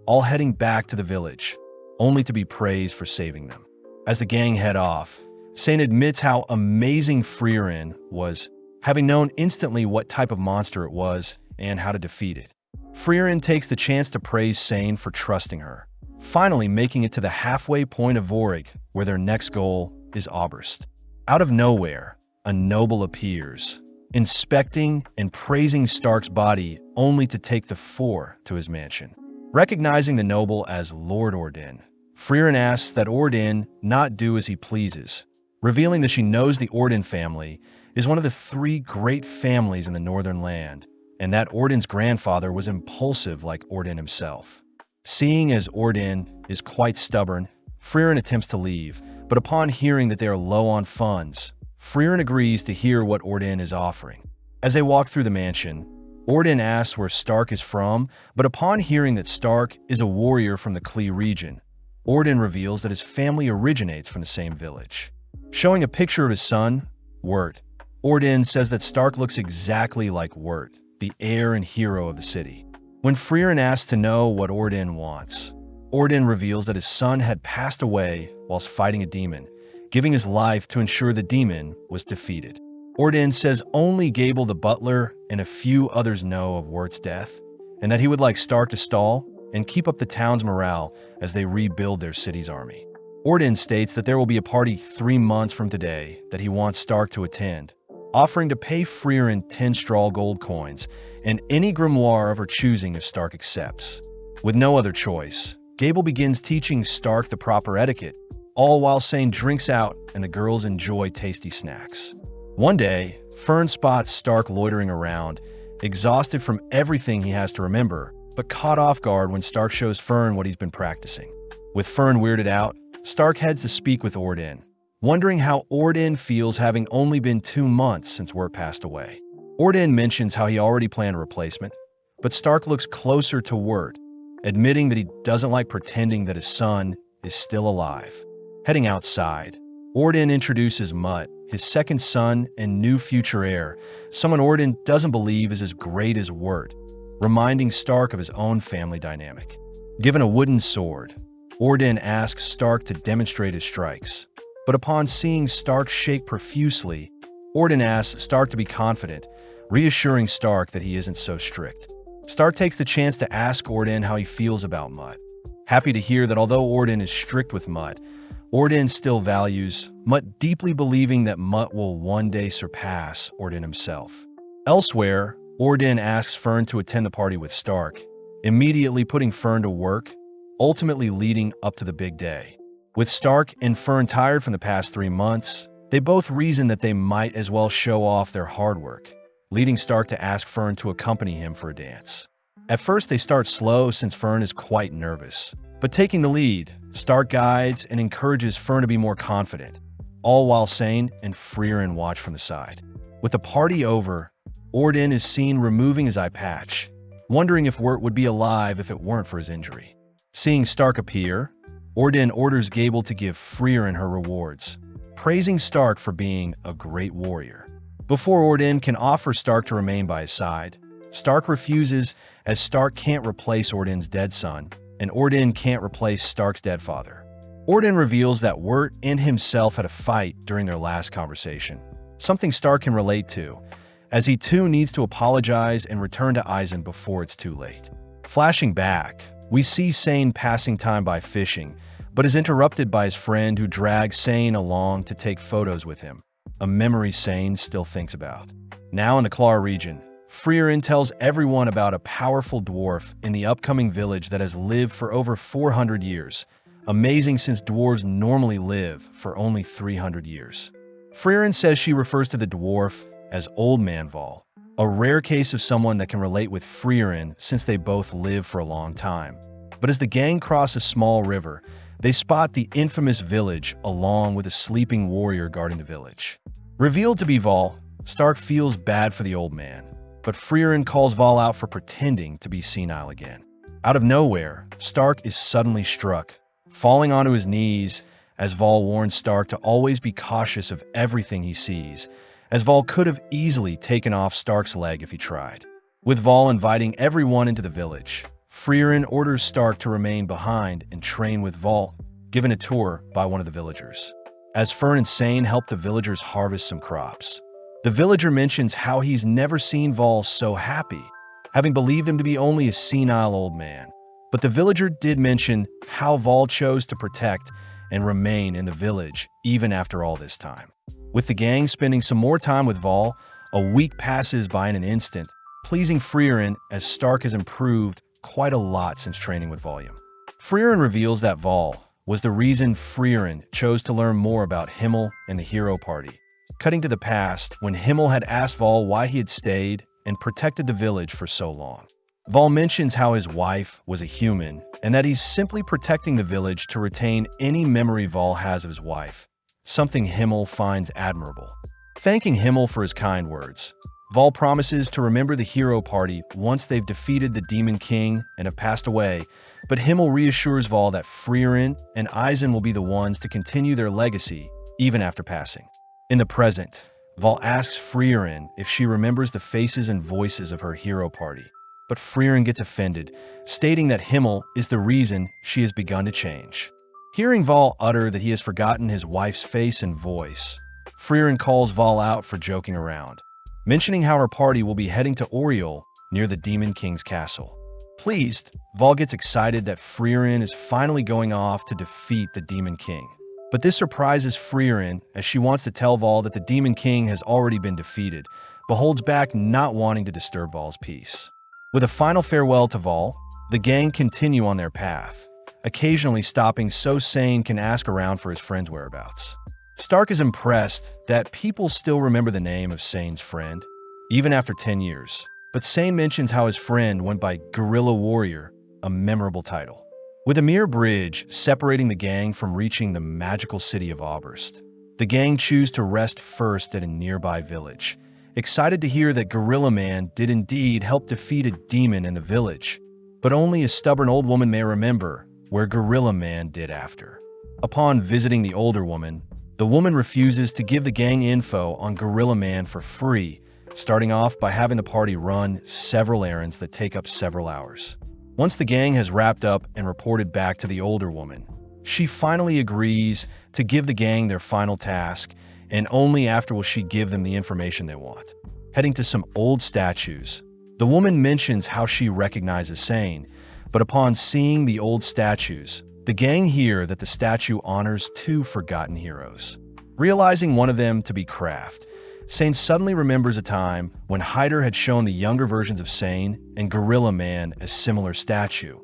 all heading back to the village, only to be praised for saving them. As the gang head off, Sane admits how amazing Freeren was, having known instantly what type of monster it was and how to defeat it. Freeren takes the chance to praise Sane for trusting her, finally making it to the halfway point of Vorig, where their next goal is Oberst. Out of nowhere, a noble appears, inspecting and praising Stark's body only to take the four to his mansion. Recognizing the noble as Lord Ordin, Freeren asks that Ordin not do as he pleases, revealing that she knows the Ordin family is one of the 3 great families in the Northern Land, and that Ordin's grandfather was impulsive like Ordin himself. Seeing as Ordin is quite stubborn, Freeren attempts to leave, but upon hearing that they are low on funds, Freeren agrees to hear what Ordin is offering. As they walk through the mansion, Ordin asks where Stark is from, but upon hearing that Stark is a warrior from the Klee region, Ordin reveals that his family originates from the same village. Showing a picture of his son, Wirt, Ordin says that Stark looks exactly like Wirt, the heir and hero of the city. When Freeren asks to know what Ordin wants, Ordin reveals that his son had passed away whilst fighting a demon, giving his life to ensure the demon was defeated. Ordin says only Gable the butler and a few others know of Wirt's death, and that he would like Stark to stall and keep up the town's morale as they rebuild their city's army. Ordin states that there will be a party 3 months from today that he wants Stark to attend, offering to pay Freeren 10 straw gold coins and any grimoire of her choosing if Stark accepts. With no other choice, Gable begins teaching Stark the proper etiquette, all while Sane drinks out and the girls enjoy tasty snacks. One day, Fern spots Stark loitering around, exhausted from everything he has to remember, but caught off guard when Stark shows Fern what he's been practicing. With Fern weirded out, Stark heads to speak with Orden, wondering how Orden feels having only been 2 months since Wirt passed away. Orden mentions how he already planned a replacement, but Stark looks closer to Wirt, admitting that he doesn't like pretending that his son is still alive. Heading outside, Orden introduces Mutt, his second son and new future heir, someone Orden doesn't believe is as great as Wirt, reminding Stark of his own family dynamic. Given a wooden sword, Orden asks Stark to demonstrate his strikes, but upon seeing Stark shake profusely, Orden asks Stark to be confident, reassuring Stark that he isn't so strict. Stark takes the chance to ask Orden how he feels about Mutt, happy to hear that although Orden is strict with Mutt, Orden still values Mutt, deeply believing that Mutt will one day surpass Orden himself. Elsewhere, Orden asks Fern to attend the party with Stark, immediately putting Fern to work, ultimately leading up to the big day. With Stark and Fern tired from the past 3 months, they both reason that they might as well show off their hard work, leading Stark to ask Fern to accompany him for a dance. At first, they start slow since Fern is quite nervous, but taking the lead, Stark guides and encourages Fern to be more confident, all while Sane and Freeren watch from the side. With the party over, Orden is seen removing his eye patch, wondering if Wirt would be alive if it weren't for his injury. Seeing Stark appear, Orden orders Gable to give Freeren her rewards, praising Stark for being a great warrior. Before Orden can offer Stark to remain by his side, Stark refuses as Stark can't replace Orden's dead son, and Orden can't replace Stark's dead father. Orden reveals that Wirt and himself had a fight during their last conversation, something Stark can relate to, as he too needs to apologize and return to Eisen before it's too late. Flashing back, we see Sane passing time by fishing, but is interrupted by his friend who drags Sane along to take photos with him, a memory Sane still thinks about. Now in the Klar region, Freeren tells everyone about a powerful dwarf in the upcoming village that has lived for over 400 years, amazing since dwarves normally live for only 300 years. Freeren says she refers to the dwarf as Old Man Vol, a rare case of someone that can relate with Freeren since they both live for a long time. But as the gang cross a small river, they spot the infamous village along with a sleeping warrior guarding the village. Revealed to be Vol, Stark feels bad for the old man, but Freeren calls Vol out for pretending to be senile again. Out of nowhere, Stark is suddenly struck, falling onto his knees as Vol warns Stark to always be cautious of everything he sees, as Vol could have easily taken off Stark's leg if he tried. With Vol inviting everyone into the village, Freeren orders Stark to remain behind and train with Vol, given a tour by one of the villagers. As Fern and Sane help the villagers harvest some crops, the villager mentions how he's never seen Vol so happy, having believed him to be only a senile old man. But the villager did mention how Vol chose to protect and remain in the village even after all this time. With the gang spending some more time with Vol, a week passes by in an instant, pleasing Freeren as Stark has improved quite a lot since training with Volume. Freeren reveals that Vol was the reason Freeren chose to learn more about Himmel and the Hero Party, cutting to the past when Himmel had asked Vol why he had stayed and protected the village for so long. Vol mentions how his wife was a human and that he's simply protecting the village to retain any memory Vol has of his wife, something Himmel finds admirable. Thanking Himmel for his kind words, Vol promises to remember the Hero Party once they've defeated the Demon King and have passed away, but Himmel reassures Vol that Freeren and Eisen will be the ones to continue their legacy even after passing. In the present, Vol asks Freeren if she remembers the faces and voices of her Hero Party, but Freeren gets offended, stating that Himmel is the reason she has begun to change. Hearing Vol utter that he has forgotten his wife's face and voice, Freeren calls Vol out for joking around, mentioning how her party will be heading to Oriole near the Demon King's castle. Pleased, Vol gets excited that Freeren is finally going off to defeat the Demon King. But this surprises Freeren as she wants to tell Vol that the Demon King has already been defeated, but holds back not wanting to disturb Vol's peace. With a final farewell to Vol, the gang continue on their path, occasionally stopping so Sane can ask around for his friend's whereabouts. Stark is impressed that people still remember the name of Sane's friend, even after 10 years, but Sane mentions how his friend went by Guerrilla Warrior, a memorable title. With a mere bridge separating the gang from reaching the magical city of Oberst, the gang choose to rest first at a nearby village, excited to hear that Gorilla Man did indeed help defeat a demon in the village, but only a stubborn old woman may remember where Gorilla Man did after. Upon visiting the older woman, the woman refuses to give the gang info on Gorilla Man for free, starting off by having the party run several errands that take up several hours. Once the gang has wrapped up and reported back to the older woman, she finally agrees to give the gang their final task, and only after will she give them the information they want. Heading to some old statues, the woman mentions how she recognizes Sane, but upon seeing the old statues, the gang hear that the statue honors two forgotten heroes. Realizing one of them to be Kraft, Sane suddenly remembers a time when Hyder had shown the younger versions of Sane and Gorilla Man a similar statue,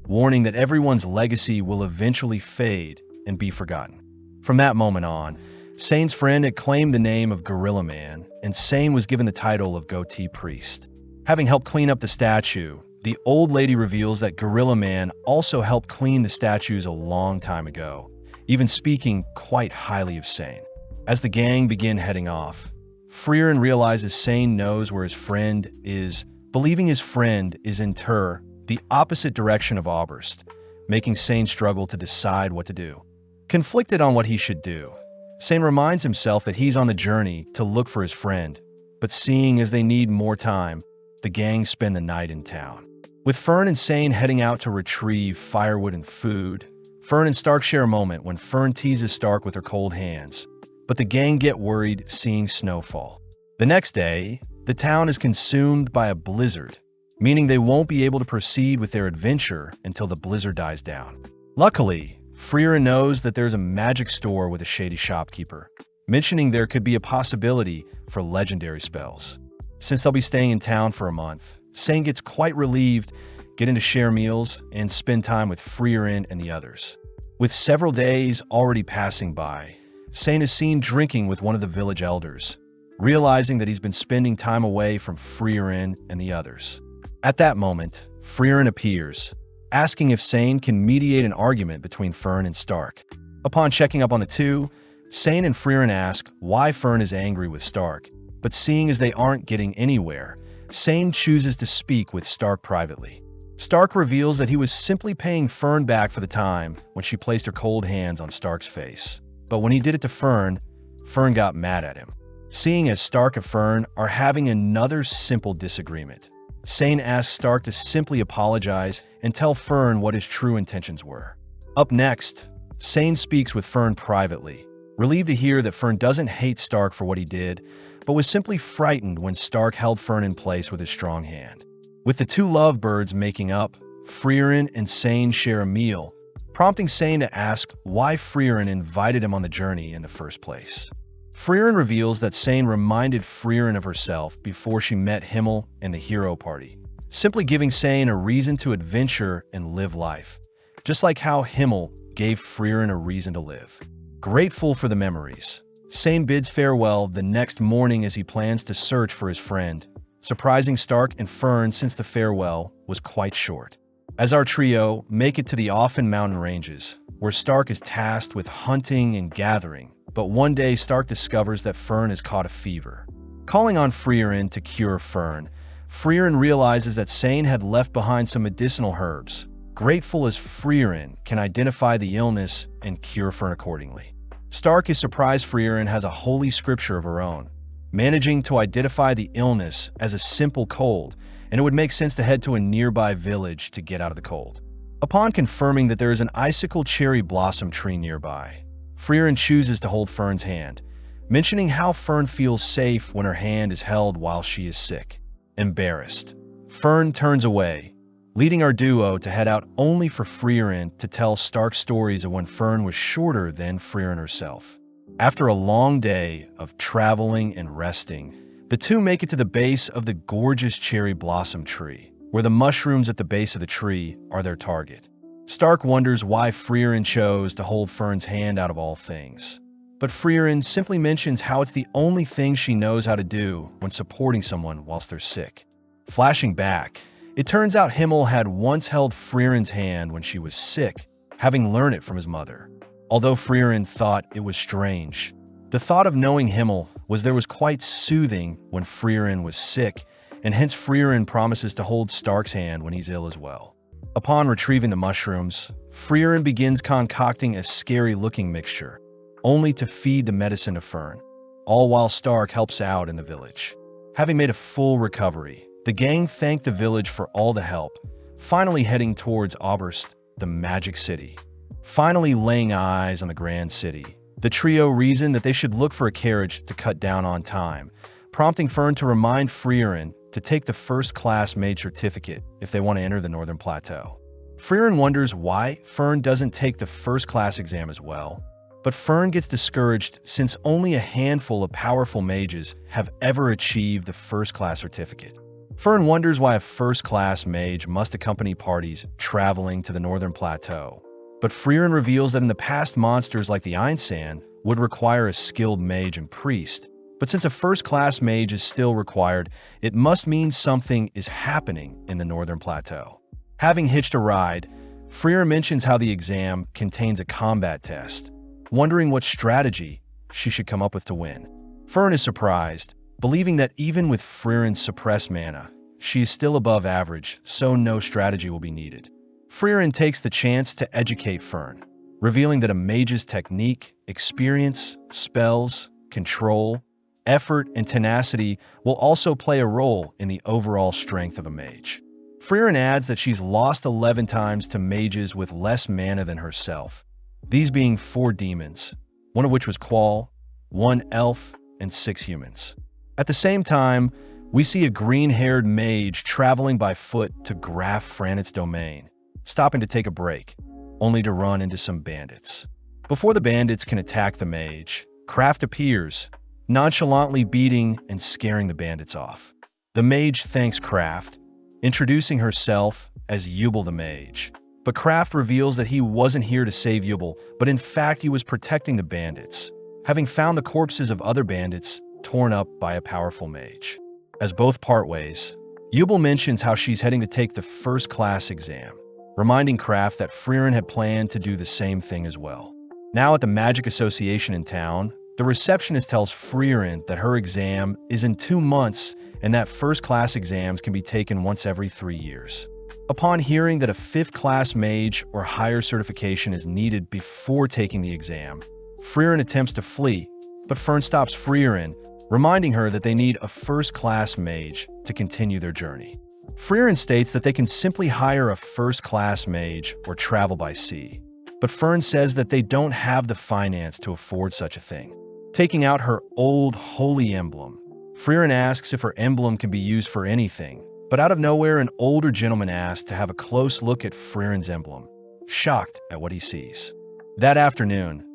warning that everyone's legacy will eventually fade and be forgotten. From that moment on, Sane's friend had claimed the name of Gorilla Man, and Sane was given the title of Goatee Priest. Having helped clean up the statue, the old lady reveals that Gorilla Man also helped clean the statues a long time ago, even speaking quite highly of Sane. As the gang begin heading off, Freeren realizes Sane knows where his friend is, believing his friend is in the opposite direction of Oberst, making Sane struggle to decide what to do. Conflicted on what he should do, Sane reminds himself that he's on the journey to look for his friend, but seeing as they need more time, the gang spend the night in town. With Fern and Sane heading out to retrieve firewood and food, Fern and Stark share a moment when Fern teases Stark with her cold hands, but the gang get worried seeing snowfall. The next day, the town is consumed by a blizzard, meaning they won't be able to proceed with their adventure until the blizzard dies down. Luckily, Freeren knows that there's a magic store with a shady shopkeeper, mentioning there could be a possibility for legendary spells. Since they'll be staying in town for a month, Sane gets quite relieved, getting to share meals and spend time with Freeren and the others. With several days already passing by, Sane is seen drinking with one of the village elders, realizing that he's been spending time away from Freeren and the others. At that moment, Freeren appears, asking if Sane can mediate an argument between Fern and Stark. Upon checking up on the two, Sane and Freeren ask why Fern is angry with Stark, but seeing as they aren't getting anywhere, Sane chooses to speak with Stark privately. Stark reveals that he was simply paying Fern back for the time when she placed her cold hands on Stark's face. But when he did it to Fern, Fern got mad at him. Seeing as Stark and Fern are having another simple disagreement, Sane asks Stark to simply apologize and tell Fern what his true intentions were. Up next, Sane speaks with Fern privately, relieved to hear that Fern doesn't hate Stark for what he did, but was simply frightened when Stark held Fern in place with his strong hand. With the two lovebirds making up, Freeren and Sane share a meal, prompting Sane to ask why Freeren invited him on the journey in the first place. Freeren reveals that Sane reminded Freeren of herself before she met Himmel and the hero party, simply giving Sane a reason to adventure and live life, just like how Himmel gave Freeren a reason to live. Grateful for the memories, Sane bids farewell the next morning as he plans to search for his friend, surprising Stark and Fern since the farewell was quite short. As our trio make it to the Offen mountain ranges, where Stark is tasked with hunting and gathering, but one day Stark discovers that Fern has caught a fever. Calling on Freeren to cure Fern, Freeren realizes that Sane had left behind some medicinal herbs. Grateful as Freeren can identify the illness and cure Fern accordingly. Stark is surprised Freeren has a holy scripture of her own, managing to identify the illness as a simple cold, and it would make sense to head to a nearby village to get out of the cold. Upon confirming that there is an icicle cherry blossom tree nearby, Freeren chooses to hold Fern's hand, mentioning how Fern feels safe when her hand is held while she is sick. Embarrassed, Fern turns away, leading our duo to head out only for Freeren to tell Stark stories of when Fern was shorter than Freeren herself. After a long day of traveling and resting, the two make it to the base of the gorgeous cherry blossom tree, where the mushrooms at the base of the tree are their target. Stark wonders why Freeren chose to hold Fern's hand out of all things, but Freeren simply mentions how it's the only thing she knows how to do when supporting someone whilst they're sick. Flashing back, It turns out Himmel had once held Freeren's hand when she was sick, having learned it from his mother. Although Freeren thought it was strange, the thought of knowing Himmel was quite soothing when Freeren was sick, and hence Freeren promises to hold Stark's hand when he's ill as well. Upon retrieving the mushrooms, Freeren begins concocting a scary-looking mixture, only to feed the medicine to Fern, all while Stark helps out in the village. Having made a full recovery, the gang thank the village for all the help, finally heading towards Oberst, the Magic City. Finally laying eyes on the Grand City, the trio reason that they should look for a carriage to cut down on time, prompting Fern to remind Freeren to take the first-class mage certificate if they want to enter the Northern Plateau. Freeren wonders why Fern doesn't take the first-class exam as well, but Fern gets discouraged since only a handful of powerful mages have ever achieved the first-class certificate. Fern wonders why a first-class mage must accompany parties traveling to the Northern Plateau, but Freeren reveals that in the past monsters like the Einsan would require a skilled mage and priest, but since a first-class mage is still required, it must mean something is happening in the Northern Plateau. Having hitched a ride, Freeren mentions how the exam contains a combat test, wondering what strategy she should come up with to win. Fern is surprised, believing that even with Freeren's suppressed mana, she is still above average, so no strategy will be needed. Freeren takes the chance to educate Fern, revealing that a mage's technique, experience, spells, control, effort, and tenacity will also play a role in the overall strength of a mage. Freeren adds that she's lost 11 times to mages with less mana than herself, these being 4 demons, one of which was Qual, 1 elf, and 6 humans. At the same time, we see a green-haired mage traveling by foot to Graf Franit's domain, stopping to take a break, only to run into some bandits. Before the bandits can attack the mage, Kraft appears, nonchalantly beating and scaring the bandits off. The mage thanks Kraft, introducing herself as Yubel the mage. But Kraft reveals that he wasn't here to save Yubel, but in fact he was protecting the bandits, having found the corpses of other bandits torn up by a powerful mage. As both part ways, Yubel mentions how she's heading to take the first-class exam, reminding Kraft that Freeren had planned to do the same thing as well. Now at the Magic Association in town, the receptionist tells Freeren that her exam is in 2 months and that first-class exams can be taken once every 3 years. Upon hearing that a 5th-class mage or higher certification is needed before taking the exam, Freeren attempts to flee, but Fern stops Freeren, reminding her that they need a first-class mage to continue their journey. Freeren states that they can simply hire a first-class mage or travel by sea, but Fern says that they don't have the finance to afford such a thing. Taking out her old holy emblem, Freeren asks if her emblem can be used for anything, but out of nowhere an older gentleman asks to have a close look at Freeren's emblem, shocked at what he sees. That afternoon,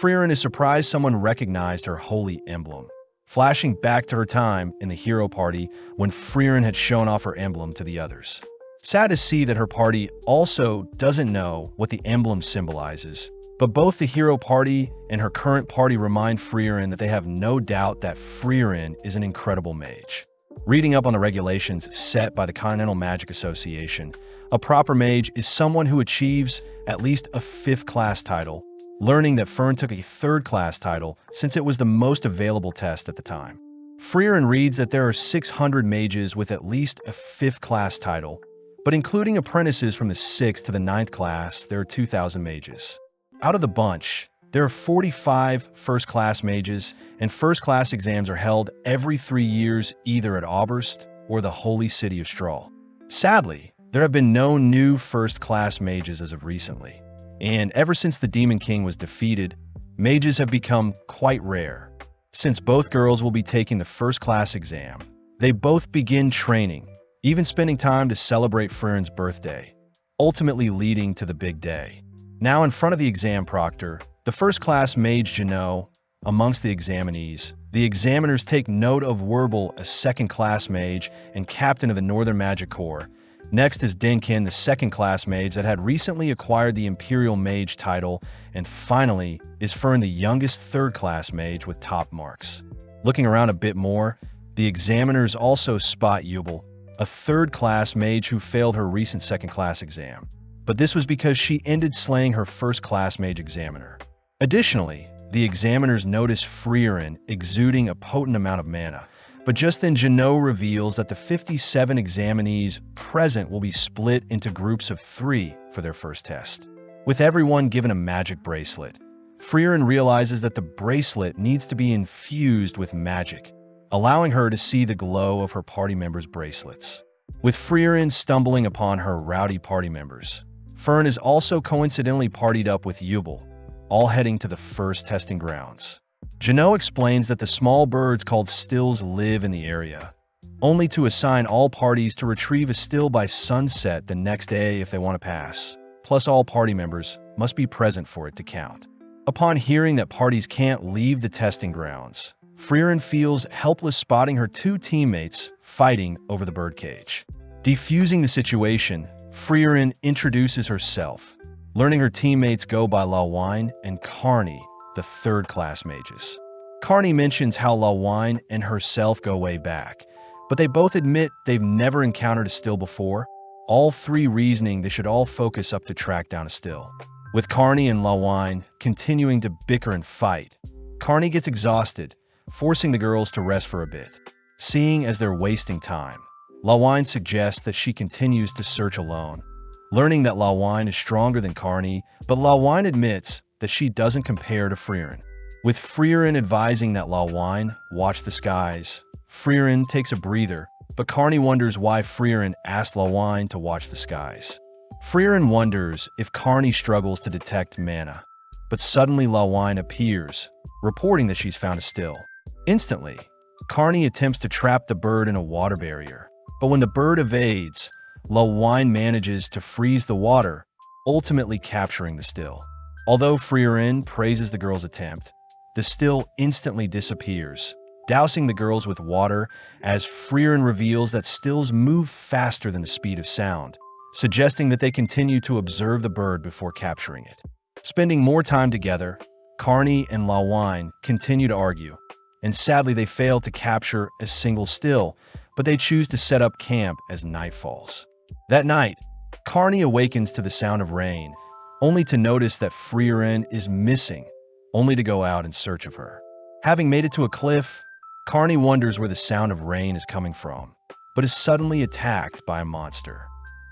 Freeren is surprised someone recognized her holy emblem, flashing back to her time in the hero party when Freeren had shown off her emblem to the others. Sad to see that her party also doesn't know what the emblem symbolizes, but both the hero party and her current party remind Freeren that they have no doubt that Freeren is an incredible mage. Reading up on the regulations set by the Continental Magic Association, a proper mage is someone who achieves at least a 5th-class title, learning that Fern took a 3rd-class title since it was the most available test at the time. Freeren reads that there are 600 mages with at least a 5th-class title, but including apprentices from the 6th to the 9th class, there are 2,000 mages. Out of the bunch, there are 45 first-class mages, and first-class exams are held every 3 years either at Oberst or the Holy City of Strahl. Sadly, there have been no new first-class mages as of recently, and ever since the Demon King was defeated, mages have become quite rare. Since both girls will be taking the first-class exam, they both begin training, even spending time to celebrate Freeren's birthday, ultimately leading to the big day. Now in front of the exam proctor, the first-class mage Janot, amongst the examinees, the examiners take note of Werbel, a 2nd-class mage and captain of the Northern Magic Corps. Next is Denkin, the 2nd-class mage that had recently acquired the Imperial Mage title, and finally is Fern, the youngest 3rd-class mage with top marks. Looking around a bit more, the examiners also spot Yubel, a third-class mage who failed her recent second-class exam. But this was because she ended slaying her first-class mage examiner. Additionally, the examiners noticed Freeren exuding a potent amount of mana, but just then Jeannot reveals that the 57 examinees present will be split into groups of 3 for their first test. With everyone given a magic bracelet, Freeren realizes that the bracelet needs to be infused with magic, allowing her to see the glow of her party members' bracelets. With Freeren stumbling upon her rowdy party members, Fern is also coincidentally partied up with Yubel, all heading to the first testing grounds. Jeannot explains that the small birds called stills live in the area, only to assign all parties to retrieve a still by sunset the next day if they want to pass. Plus, all party members must be present for it to count. Upon hearing that parties can't leave the testing grounds, Freeren feels helpless spotting her 2 teammates fighting over the birdcage. Defusing the situation, Freeren introduces herself, learning her teammates go by Lawine and Carney, the third-class mages. Carney mentions how Lawine and herself go way back, but they both admit they've never encountered a still before, all 3 reasoning they should all focus up to track down a still. With Carney and Lawine continuing to bicker and fight, Carney gets exhausted, forcing the girls to rest for a bit. Seeing as they're wasting time, Lawine suggests that she continues to search alone, learning that Lawine is stronger than Carney, but Lawine admits that she doesn't compare to Freeren. With Freeren advising that Lawine watch the skies, Freeren takes a breather, but Carney wonders why Freeren asked Lawine to watch the skies. Freeren wonders if Carney struggles to detect mana, but suddenly Lawine appears, reporting that she's found a still. Instantly, Carney attempts to trap the bird in a water barrier, but when the bird evades, Lawine manages to freeze the water, ultimately capturing the still. Although Freeren praises the girl's attempt, the still instantly disappears, dousing the girls with water as Freeren reveals that stills move faster than the speed of sound, suggesting that they continue to observe the bird before capturing it. Spending more time together, Carney and Lawine continue to argue, and sadly they fail to capture a single still, but they choose to set up camp as night falls. That night, Carney awakens to the sound of rain, only to notice that Freeren is missing, only to go out in search of her. Having made it to a cliff, Carney wonders where the sound of rain is coming from, but is suddenly attacked by a monster.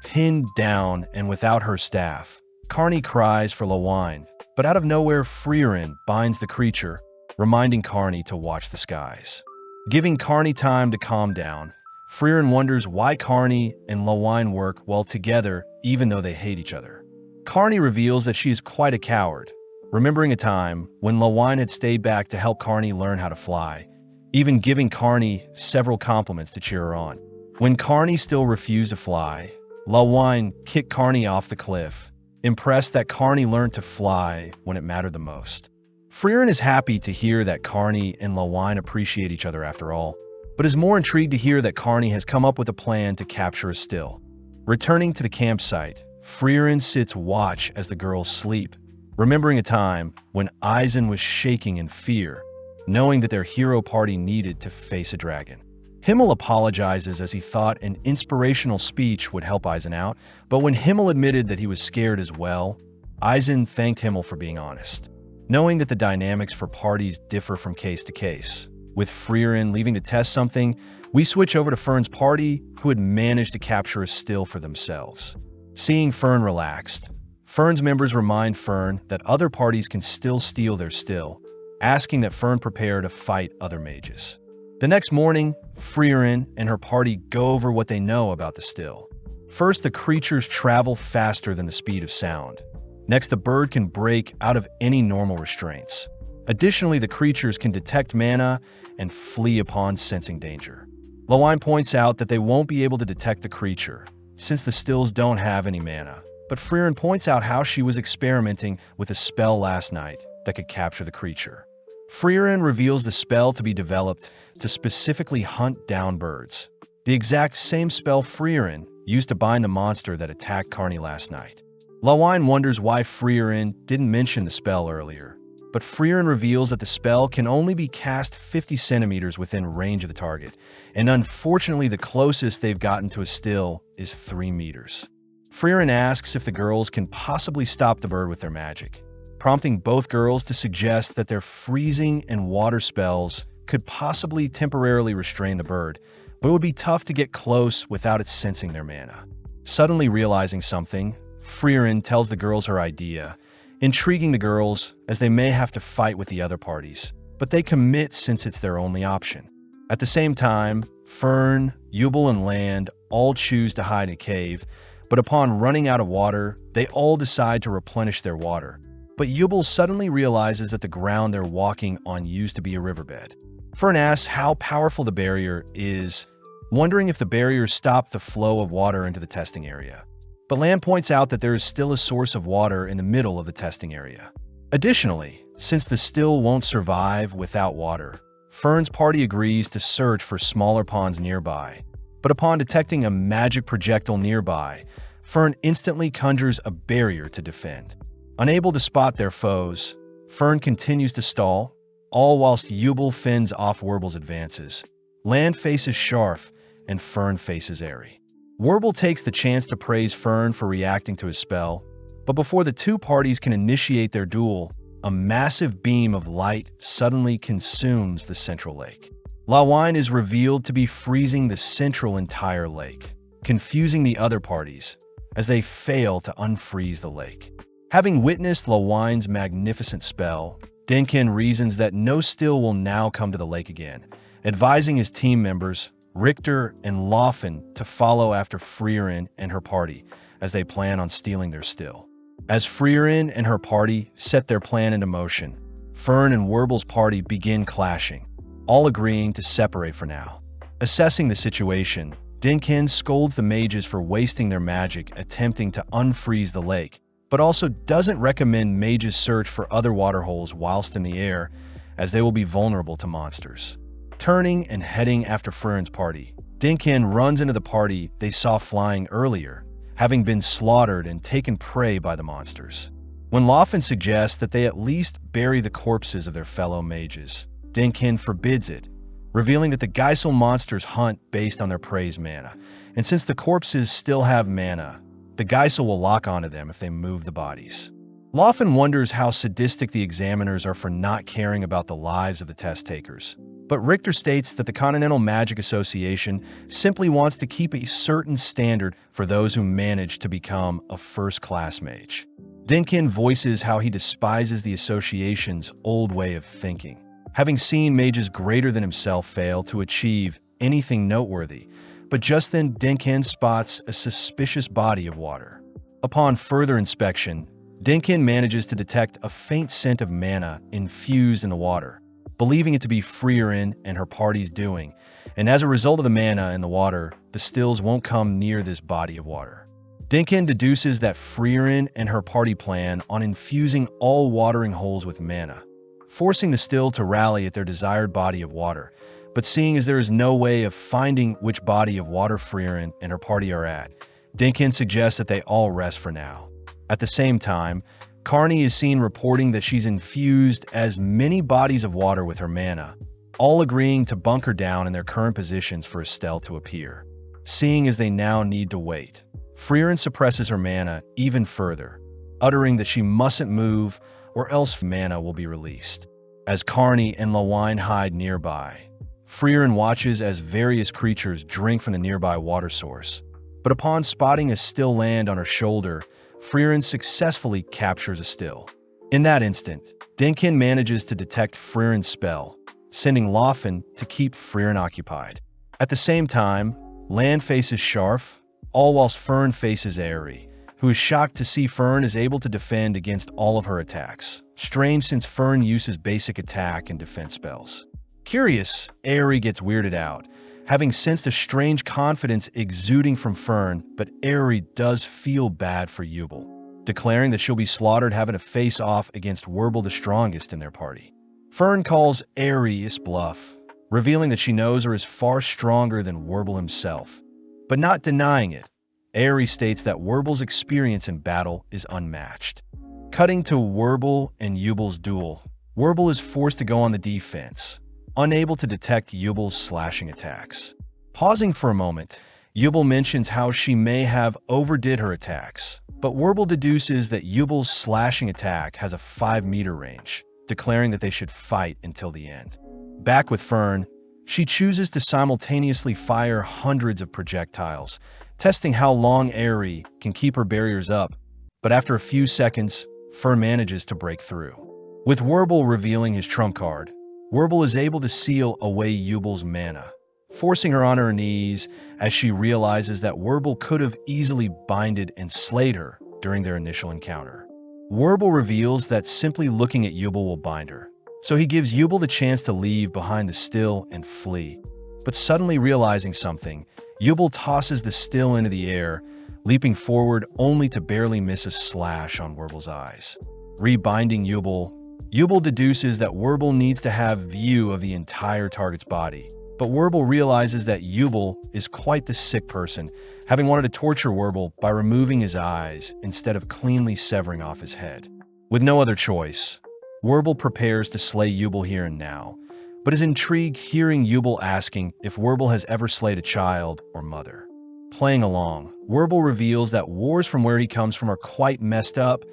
Pinned down and without her staff, Carney cries for Lawine, but out of nowhere Freeren binds the creature, reminding Carney to watch the skies. Giving Carney time to calm down, Freeren wonders why Carney and Lawine work well together even though they hate each other. Carney reveals that she is quite a coward, remembering a time when Lawine had stayed back to help Carney learn how to fly, even giving Carney several compliments to cheer her on. When Carney still refused to fly, Lawine kicked Carney off the cliff, impressed that Carney learned to fly when it mattered the most. Freeren is happy to hear that Carney and Lawine appreciate each other after all, but is more intrigued to hear that Carney has come up with a plan to capture a still. Returning to the campsite, Freeren sits watch as the girls sleep, remembering a time when Eisen was shaking in fear, knowing that their hero party needed to face a dragon. Himmel apologizes as he thought an inspirational speech would help Eisen out, but when Himmel admitted that he was scared as well, Eisen thanked Himmel for being honest. Knowing that the dynamics for parties differ from case to case, with Freeren leaving to test something, we switch over to Fern's party, who had managed to capture a still for themselves. Seeing Fern relaxed, Fern's members remind Fern that other parties can still steal their still, asking that Fern prepare to fight other mages. The next morning, Freeren and her party go over what they know about the still. First, the creatures travel faster than the speed of sound. Next, the bird can break out of any normal restraints. Additionally, the creatures can detect mana and flee upon sensing danger. Lawine points out that they won't be able to detect the creature, since the stills don't have any mana. But Freeren points out how she was experimenting with a spell last night that could capture the creature. Freeren reveals the spell to be developed to specifically hunt down birds, the exact same spell Freeren used to bind the monster that attacked Carney last night. Lawine wonders why Freeren didn't mention the spell earlier, but Freeren reveals that the spell can only be cast 50 centimeters within range of the target, and unfortunately the closest they've gotten to a still is 3 meters. Freeren asks if the girls can possibly stop the bird with their magic, prompting both girls to suggest that their freezing and water spells could possibly temporarily restrain the bird, but it would be tough to get close without it sensing their mana. Suddenly realizing something, Freeren tells the girls her idea, intriguing the girls as they may have to fight with the other parties, but they commit since it's their only option. At the same time, Fern, Yubel, and Land all choose to hide in a cave, but upon running out of water, they all decide to replenish their water. But Yubel suddenly realizes that the ground they're walking on used to be a riverbed. Fern asks how powerful the barrier is, wondering if the barrier stopped the flow of water into the testing area. But Land points out that there is still a source of water in the middle of the testing area. Additionally, since the still won't survive without water, Fern's party agrees to search for smaller ponds nearby. But upon detecting a magic projectile nearby, Fern instantly conjures a barrier to defend. Unable to spot their foes, Fern continues to stall, all whilst Yubel fends off Werbel's advances. Land faces Sharf, and Fern faces Airy. Werbel takes the chance to praise Fern for reacting to his spell, but before the two parties can initiate their duel, a massive beam of light suddenly consumes the central lake. Lawine is revealed to be freezing the central entire lake, confusing the other parties as they fail to unfreeze the lake. Having witnessed Lawine's magnificent spell, Denkin reasons that no still will now come to the lake again, advising his team members, Richter and Laufen, to follow after Freeren and her party as they plan on stealing their still. As Freeren and her party set their plan into motion, Fern and Werbel's party begin clashing, all agreeing to separate for now. Assessing the situation, Denkin scolds the mages for wasting their magic attempting to unfreeze the lake, but also doesn't recommend mages search for other waterholes whilst in the air, as they will be vulnerable to monsters. Turning and heading after Freren's party, Denkin runs into the party they saw flying earlier, having been slaughtered and taken prey by the monsters. When Laufen suggests that they at least bury the corpses of their fellow mages, Denkin forbids it, revealing that the Geisel monsters hunt based on their prey's mana, and since the corpses still have mana, the Geisel will lock onto them if they move the bodies. Laufen wonders how sadistic the examiners are for not caring about the lives of the test takers, but Richter states that the Continental Magic Association simply wants to keep a certain standard for those who manage to become a first-class mage. Denkin voices how he despises the association's old way of thinking, having seen mages greater than himself fail to achieve anything noteworthy. But just then Denkin spots a suspicious body of water. Upon further inspection, Denkin manages to detect a faint scent of mana infused in the water, believing it to be Freeren and her party's doing, and as a result of the mana in the water, the stills won't come near this body of water. Denkin deduces that Freeren and her party plan on infusing all watering holes with mana, forcing the still to rally at their desired body of water. But seeing as there is no way of finding which body of water Freeren and her party are at, Denkin suggests that they all rest for now. At the same time, Carney is seen reporting that she's infused as many bodies of water with her mana, all agreeing to bunker down in their current positions for Estelle to appear. Seeing as they now need to wait, Freeren suppresses her mana even further, uttering that she mustn't move or else mana will be released. As Carney and Lawine hide nearby, Freeren watches as various creatures drink from the nearby water source, but upon spotting a still land on her shoulder, Freeren successfully captures a still. In that instant, Denkin manages to detect Freeren's spell, sending Laufen to keep Freeren occupied. At the same time, Land faces Sharf, all whilst Fern faces Airy, who is shocked to see Fern is able to defend against all of her attacks. Strange since Fern uses basic attack and defense spells. Curious, Airy gets weirded out, having sensed a strange confidence exuding from Fern, but Airy does feel bad for Yubel, declaring that she'll be slaughtered having to face off against Werbel the strongest in their party. Fern calls Airy his bluff, revealing that she knows her is far stronger than Werbel himself, but not denying it. Airy states that Werbel's experience in battle is unmatched. Cutting to Werbel and Yubel's duel, Werble is forced to go on the defense, unable to detect Yubel's slashing attacks. Pausing for a moment, Yubel mentions how she may have overdid her attacks, but Werble deduces that Yubel's slashing attack has a 5-meter range, declaring that they should fight until the end. Back with Fern, she chooses to simultaneously fire hundreds of projectiles, testing how long Aerie can keep her barriers up, but after a few seconds, Fern manages to break through. With Werble revealing his trump card, Werble is able to seal away Yubel's mana, forcing her on her knees as she realizes that Werble could have easily binded and slayed her during their initial encounter. Werble reveals that simply looking at Yubel will bind her, so he gives Yubel the chance to leave behind the still and flee. But suddenly realizing something, Yubel tosses the still into the air, leaping forward only to barely miss a slash on Werble's eyes. Rebinding Yubel, Yubel deduces that Werble needs to have view of the entire target's body, but Werble realizes that Yubel is quite the sick person, having wanted to torture Werble by removing his eyes instead of cleanly severing off his head. With no other choice, Werble prepares to slay Yubel here and now, but is intrigued hearing Yubel asking if Werble has ever slayed a child or mother. Playing along, Werble reveals that wars from where he comes from are quite messed up,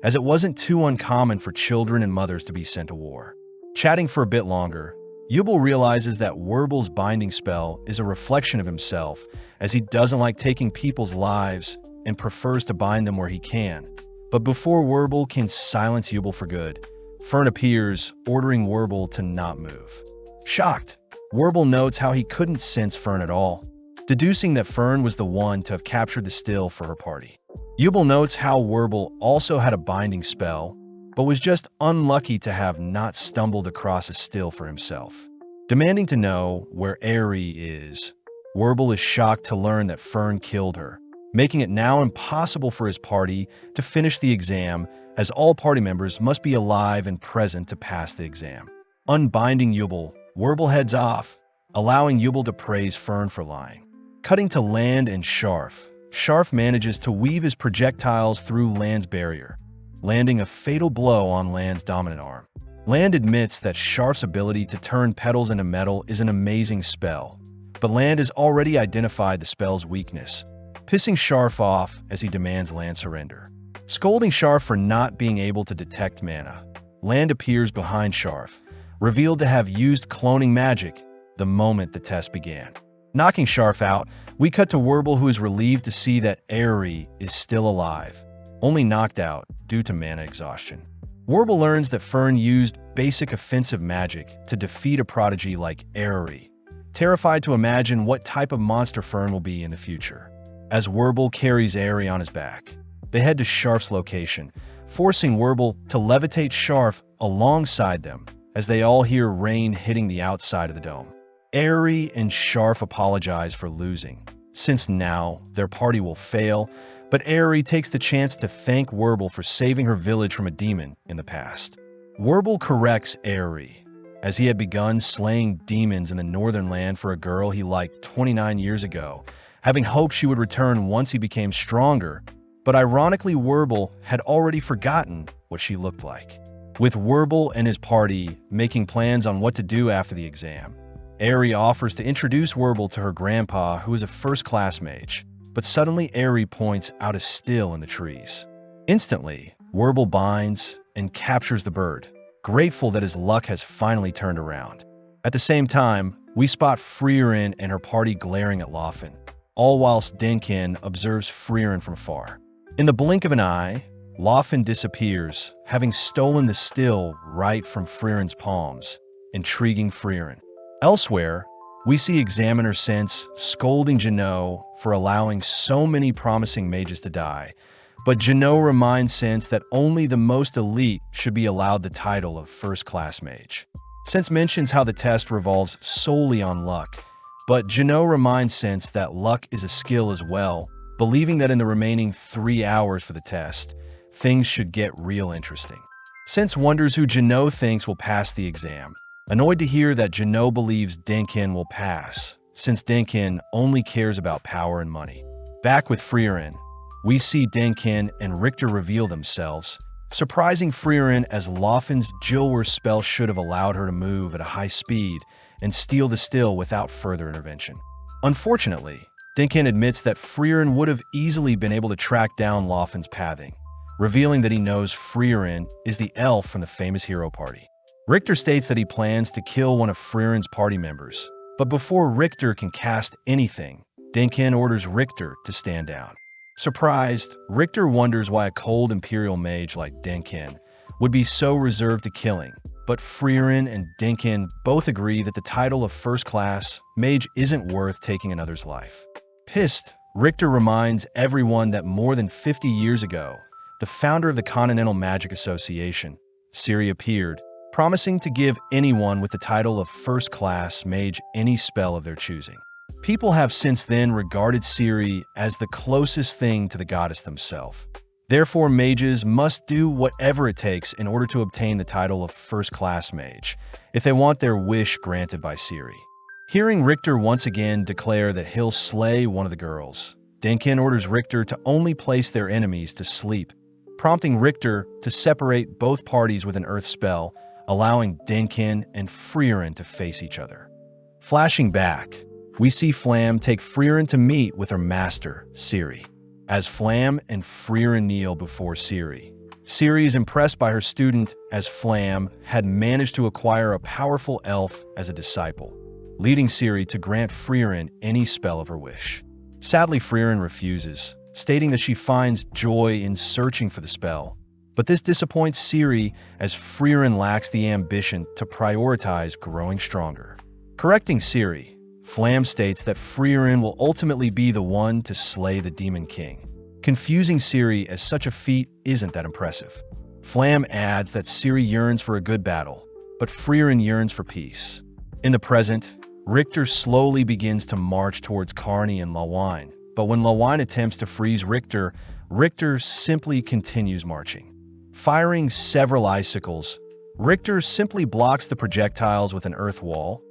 as it wasn't too uncommon for children and mothers to be sent to war. Chatting for a bit longer, Yubel realizes that Werble's binding spell is a reflection of himself, as he doesn't like taking people's lives and prefers to bind them where he can. But before Werble can silence Yubel for good, Fern appears, ordering Werble to not move. Shocked, Werble notes how he couldn't sense Fern at all, deducing that Fern was the one to have captured the still for her party. Yubel notes how Werble also had a binding spell, but was just unlucky to have not stumbled across a still for himself. Demanding to know where Aerie is, Werble is shocked to learn that Fern killed her, making it now impossible for his party to finish the exam, as all party members must be alive and present to pass the exam. Unbinding Yubel, Werble heads off, allowing Yubel to praise Fern for lying. Cutting to Land and Sharf, Sharf manages to weave his projectiles through Land's barrier, landing a fatal blow on Land's dominant arm. Land admits that Sharf's ability to turn petals into metal is an amazing spell, but Land has already identified the spell's weakness, pissing Sharf off as he demands Land surrender. Scolding Sharf for not being able to detect mana, Land appears behind Sharf, revealed to have used cloning magic the moment the test began. Knocking Sharf out, we cut to Werble, who is relieved to see that Aerie is still alive, only knocked out due to mana exhaustion. Werble learns that Fern used basic offensive magic to defeat a prodigy like Aerie, terrified to imagine what type of monster Fern will be in the future. As Werble carries Aerie on his back, they head to Sharf's location, forcing Werble to levitate Sharf alongside them as they all hear rain hitting the outside of the dome. Aerie and Sharf apologize for losing, since now their party will fail, but Aerie takes the chance to thank Werble for saving her village from a demon in the past. Werble corrects Aerie, as he had begun slaying demons in the Northern Land for a girl he liked 29 years ago, having hoped she would return once he became stronger, but ironically Werble had already forgotten what she looked like. With Werble and his party making plans on what to do after the exam, Aerie offers to introduce Werble to her grandpa, who is a first-class mage, but suddenly Aerie points out a still in the trees. Instantly, Werble binds and captures the bird, grateful that his luck has finally turned around. At the same time, we spot Freeren and her party glaring at Laufen, all whilst Denkin observes Freeren from afar. In the blink of an eye, Laufen disappears, having stolen the still right from Freeren's palms, intriguing Freeren. Elsewhere, we see Examiner Sense scolding Jeannot for allowing so many promising mages to die, but Jeannot reminds Sense that only the most elite should be allowed the title of first-class mage. Sense mentions how the test revolves solely on luck, but Jeannot reminds Sense that luck is a skill as well, believing that in the remaining 3 hours for the test, things should get real interesting. Sense wonders who Jeannot thinks will pass the exam, annoyed to hear that Jeannot believes Denkin will pass, since Denkin only cares about power and money. Back with Freeren, we see Denkin and Richter reveal themselves, surprising Freeren as Loffin's Jilwar spell should have allowed her to move at a high speed and steal the still without further intervention. Unfortunately, Dinkin admits that Freeren would have easily been able to track down Loffin's pathing, revealing that he knows Freeren is the elf from the famous hero party. Richter states that he plans to kill one of Freeren's party members, but before Richter can cast anything, Dinkin orders Richter to stand down. Surprised, Richter wonders why a cold Imperial mage like Dinkin would be so reserved to killing, but Freeren and Dinkin both agree that the title of first-class mage isn't worth taking another's life. Pissed, Richter reminds everyone that more than 50 years ago, the founder of the Continental Magic Association, Ciri, appeared, promising to give anyone with the title of first-class mage any spell of their choosing. People have since then regarded Ciri as the closest thing to the goddess themselves. Therefore, mages must do whatever it takes in order to obtain the title of first-class mage, if they want their wish granted by Ciri. Hearing Richter once again declare that he'll slay one of the girls, Dinkin orders Richter to only place their enemies to sleep, prompting Richter to separate both parties with an earth spell, allowing Dinkin and Freeren to face each other. Flashing back, we see Flam take Freeren to meet with her master, Ciri. As Flam and Freeren kneel before Ciri, Ciri is impressed by her student as Flam had managed to acquire a powerful elf as a disciple, leading Ciri to grant Freeren any spell of her wish. Sadly, Freeren refuses, stating that she finds joy in searching for the spell. But this disappoints Ciri as Freeren lacks the ambition to prioritize growing stronger. Correcting Ciri, Flam states that Freeren will ultimately be the one to slay the Demon King. Confusing Ciri as such a feat isn't that impressive. Flam adds that Ciri yearns for a good battle, but Freeren yearns for peace. In the present, Richter slowly begins to march towards Carney and Lawine, but when Lawine attempts to freeze Richter, Richter simply continues marching. Firing several icicles, Richter simply blocks the projectiles with an earth wall,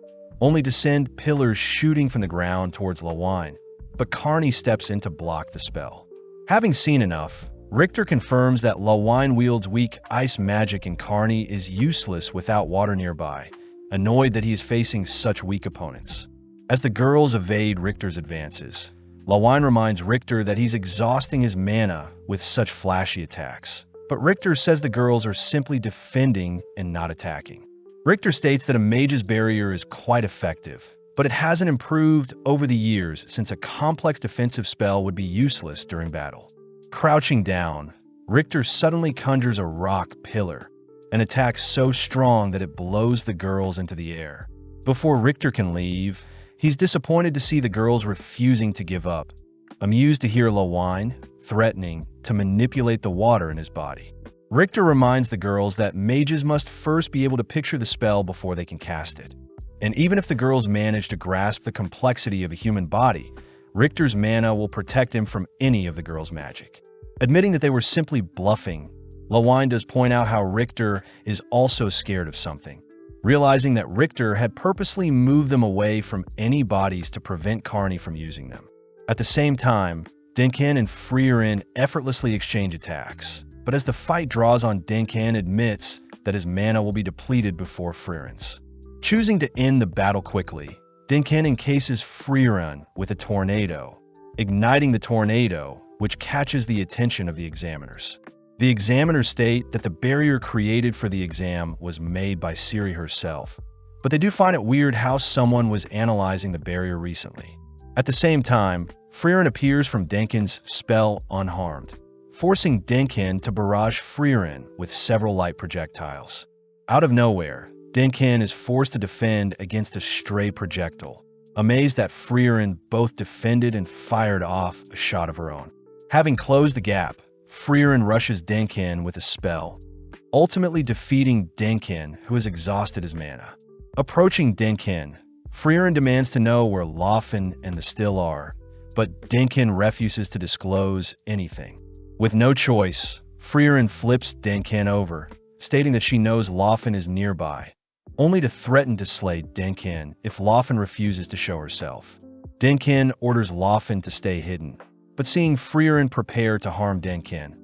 only to send pillars shooting from the ground towards Lawine, but Carney steps in to block the spell. Having seen enough, Richter confirms that Lawine wields weak ice magic and Carney is useless without water nearby, annoyed that he is facing such weak opponents. As the girls evade Richter's advances, Lawine reminds Richter that he's exhausting his mana with such flashy attacks, but Richter says the girls are simply defending and not attacking. Richter states that a mage's barrier is quite effective, but it hasn't improved over the years since a complex defensive spell would be useless during battle. Crouching down, Richter suddenly conjures a rock pillar, an attack so strong that it blows the girls into the air. Before Richter can leave, he's disappointed to see the girls refusing to give up, amused to hear Lawine threatening to manipulate the water in his body. Richter reminds the girls that mages must first be able to picture the spell before they can cast it. And even if the girls manage to grasp the complexity of a human body, Richter's mana will protect him from any of the girls' magic. Admitting that they were simply bluffing, Lawine does point out how Richter is also scared of something, realizing that Richter had purposely moved them away from any bodies to prevent Carney from using them. At the same time, Dinkin and Freeren effortlessly exchange attacks, but as the fight draws on, Dinkin admits that his mana will be depleted before Freeren's. Choosing to end the battle quickly, Dinkin encases Freeren with a tornado, igniting the tornado, which catches the attention of the examiners. The examiners state that the barrier created for the exam was made by Ciri herself, but they do find it weird how someone was analyzing the barrier recently. At the same time, Freeren appears from Dinkin's spell unharmed, forcing Dinkin to barrage Freeren with several light projectiles. Out of nowhere, Dinkin is forced to defend against a stray projectile, amazed that Freeren both defended and fired off a shot of her own. Having closed the gap, Freeren rushes Dinkin with a spell, ultimately defeating Dinkin, who has exhausted his mana. Approaching Dinkin, Freeren demands to know where Loffen and the Still are, but Dinkin refuses to disclose anything. With no choice, Freeren flips Dinkin over, stating that she knows Loffen is nearby, only to threaten to slay Dinkin if Loffen refuses to show herself. Dinkin orders Loffen to stay hidden, but seeing Freeren prepare to harm Dinkin,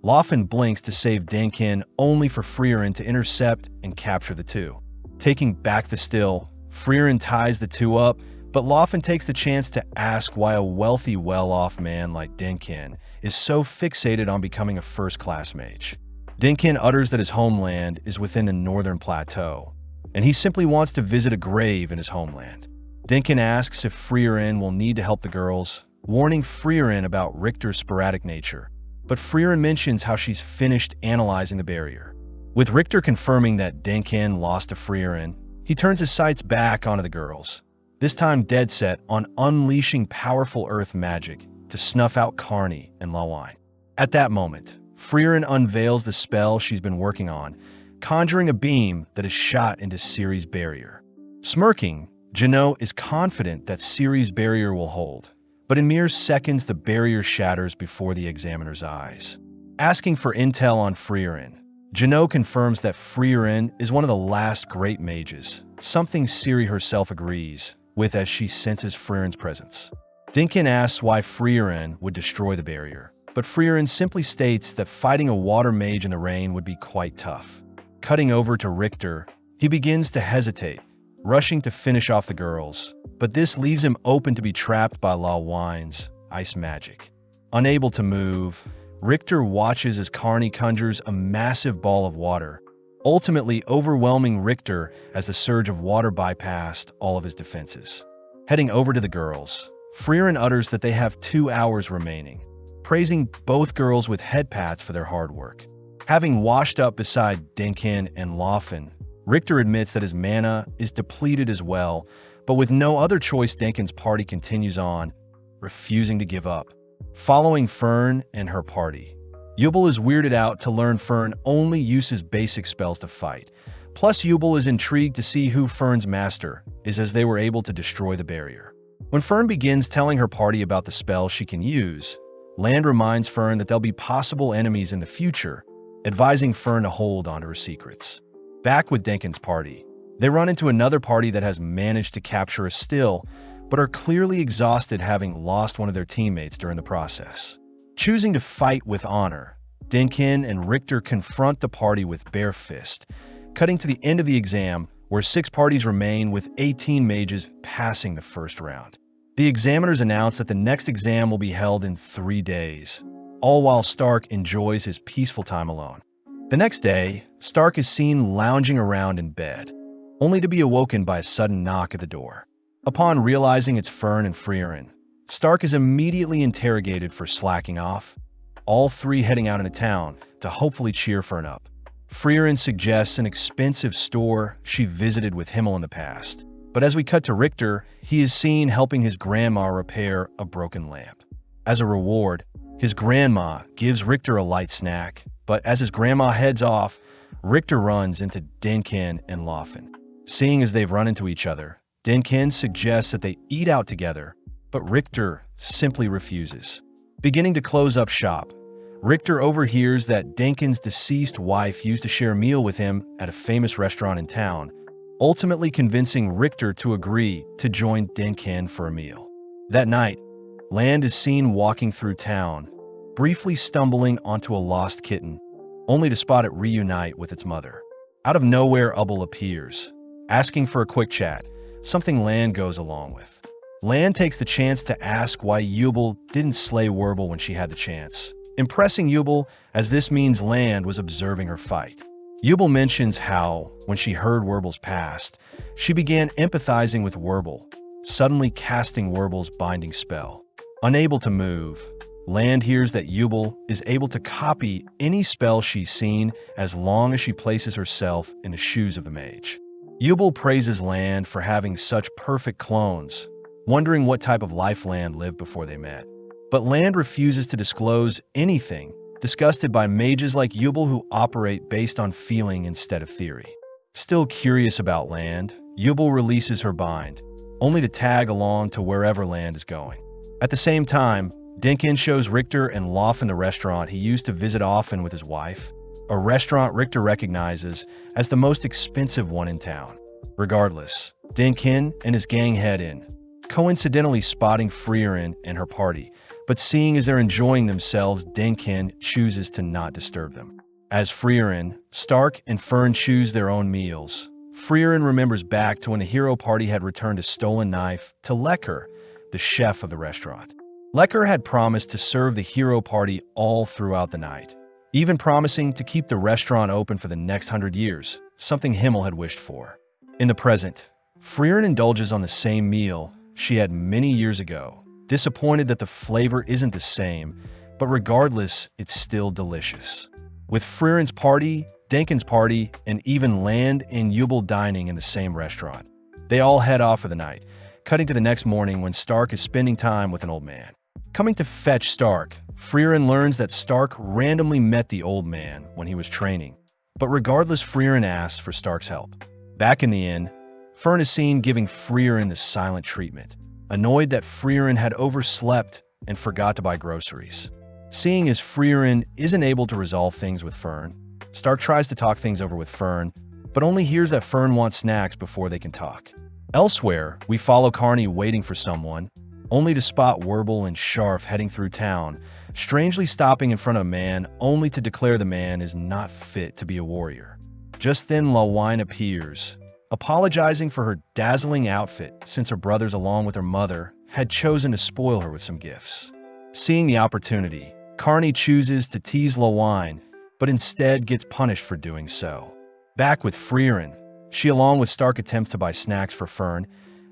Laufen blinks to save Denkin, only for Freeren to intercept and capture the two. Taking back the still, Freeren ties the two up, but Laufen takes the chance to ask why a wealthy, well-off man like Denkin is so fixated on becoming a first-class mage. Denkin utters that his homeland is within the northern plateau, and he simply wants to visit a grave in his homeland. Denkin asks if Freeren will need to help the girls, warning Freeren about Richter's sporadic nature, but Freeren mentions how she's finished analyzing the barrier. With Richter confirming that Denkin lost to Freeren, he turns his sights back onto the girls, this time dead set on unleashing powerful earth magic to snuff out Carney and Lawine. At that moment, Freeren unveils the spell she's been working on, conjuring a beam that is shot into Ciri's barrier. Smirking, Jeannot is confident that Ciri's barrier will hold, but in mere seconds the barrier shatters before the examiner's eyes. Asking for intel on Freeren, Jeannot confirms that Freeren is one of the last great mages, something Ciri herself agrees with as she senses Freeren's presence. Denkin asks why Freeren would destroy the barrier, but Freeren simply states that fighting a water mage in the rain would be quite tough. Cutting over to Richter, he begins to hesitate, rushing to finish off the girls, but this leaves him open to be trapped by Lawine's ice magic. Unable to move, Richter watches as Carney conjures a massive ball of water, ultimately overwhelming Richter as the surge of water bypassed all of his defenses. Heading over to the girls, Freeren utters that they have 2 hours remaining, praising both girls with head pats for their hard work. Having washed up beside Denkin and Laufen, Richter admits that his mana is depleted as well, but with no other choice, Denkin's party continues on, refusing to give up. Following Fern and her party, Yubel is weirded out to learn Fern only uses basic spells to fight. Plus, Yubel is intrigued to see who Fern's master is, as they were able to destroy the barrier. When Fern begins telling her party about the spell she can use, Land reminds Fern that there'll be possible enemies in the future, advising Fern to hold onto her secrets. Back with Denkin's party, they run into another party that has managed to capture a still, but are clearly exhausted, having lost one of their teammates during the process. Choosing to fight with honor, Denkin and Richter confront the party with bare fist, cutting to the end of the exam, where 6 parties remain with 18 mages passing the first round. The examiners announce that the next exam will be held in 3 days, all while Stark enjoys his peaceful time alone. The next day, Stark is seen lounging around in bed, only to be awoken by a sudden knock at the door. Upon realizing it's Fern and Freeren, Stark is immediately interrogated for slacking off, all 3 heading out into town to hopefully cheer Fern up. Freeren suggests an expensive store she visited with Himmel in the past, but as we cut to Richter, he is seen helping his grandma repair a broken lamp. As a reward, his grandma gives Richter a light snack, but as his grandma heads off, Richter runs into Denkin and Laufen. Seeing as they've run into each other, Denkin suggests that they eat out together, but Richter simply refuses. Beginning to close up shop, Richter overhears that Denkin's deceased wife used to share a meal with him at a famous restaurant in town, ultimately convincing Richter to agree to join Denkin for a meal. That night, Land is seen walking through town, briefly stumbling onto a lost kitten, only to spot it reunite with its mother. Out of nowhere, Ubbel appears, asking for a quick chat, something Land goes along with. Land takes the chance to ask why Yubel didn't slay Werble when she had the chance, impressing Yubel, as this means Land was observing her fight. Yubel mentions how, when she heard Werble's past, she began empathizing with Werble, suddenly casting Werble's binding spell. Unable to move, Land hears that Yubel is able to copy any spell she's seen as long as she places herself in the shoes of the mage. Yubel praises Land for having such perfect clones, wondering what type of life Land lived before they met. But Land refuses to disclose anything, disgusted by mages like Yubel who operate based on feeling instead of theory. Still curious about Land, Yubel releases her bind, only to tag along to wherever Land is going. At the same time, Denkin shows Richter and Laufen the restaurant he used to visit often with his wife, a restaurant Richter recognizes as the most expensive one in town. Regardless, Denkin and his gang head in, coincidentally spotting Freeren and her party, But seeing as they're enjoying themselves, Dinkin chooses to not disturb them. As Freeren, Stark and Fern choose their own meals, Freeren remembers back to when the hero party had returned a stolen knife to Lecker, the chef of the restaurant. Lecker had promised to serve the hero party all throughout the night, even promising to keep the restaurant open for the next 100 years, something Himmel had wished for. In the present, Freeren indulges on the same meal she had many years ago, disappointed that the flavor isn't the same, but regardless, it's still delicious. With Freeren's party, Dinkin's party, and even Land and Jubel dining in the same restaurant, they all head off for the night, cutting to the next morning when Stark is spending time with an old man. Coming to fetch Stark, Freeren learns that Stark randomly met the old man when he was training, but regardless, Freeren asks for Stark's help. Back in the inn, Fern is seen giving Freeren the silent treatment, annoyed that Freeren had overslept and forgot to buy groceries. Seeing as Freeren isn't able to resolve things with Fern, Stark tries to talk things over with Fern, but only hears that Fern wants snacks before they can talk. Elsewhere, we follow Carney waiting for someone, only to spot Werbel and Scharf heading through town, strangely stopping in front of a man only to declare the man is not fit to be a warrior. Just then Lawine appears, apologizing for her dazzling outfit since her brothers along with her mother had chosen to spoil her with some gifts. Seeing the opportunity, Carney chooses to tease Lawine, but instead gets punished for doing so. Back with Freeren, she along with Stark attempts to buy snacks for Fern,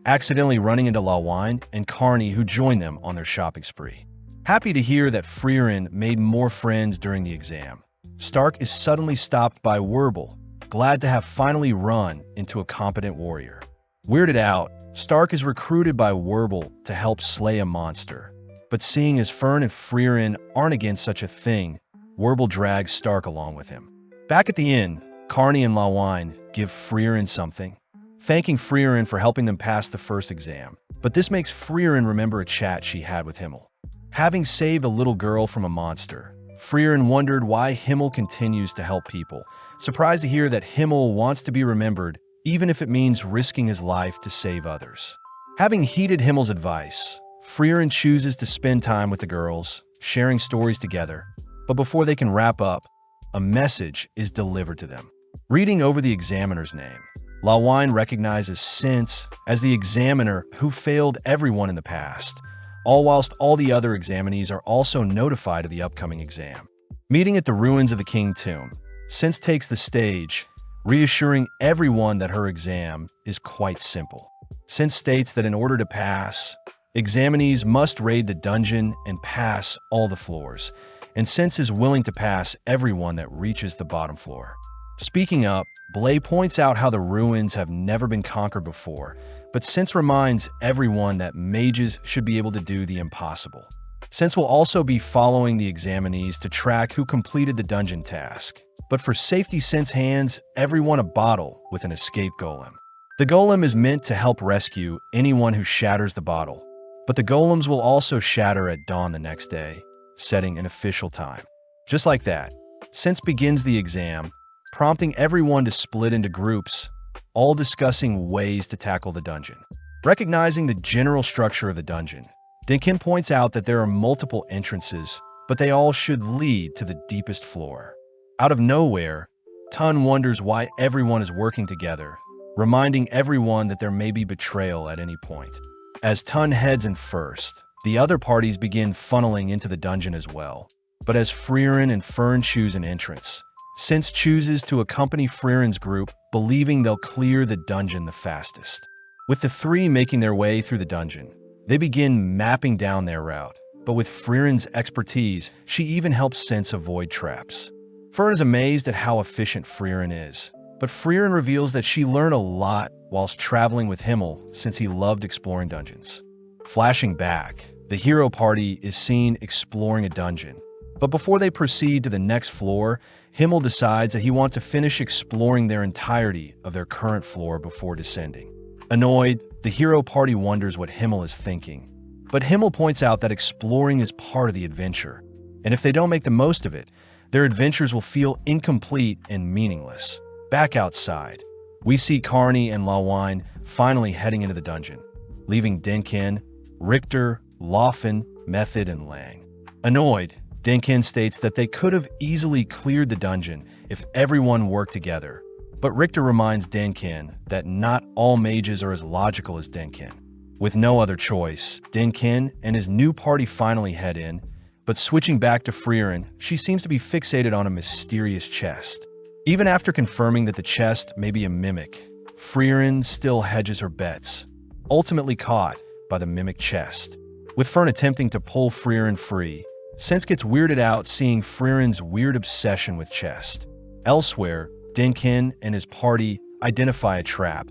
accidentally running into Lawine and Carney who join them on their shopping spree. Happy to hear that Freeren made more friends during the exam, Stark is suddenly stopped by Werbel, glad to have finally run into a competent warrior. Weirded out, Stark is recruited by Werbel to help slay a monster. But seeing as Fern and Freeren aren't against such a thing, Werbel drags Stark along with him. Back at the inn, Carney and Lawine give Freeren something, thanking Freeren for helping them pass the first exam. But this makes Freeren remember a chat she had with Himmel. Having saved a little girl from a monster, Freeren wondered why Himmel continues to help people, surprised to hear that Himmel wants to be remembered even if it means risking his life to save others. Having heeded Himmel's advice, Freeren chooses to spend time with the girls, sharing stories together, but before they can wrap up, a message is delivered to them. Reading over the examiner's name, Lawine recognizes Since as the examiner who failed everyone in the past, all whilst all the other examinees are also notified of the upcoming exam. Meeting at the ruins of the King Tomb, Since takes the stage, reassuring everyone that her exam is quite simple. Since states that in order to pass, examinees must raid the dungeon and pass all the floors, and Since is willing to pass everyone that reaches the bottom floor. Speaking up, Blay points out how the ruins have never been conquered before, but Since reminds everyone that mages should be able to do the impossible. Since will also be following the examinees to track who completed the dungeon task, but for safety Since hands everyone a bottle with an escape golem. The golem is meant to help rescue anyone who shatters the bottle, but the golems will also shatter at dawn the next day, setting an official time. Just like that, Since begins the exam, prompting everyone to split into groups, all discussing ways to tackle the dungeon. Recognizing the general structure of the dungeon, Dinkin points out that there are multiple entrances, but they all should lead to the deepest floor. Out of nowhere, Tun wonders why everyone is working together, reminding everyone that there may be betrayal at any point. As Tun heads in first, the other parties begin funneling into the dungeon as well. But as Freeren and Fern choose an entrance, Since chooses to accompany Freeren's group, believing they'll clear the dungeon the fastest. With the three making their way through the dungeon, they begin mapping down their route, but with Freeren's expertise, she even helps Since avoid traps. Fern is amazed at how efficient Freeren is, but Freeren reveals that she learned a lot whilst traveling with Himmel since he loved exploring dungeons. Flashing back, the hero party is seen exploring a dungeon, but before they proceed to the next floor, Himmel decides that he wants to finish exploring their entirety of their current floor before descending. Annoyed, the hero party wonders what Himmel is thinking, but Himmel points out that exploring is part of the adventure, and if they don't make the most of it, their adventures will feel incomplete and meaningless. Back outside, we see Carney and Lawine finally heading into the dungeon, leaving Dinkin, Richter, Laufen, Method, and Lang. Annoyed, Dinkin states that they could have easily cleared the dungeon if everyone worked together. But Richter reminds Dinkin that not all mages are as logical as Dinkin. With no other choice, Dinkin and his new party finally head in, but switching back to Freeren, she seems to be fixated on a mysterious chest. Even after confirming that the chest may be a mimic, Freeren still hedges her bets, ultimately caught by the mimic chest. With Fern attempting to pull Freeren free, Sense gets weirded out seeing Freeren's weird obsession with chest. Elsewhere, Dinkin and his party identify a trap,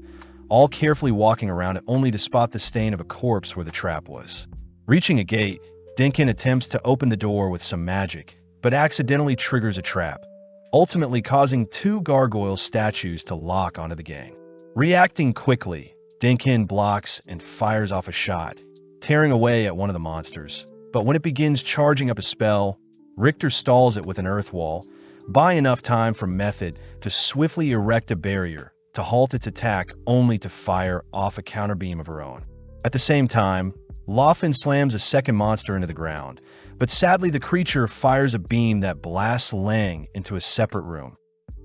all carefully walking around it only to spot the stain of a corpse where the trap was. Reaching a gate, Dinkin attempts to open the door with some magic, but accidentally triggers a trap, ultimately causing two gargoyle statues to lock onto the gang. Reacting quickly, Dinkin blocks and fires off a shot, tearing away at one of the monsters. But when it begins charging up a spell, Richter stalls it with an earth wall, buying enough time for Method to swiftly erect a barrier to halt its attack only to fire off a counterbeam of her own. At the same time, Laufen slams a second monster into the ground, but sadly the creature fires a beam that blasts Lang into a separate room,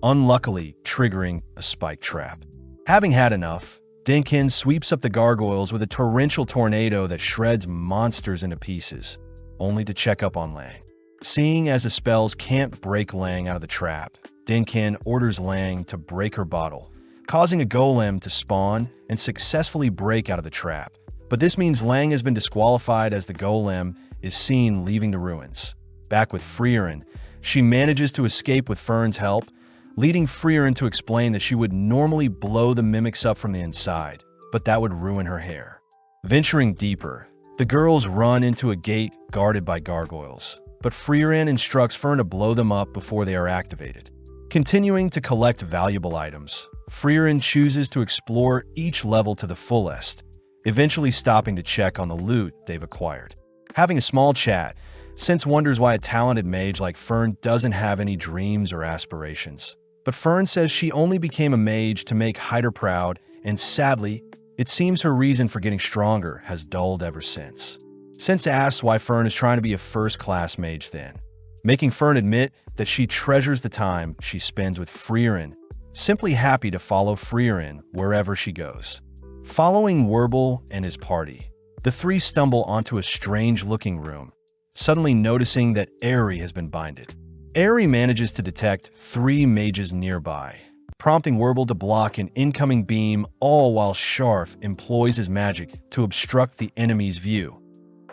unluckily triggering a spike trap. Having had enough, Dinkin sweeps up the gargoyles with a torrential tornado that shreds monsters into pieces, only to check up on Lang. Seeing as the spells can't break Lang out of the trap, Dinkin orders Lang to break her bottle, causing a golem to spawn and successfully break out of the trap. But this means Lang has been disqualified as the golem is seen leaving the ruins. Back with Freeren, she manages to escape with Fern's help, leading Freeren to explain that she would normally blow the mimics up from the inside, but that would ruin her hair. Venturing deeper, the girls run into a gate guarded by gargoyles, but Freeren instructs Fern to blow them up before they are activated. Continuing to collect valuable items, Freeren chooses to explore each level to the fullest, eventually stopping to check on the loot they've acquired. Having a small chat, Sense wonders why a talented mage like Fern doesn't have any dreams or aspirations. But Fern says she only became a mage to make Hyder proud, and sadly, it seems her reason for getting stronger has dulled ever since. Sense asks why Fern is trying to be a first-class mage then, making Fern admit that she treasures the time she spends with Freeren, simply happy to follow Freeren wherever she goes. Following Werble and his party, the three stumble onto a strange-looking room, suddenly noticing that Aerie has been binded. Aerie manages to detect three mages nearby, prompting Werble to block an incoming beam, all while Scharf employs his magic to obstruct the enemy's view.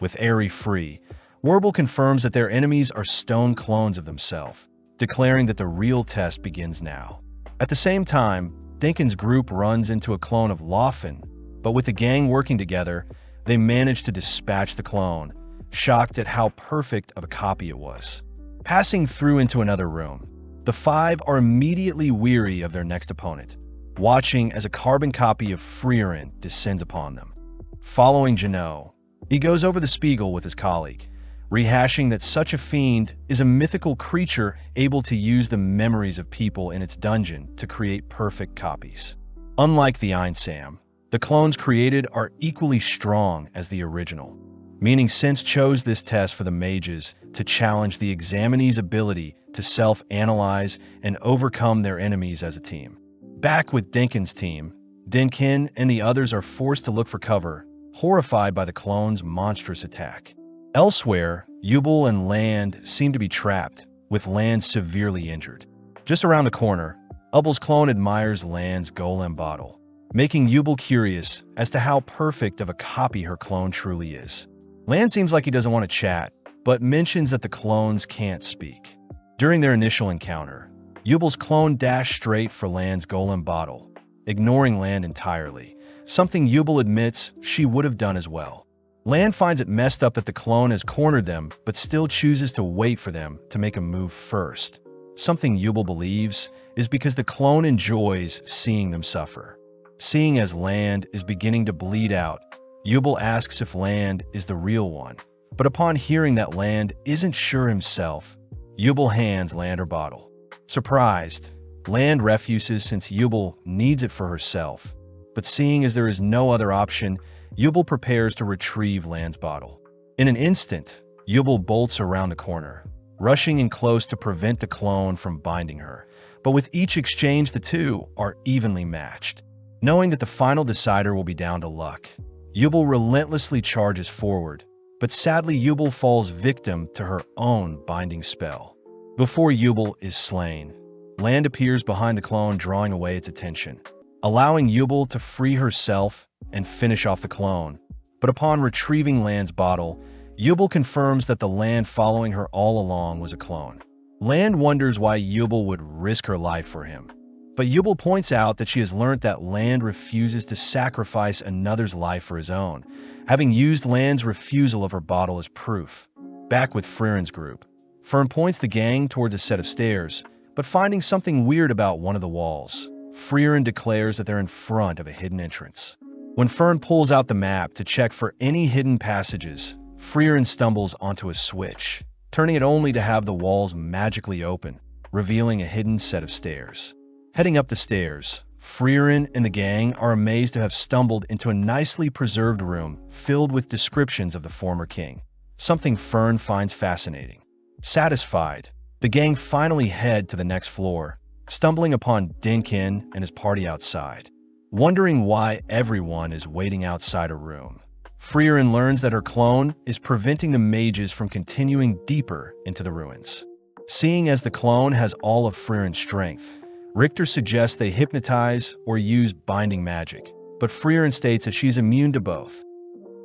With Aerie free, Werble confirms that their enemies are stone clones of themselves, declaring that the real test begins now. At the same time, Dinkin's group runs into a clone of Laufen, but with the gang working together, they manage to dispatch the clone, shocked at how perfect of a copy it was. Passing through into another room, the five are immediately weary of their next opponent, watching as a carbon copy of Freeren descends upon them. Following Janot, he goes over the Spiegel with his colleague, rehashing that such a fiend is a mythical creature able to use the memories of people in its dungeon to create perfect copies. Unlike the Einsam, the clones created are equally strong as the original, meaning Sense chose this test for the mages to challenge the examinee's ability to self-analyze and overcome their enemies as a team. Back with Dinkin's team, Dinkin and the others are forced to look for cover, horrified by the clone's monstrous attack. Elsewhere, Ubel and Land seem to be trapped, with Land severely injured. Just around the corner, Ubel's clone admires Land's golem bottle, making Ubel curious as to how perfect of a copy her clone truly is. Land seems like he doesn't want to chat, but mentions that the clones can't speak. During their initial encounter, Ubel's clone dashed straight for Land's golem bottle, ignoring Land entirely, something Ubel admits she would have done as well. Land finds it messed up that the clone has cornered them, but still chooses to wait for them to make a move first. Something Ubel believes is because the clone enjoys seeing them suffer. Seeing as Land is beginning to bleed out, Ubel asks if Land is the real one, but upon hearing that Land isn't sure himself, Ubel hands Land her bottle. Surprised, Land refuses since Ubel needs it for herself, but seeing as there is no other option, Ubel prepares to retrieve Land's bottle. In an instant, Yubel bolts around the corner, rushing in close to prevent the clone from binding her. But with each exchange, the two are evenly matched. Knowing that the final decider will be down to luck, Yubel relentlessly charges forward, but sadly Yubel falls victim to her own binding spell. Before Yubel is slain, Land appears behind the clone, drawing away its attention, allowing Yubel to free herself and finish off the clone. But upon retrieving Land's bottle, Yubel confirms that the Land following her all along was a clone. Land wonders why Yubel would risk her life for him, but Yubel points out that she has learned that Land refuses to sacrifice another's life for his own, having used Land's refusal of her bottle as proof. Back with Freeren's group, Fern points the gang towards a set of stairs, but finding something weird about one of the walls, Freeren declares that they're in front of a hidden entrance. When Fern pulls out the map to check for any hidden passages, Freeren stumbles onto a switch, turning it only to have the walls magically open, revealing a hidden set of stairs. Heading up the stairs, Freeren and the gang are amazed to have stumbled into a nicely preserved room filled with descriptions of the former king, something Fern finds fascinating. Satisfied, the gang finally head to the next floor, stumbling upon Dinkin and his party outside. Wondering why everyone is waiting outside a room, Freeren learns that her clone is preventing the mages from continuing deeper into the ruins. Seeing as the clone has all of Freeren's strength, Richter suggests they hypnotize or use binding magic, but Freeren states that she's immune to both.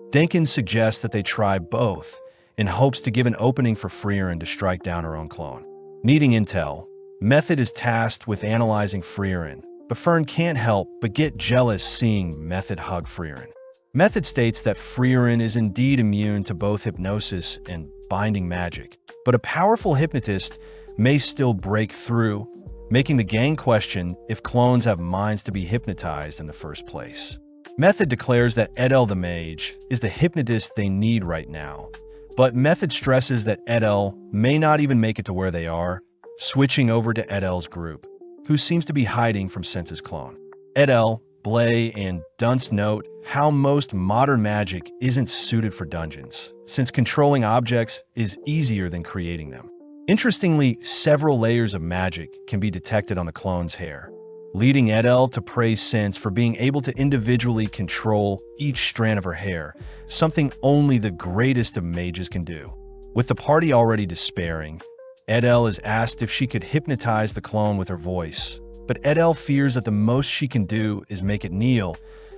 Dinkin suggests that they try both, in hopes to give an opening for Freeren to strike down her own clone. Needing intel, Method is tasked with analyzing Freeren, but Fern can't help but get jealous seeing Method hug Freeren. Method states that Freeren is indeed immune to both hypnosis and binding magic, but a powerful hypnotist may still break through, making the gang question if clones have minds to be hypnotized in the first place. Method declares that Edel the mage is the hypnotist they need right now, but Method stresses that Edel may not even make it to where they are, switching over to Edel's group, who seems to be hiding from Sense's clone. Edel, Blay, and Dunce note how most modern magic isn't suited for dungeons, since controlling objects is easier than creating them. Interestingly, several layers of magic can be detected on the clone's hair, leading Edel to praise Sense for being able to individually control each strand of her hair, something only the greatest of mages can do. With the party already despairing, Edel is asked if she could hypnotize the clone with her voice, but Edel fears that the most she can do is make it kneel,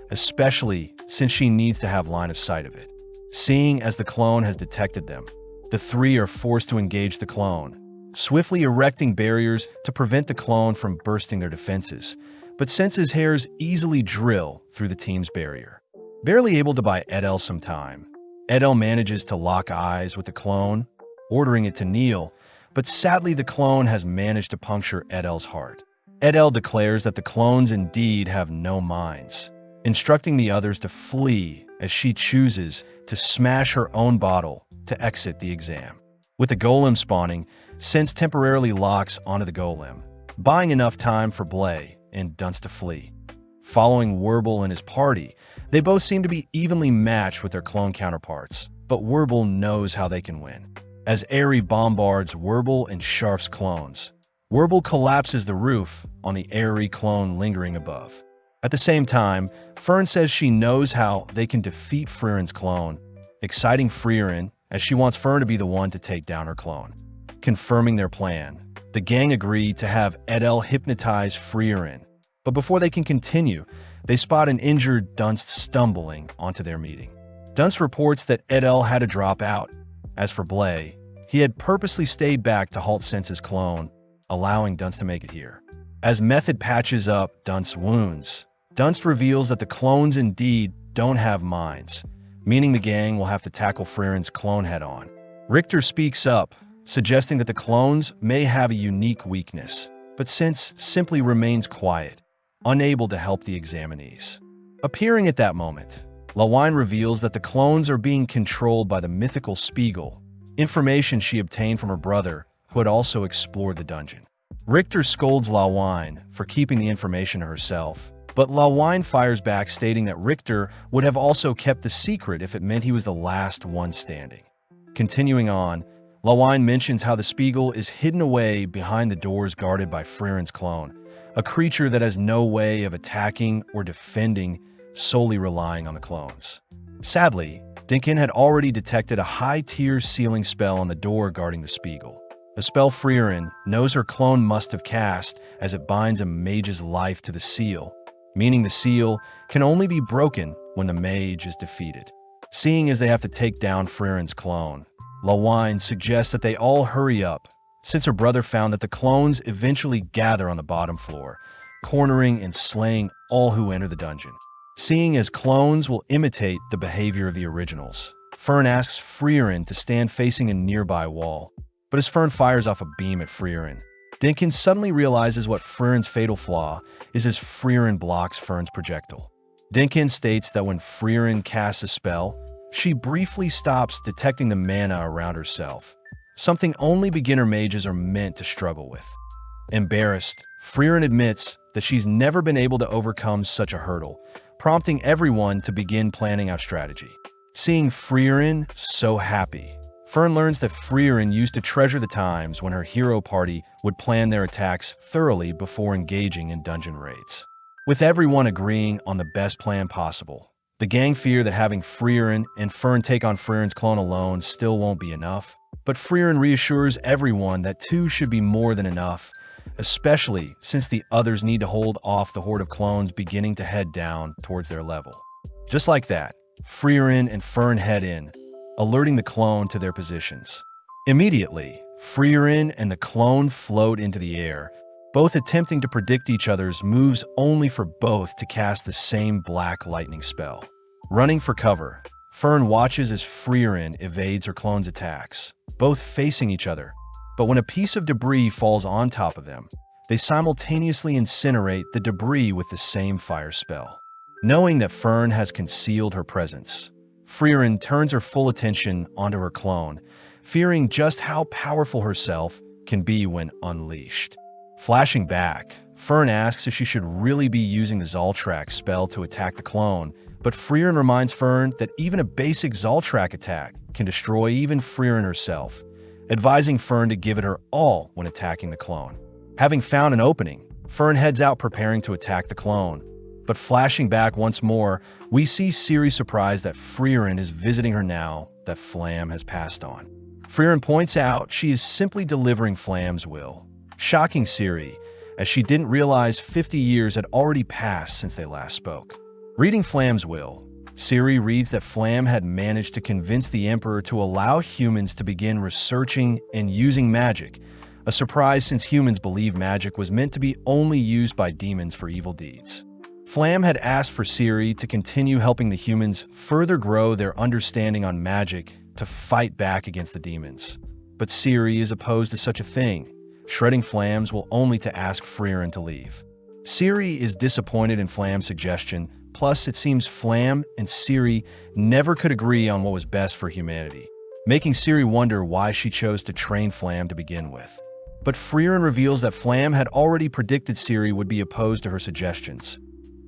especially since she needs to have line of sight of it. Seeing as the clone has detected them, the three are forced to engage the clone, swiftly erecting barriers to prevent the clone from bursting their defenses, but Sense's hairs easily drill through the team's barrier. Barely able to buy Edel some time, Edel manages to lock eyes with the clone, ordering it to kneel, but sadly the clone has managed to puncture Edel's heart. Edel declares that the clones indeed have no minds, instructing the others to flee as she chooses to smash her own bottle to exit the exam. With the golem spawning, Sense temporarily locks onto the golem, buying enough time for Blay and Dunce to flee. Following Werble and his party, they both seem to be evenly matched with their clone counterparts, but Werble knows how they can win. As Airy bombards Werble and Sharf's clones, Werble collapses the roof on the Airy clone lingering above. At the same time, Fern says she knows how they can defeat Freeren's clone, exciting Freeren as she wants Fern to be the one to take down her clone. Confirming their plan, the gang agree to have Edel hypnotize Freeren, but before they can continue, they spot an injured Dunce stumbling onto their meeting. Dunce reports that Edel had to drop out. As for Blay, he had purposely stayed back to halt Sense's clone, allowing Dunce to make it here. As Method patches up Dunce's wounds, Dunce reveals that the clones indeed don't have minds, meaning the gang will have to tackle Freeren's clone head-on. Richter speaks up, suggesting that the clones may have a unique weakness, but Sense simply remains quiet, unable to help the examinees. Appearing at that moment, Lawine reveals that the clones are being controlled by the mythical Spiegel, information she obtained from her brother, who had also explored the dungeon. Richter scolds Lawine for keeping the information to herself, But Lawine fires back, stating that Richter would have also kept the secret if it meant he was the last one standing. Continuing on, Lawine mentions how the Spiegel is hidden away behind the doors guarded by Freeren's clone, a creature that has no way of attacking or defending, solely relying on the clones. Sadly, Dinkin had already detected a high-tier sealing spell on the door guarding the Spiegel, a spell Freeren knows her clone must have cast, as it binds a mage's life to the seal, meaning the seal can only be broken when the mage is defeated. Seeing as they have to take down Freeren's clone, Lawine suggests that they all hurry up, since her brother found that the clones eventually gather on the bottom floor, cornering and slaying all who enter the dungeon. Seeing as clones will imitate the behavior of the originals, Fern asks Freeren to stand facing a nearby wall, but as Fern fires off a beam at Freeren, Dinkin suddenly realizes what Freeren's fatal flaw is as Freeren blocks Fern's projectile. Dinkin states that when Freeren casts a spell, she briefly stops detecting the mana around herself, something only beginner mages are meant to struggle with. Embarrassed, Freeren admits that she's never been able to overcome such a hurdle, prompting everyone to begin planning out strategy. Seeing Freeren so happy, Fern learns that Freeren used to treasure the times when her hero party would plan their attacks thoroughly before engaging in dungeon raids. With everyone agreeing on the best plan possible, the gang fear that having Freeren and Fern take on Freeren's clone alone still won't be enough, but Freeren reassures everyone that two should be more than enough, especially since the others need to hold off the horde of clones beginning to head down towards their level. Just like that, Freeren and Fern head in, alerting the clone to their positions. Immediately, Freeren and the clone float into the air, both attempting to predict each other's moves only for both to cast the same black lightning spell. Running for cover, Fern watches as Freeren evades her clone's attacks, both facing each other. But when a piece of debris falls on top of them, they simultaneously incinerate the debris with the same fire spell. Knowing that Fern has concealed her presence, Freeren turns her full attention onto her clone, fearing just how powerful herself can be when unleashed. Flashing back, Fern asks if she should really be using the Zoltrak spell to attack the clone, but Freeren reminds Fern that even a basic Zoltrak attack can destroy even Freeren herself, advising Fern to give it her all when attacking the clone. Having found an opening, Fern heads out preparing to attack the clone. But flashing back once more, we see Ciri surprised that Freeren is visiting her now that Flam has passed on. Freeren points out she is simply delivering Flam's will, shocking Ciri, as she didn't realize 50 years had already passed since they last spoke. Reading Flam's will, Ciri reads that Flam had managed to convince the Emperor to allow humans to begin researching and using magic, a surprise since humans believe magic was meant to be only used by demons for evil deeds. Flam had asked for Ciri to continue helping the humans further grow their understanding on magic to fight back against the demons. But Ciri is opposed to such a thing, shredding Flam's will only to ask Freeren to leave. Ciri is disappointed in Flam's suggestion, plus it seems Flam and Ciri never could agree on what was best for humanity, making Ciri wonder why she chose to train Flam to begin with. But Freeren reveals that Flam had already predicted Ciri would be opposed to her suggestions.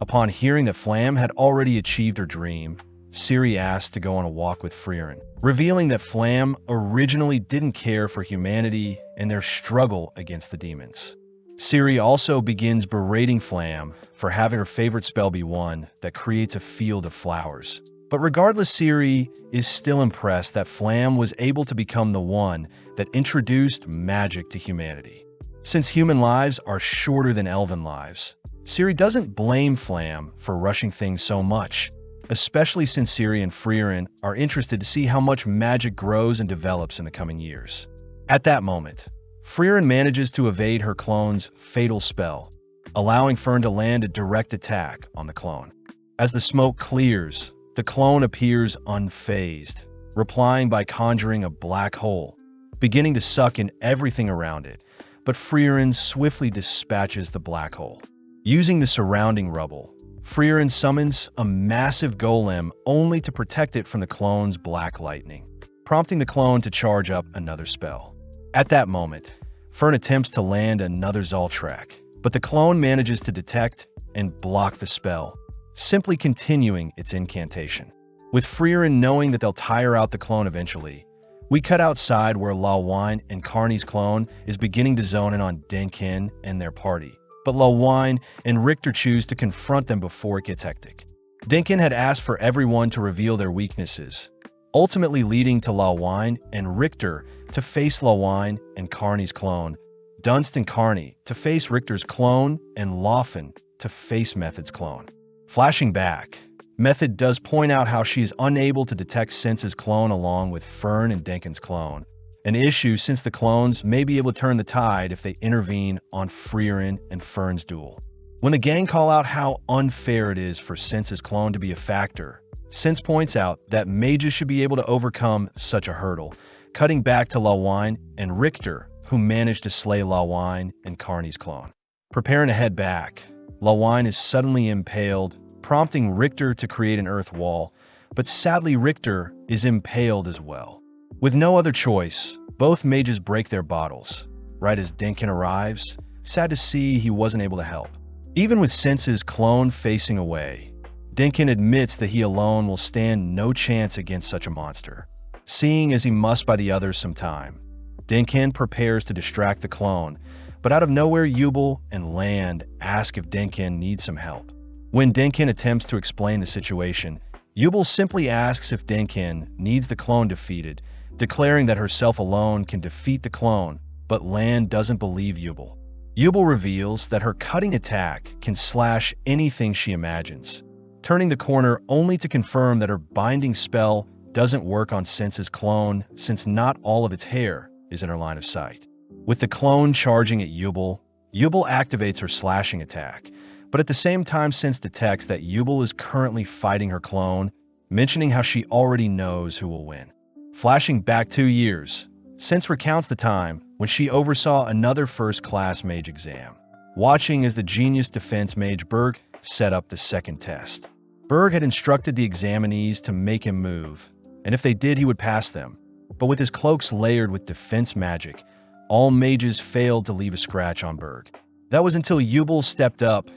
Upon hearing that Flam had already achieved her dream, Ciri asked to go on a walk with Freeren, revealing that Flam originally didn't care for humanity and their struggle against the demons. Ciri also begins berating Flam for having her favorite spell be one that creates a field of flowers. But regardless, Ciri is still impressed that Flam was able to become the one that introduced magic to humanity. Since human lives are shorter than elven lives, Ciri doesn't blame Flam for rushing things so much, especially since Ciri and Freeren are interested to see how much magic grows and develops in the coming years. At that moment, Freeren manages to evade her clone's fatal spell, allowing Fern to land a direct attack on the clone. As the smoke clears, the clone appears unfazed, replying by conjuring a black hole, beginning to suck in everything around it, but Freeren swiftly dispatches the black hole. Using the surrounding rubble, Freeren summons a massive golem only to protect it from the clone's black lightning, prompting the clone to charge up another spell. At that moment, Fern attempts to land another Zoltrak, but the clone manages to detect and block the spell, simply continuing its incantation. With Freeren knowing that they'll tire out the clone eventually, we cut outside where Lawine and Carney's clone is beginning to zone in on Denkin and their party. But Lawine and Richter choose to confront them before it gets hectic. Denkin had asked for everyone to reveal their weaknesses, ultimately leading to Lawine and Richter to face Lawine and Carney's clone, Dunst and Carney to face Richter's clone, and Laughlin to face Method's clone. Flashing back, Method does point out how she is unable to detect Sense's clone along with Fern and Denkin's clone, an issue since the clones may be able to turn the tide if they intervene on Freeren and Fern's duel. When the gang call out how unfair it is for Sense's clone to be a factor, Sense points out that mages should be able to overcome such a hurdle, cutting back to Lawine and Richter, who managed to slay Lawine and Carney's clone. Preparing to head back, Lawine is suddenly impaled, prompting Richter to create an earth wall, but sadly Richter is impaled as well. With no other choice, both mages break their bottles. Right as Denkin arrives, sad to see he wasn't able to help. Even with Sense's clone facing away, Denkin admits that he alone will stand no chance against such a monster. Seeing as he must buy the others some time, Denkin prepares to distract the clone, but out of nowhere Yubel and Land ask if Denkin needs some help. When Denkin attempts to explain the situation, Yubel simply asks if Denkin needs the clone defeated, declaring that herself alone can defeat the clone, but Land doesn't believe Yubel. Yubel reveals that her cutting attack can slash anything she imagines, turning the corner only to confirm that her binding spell doesn't work on Sense's clone since not all of its hair is in her line of sight. With the clone charging at Yubel, Yubel activates her slashing attack, but at the same time Sense detects that Yubel is currently fighting her clone, mentioning how she already knows who will win. Flashing back 2 years, Sense recounts the time when she oversaw another first-class mage exam, watching as the genius defense mage Berg set up the second test. Berg had instructed the examinees to make him move, and if they did, he would pass them. But with his cloaks layered with defense magic, all mages failed to leave a scratch on Berg. That was until Yubel stepped up,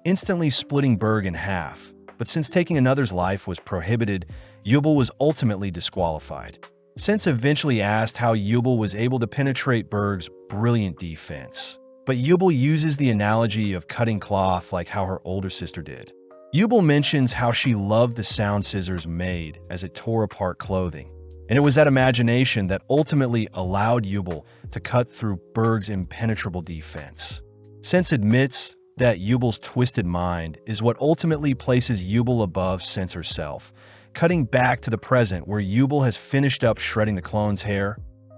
instantly splitting Berg in half, but since taking another's life was prohibited, Yubel was ultimately disqualified. Sense eventually asked how Yubel was able to penetrate Berg's brilliant defense, but Yubel uses the analogy of cutting cloth like how her older sister did. Yubel mentions how she loved the sound scissors made as it tore apart clothing, and it was that imagination that ultimately allowed Yubel to cut through Berg's impenetrable defense. Sense admits that Yubel's twisted mind is what ultimately places Yubel above Sense herself, cutting back to the present where Yubel has finished up shredding the clone's hair,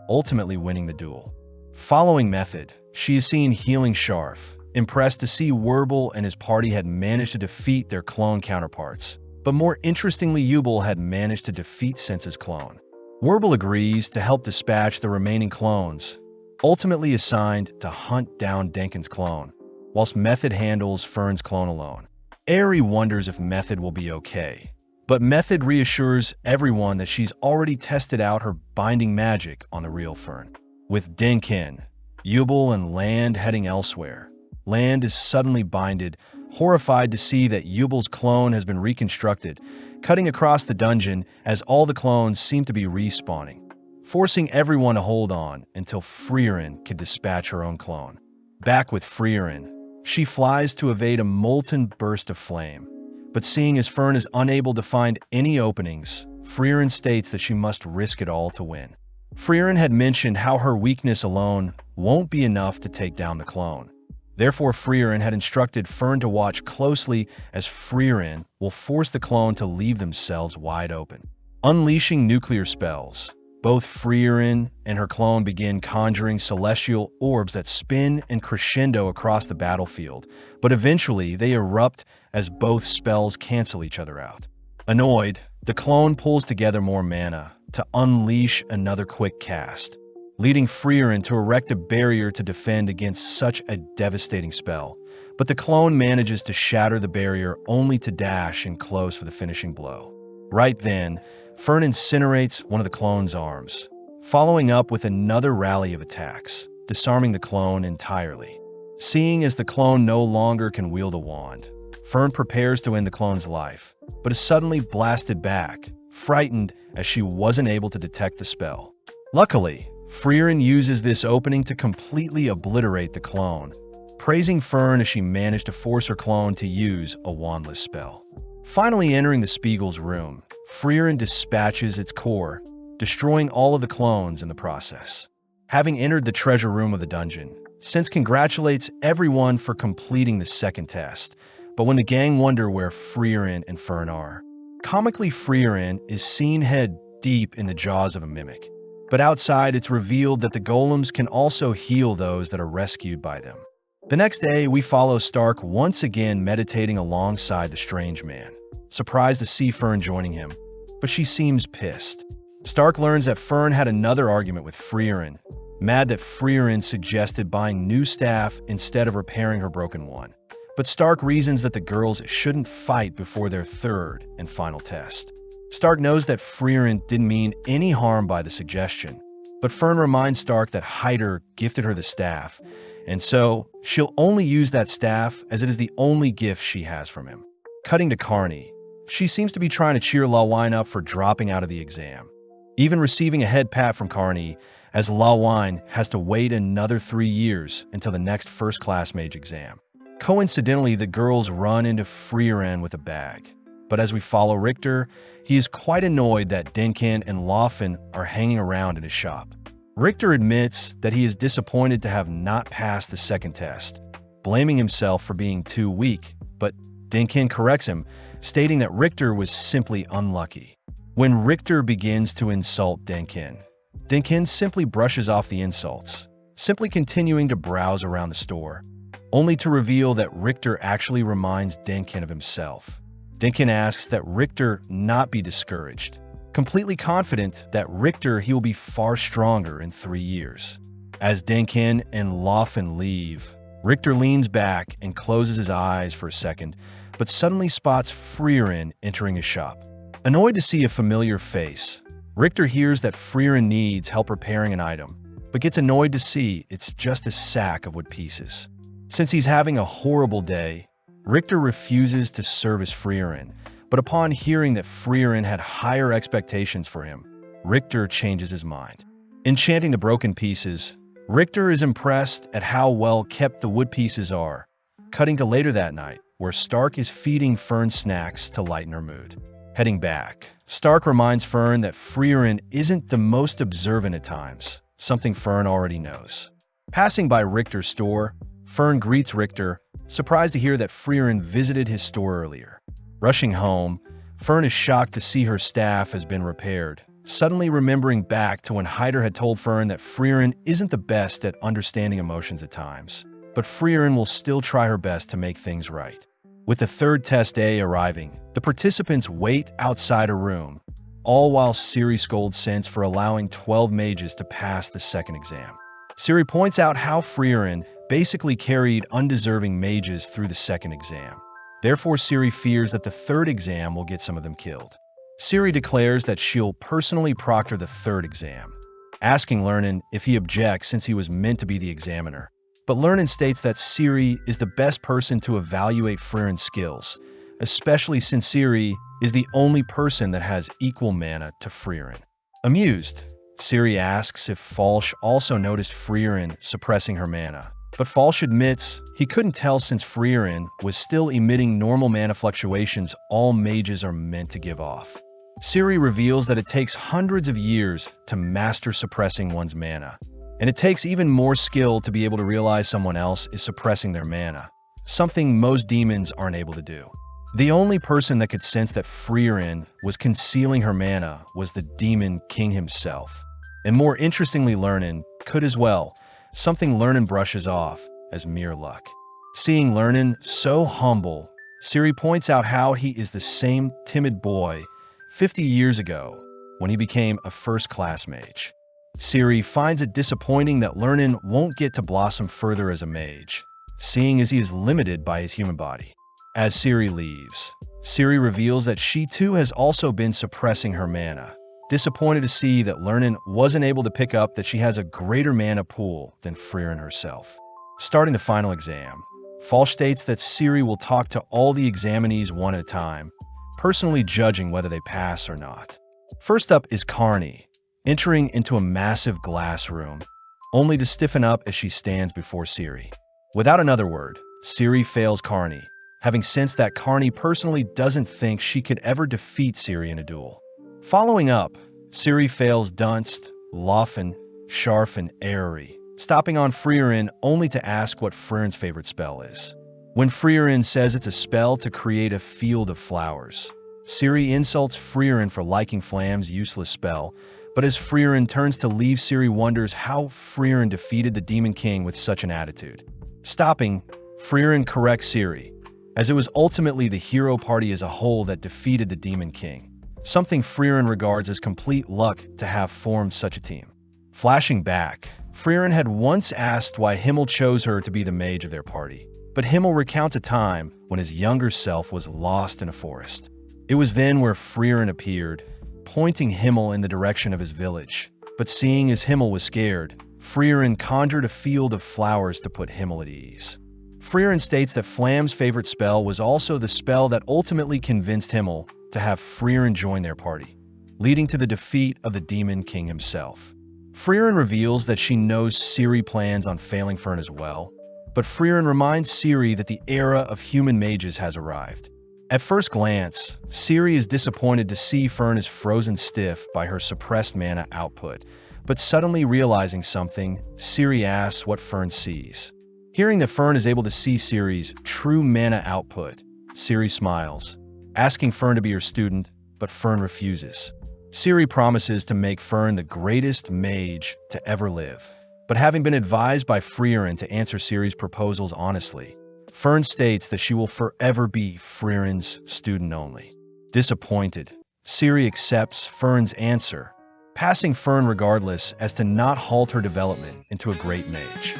ultimately winning the duel. Following Method, she is seen healing Sharf, impressed to see Werbel and his party had managed to defeat their clone counterparts. But more interestingly, Yubel had managed to defeat Sense's clone. Werbel agrees to help dispatch the remaining clones, ultimately assigned to hunt down Denkin's clone, whilst Method handles Fern's clone alone. Aerie wonders if Method will be okay, but Method reassures everyone that she's already tested out her binding magic on the real Fern. With Denkin, Yubel, and Land heading elsewhere, Land is suddenly binded, horrified to see that Yubel's clone has been reconstructed, cutting across the dungeon as all the clones seem to be respawning, forcing everyone to hold on until Freeren could dispatch her own clone. Back with Freeren, she flies to evade a molten burst of flame, but seeing as Fern is unable to find any openings, Freeren states that she must risk it all to win. Freeren had mentioned how her weakness alone won't be enough to take down the clone. Therefore, Freeren had instructed Fern to watch closely as Freeren will force the clone to leave themselves wide open. Unleashing nuclear spells, both Freeren and her clone begin conjuring celestial orbs that spin and crescendo across the battlefield, but eventually they erupt as both spells cancel each other out. Annoyed, the clone pulls together more mana to unleash another quick cast, leading Freeren to erect a barrier to defend against such a devastating spell. But the clone manages to shatter the barrier only to dash in close for the finishing blow. Right then, Fern incinerates one of the clone's arms, following up with another rally of attacks, disarming the clone entirely. Seeing as the clone no longer can wield a wand, Fern prepares to end the clone's life, but is suddenly blasted back, frightened as she wasn't able to detect the spell. Luckily, Freeren uses this opening to completely obliterate the clone, praising Fern as she managed to force her clone to use a wandless spell. Finally entering the Spiegel's room, Freeren dispatches its core, destroying all of the clones in the process. Having entered the treasure room of the dungeon, Sense congratulates everyone for completing the second test, but when the gang wonder where Freeren and Fern are, comically Freeren is seen head deep in the jaws of a mimic. But outside, it's revealed that the golems can also heal those that are rescued by them. The next day, we follow Stark once again meditating alongside the strange man, surprised to see Fern joining him, but she seems pissed. Stark learns that Fern had another argument with Freeren, mad that Freeren suggested buying new staff instead of repairing her broken one. But Stark reasons that the girls shouldn't fight before their third and final test. Stark knows that Freeren didn't mean any harm by the suggestion, but Fern reminds Stark that Hyder gifted her the staff, and so she'll only use that staff as it is the only gift she has from him. Cutting to Carney, she seems to be trying to cheer Lawine up for dropping out of the exam, even receiving a head pat from Carney, as Lawine has to wait another 3 years until the next first-class mage exam. Coincidentally, the girls run into Freeren with a bag. But as we follow Richter, he is quite annoyed that Denkin and Laufen are hanging around in his shop. Richter admits that he is disappointed to have not passed the second test, blaming himself for being too weak, but Denkin corrects him, stating that Richter was simply unlucky. When Richter begins to insult Denkin, Denkin simply brushes off the insults, simply continuing to browse around the store, only to reveal that Richter actually reminds Denkin of himself. Denkin asks that Richter not be discouraged, completely confident that Richter he will be far stronger in 3 years. As Denkin and Laufen leave, Richter leans back and closes his eyes for a second, but suddenly spots Freeren entering his shop. Annoyed to see a familiar face, Richter hears that Freeren needs help repairing an item, but gets annoyed to see it's just a sack of wood pieces. Since he's having a horrible day, Richter refuses to service Freeren, but upon hearing that Freeren had higher expectations for him, Richter changes his mind. Enchanting the broken pieces, Richter is impressed at how well kept the wood pieces are, cutting to later that night, where Stark is feeding Fern snacks to lighten her mood. Heading back, Stark reminds Fern that Freeren isn't the most observant at times, something Fern already knows. Passing by Richter's store, Fern greets Richter, surprised to hear that Freeren visited his store earlier. Rushing home, Fern is shocked to see her staff has been repaired, suddenly remembering back to when Hyder had told Fern that Freeren isn't the best at understanding emotions at times, but Freeren will still try her best to make things right. With the third test day arriving, the participants wait outside a room, all while Ciri scolds Sense for allowing 12 mages to pass the second exam. Ciri points out how Freeren basically carried undeserving mages through the second exam. Therefore, Ciri fears that the third exam will get some of them killed. Ciri declares that she'll personally proctor the third exam, asking Lernan if he objects since he was meant to be the examiner. But Lernan states that Ciri is the best person to evaluate Freeren's skills, especially since Ciri is the only person that has equal mana to Freeren. Amused, Ciri asks if Falsh also noticed Freeren suppressing her mana, but Falsh admits he couldn't tell since Freeren was still emitting normal mana fluctuations all mages are meant to give off. Ciri reveals that it takes hundreds of years to master suppressing one's mana, and it takes even more skill to be able to realize someone else is suppressing their mana, something most demons aren't able to do. The only person that could sense that Freeren was concealing her mana was the demon king himself. And more interestingly, Lernan could as well, something Lernan brushes off as mere luck. Seeing Lernan so humble, Ciri points out how he is the same timid boy 50 years ago when he became a first-class mage. Ciri finds it disappointing that Lernan won't get to blossom further as a mage, seeing as he is limited by his human body. As Ciri leaves, Ciri reveals that she too has also been suppressing her mana, disappointed to see that Lernan wasn't able to pick up that she has a greater mana pool than Freeren herself. Starting the final exam, Falsh states that Ciri will talk to all the examinees one at a time, personally judging whether they pass or not. First up is Carney, entering into a massive glass room, only to stiffen up as she stands before Ciri. Without another word, Ciri fails Carney, having sensed that Carney personally doesn't think she could ever defeat Ciri in a duel. Following up, Ciri fails Dunst, Laufen, Scharf, and Aerie, stopping on Freeren only to ask what Freeren's favorite spell is. When Freeren says it's a spell to create a field of flowers, Ciri insults Freeren for liking Flam's useless spell, but as Freeren turns to leave, Ciri wonders how Freeren defeated the Demon King with such an attitude. Stopping, Freeren corrects Ciri, as it was ultimately the hero party as a whole that defeated the Demon King, something Freeren regards as complete luck to have formed such a team. Flashing back, Freeren had once asked why Himmel chose her to be the mage of their party, but Himmel recounts a time when his younger self was lost in a forest. It was then where Freeren appeared, pointing Himmel in the direction of his village, but seeing as Himmel was scared, Freeren conjured a field of flowers to put Himmel at ease. Freeren states that Flam's favorite spell was also the spell that ultimately convinced Himmel to have Freeren join their party, leading to the defeat of the Demon King himself. Freeren reveals that she knows Ciri plans on failing Fern as well, but Freeren reminds Ciri that the era of human mages has arrived. At first glance, Ciri is disappointed to see Fern is frozen stiff by her suppressed mana output, but suddenly realizing something, Ciri asks what Fern sees. Hearing that Fern is able to see Ciri's true mana output, Ciri smiles, asking Fern to be her student, but Fern refuses. Ciri promises to make Fern the greatest mage to ever live, but having been advised by Freeren to answer Ciri's proposals honestly, Fern states that she will forever be Freeren's student only. Disappointed, Ciri accepts Fern's answer, passing Fern regardless as to not halt her development into a great mage.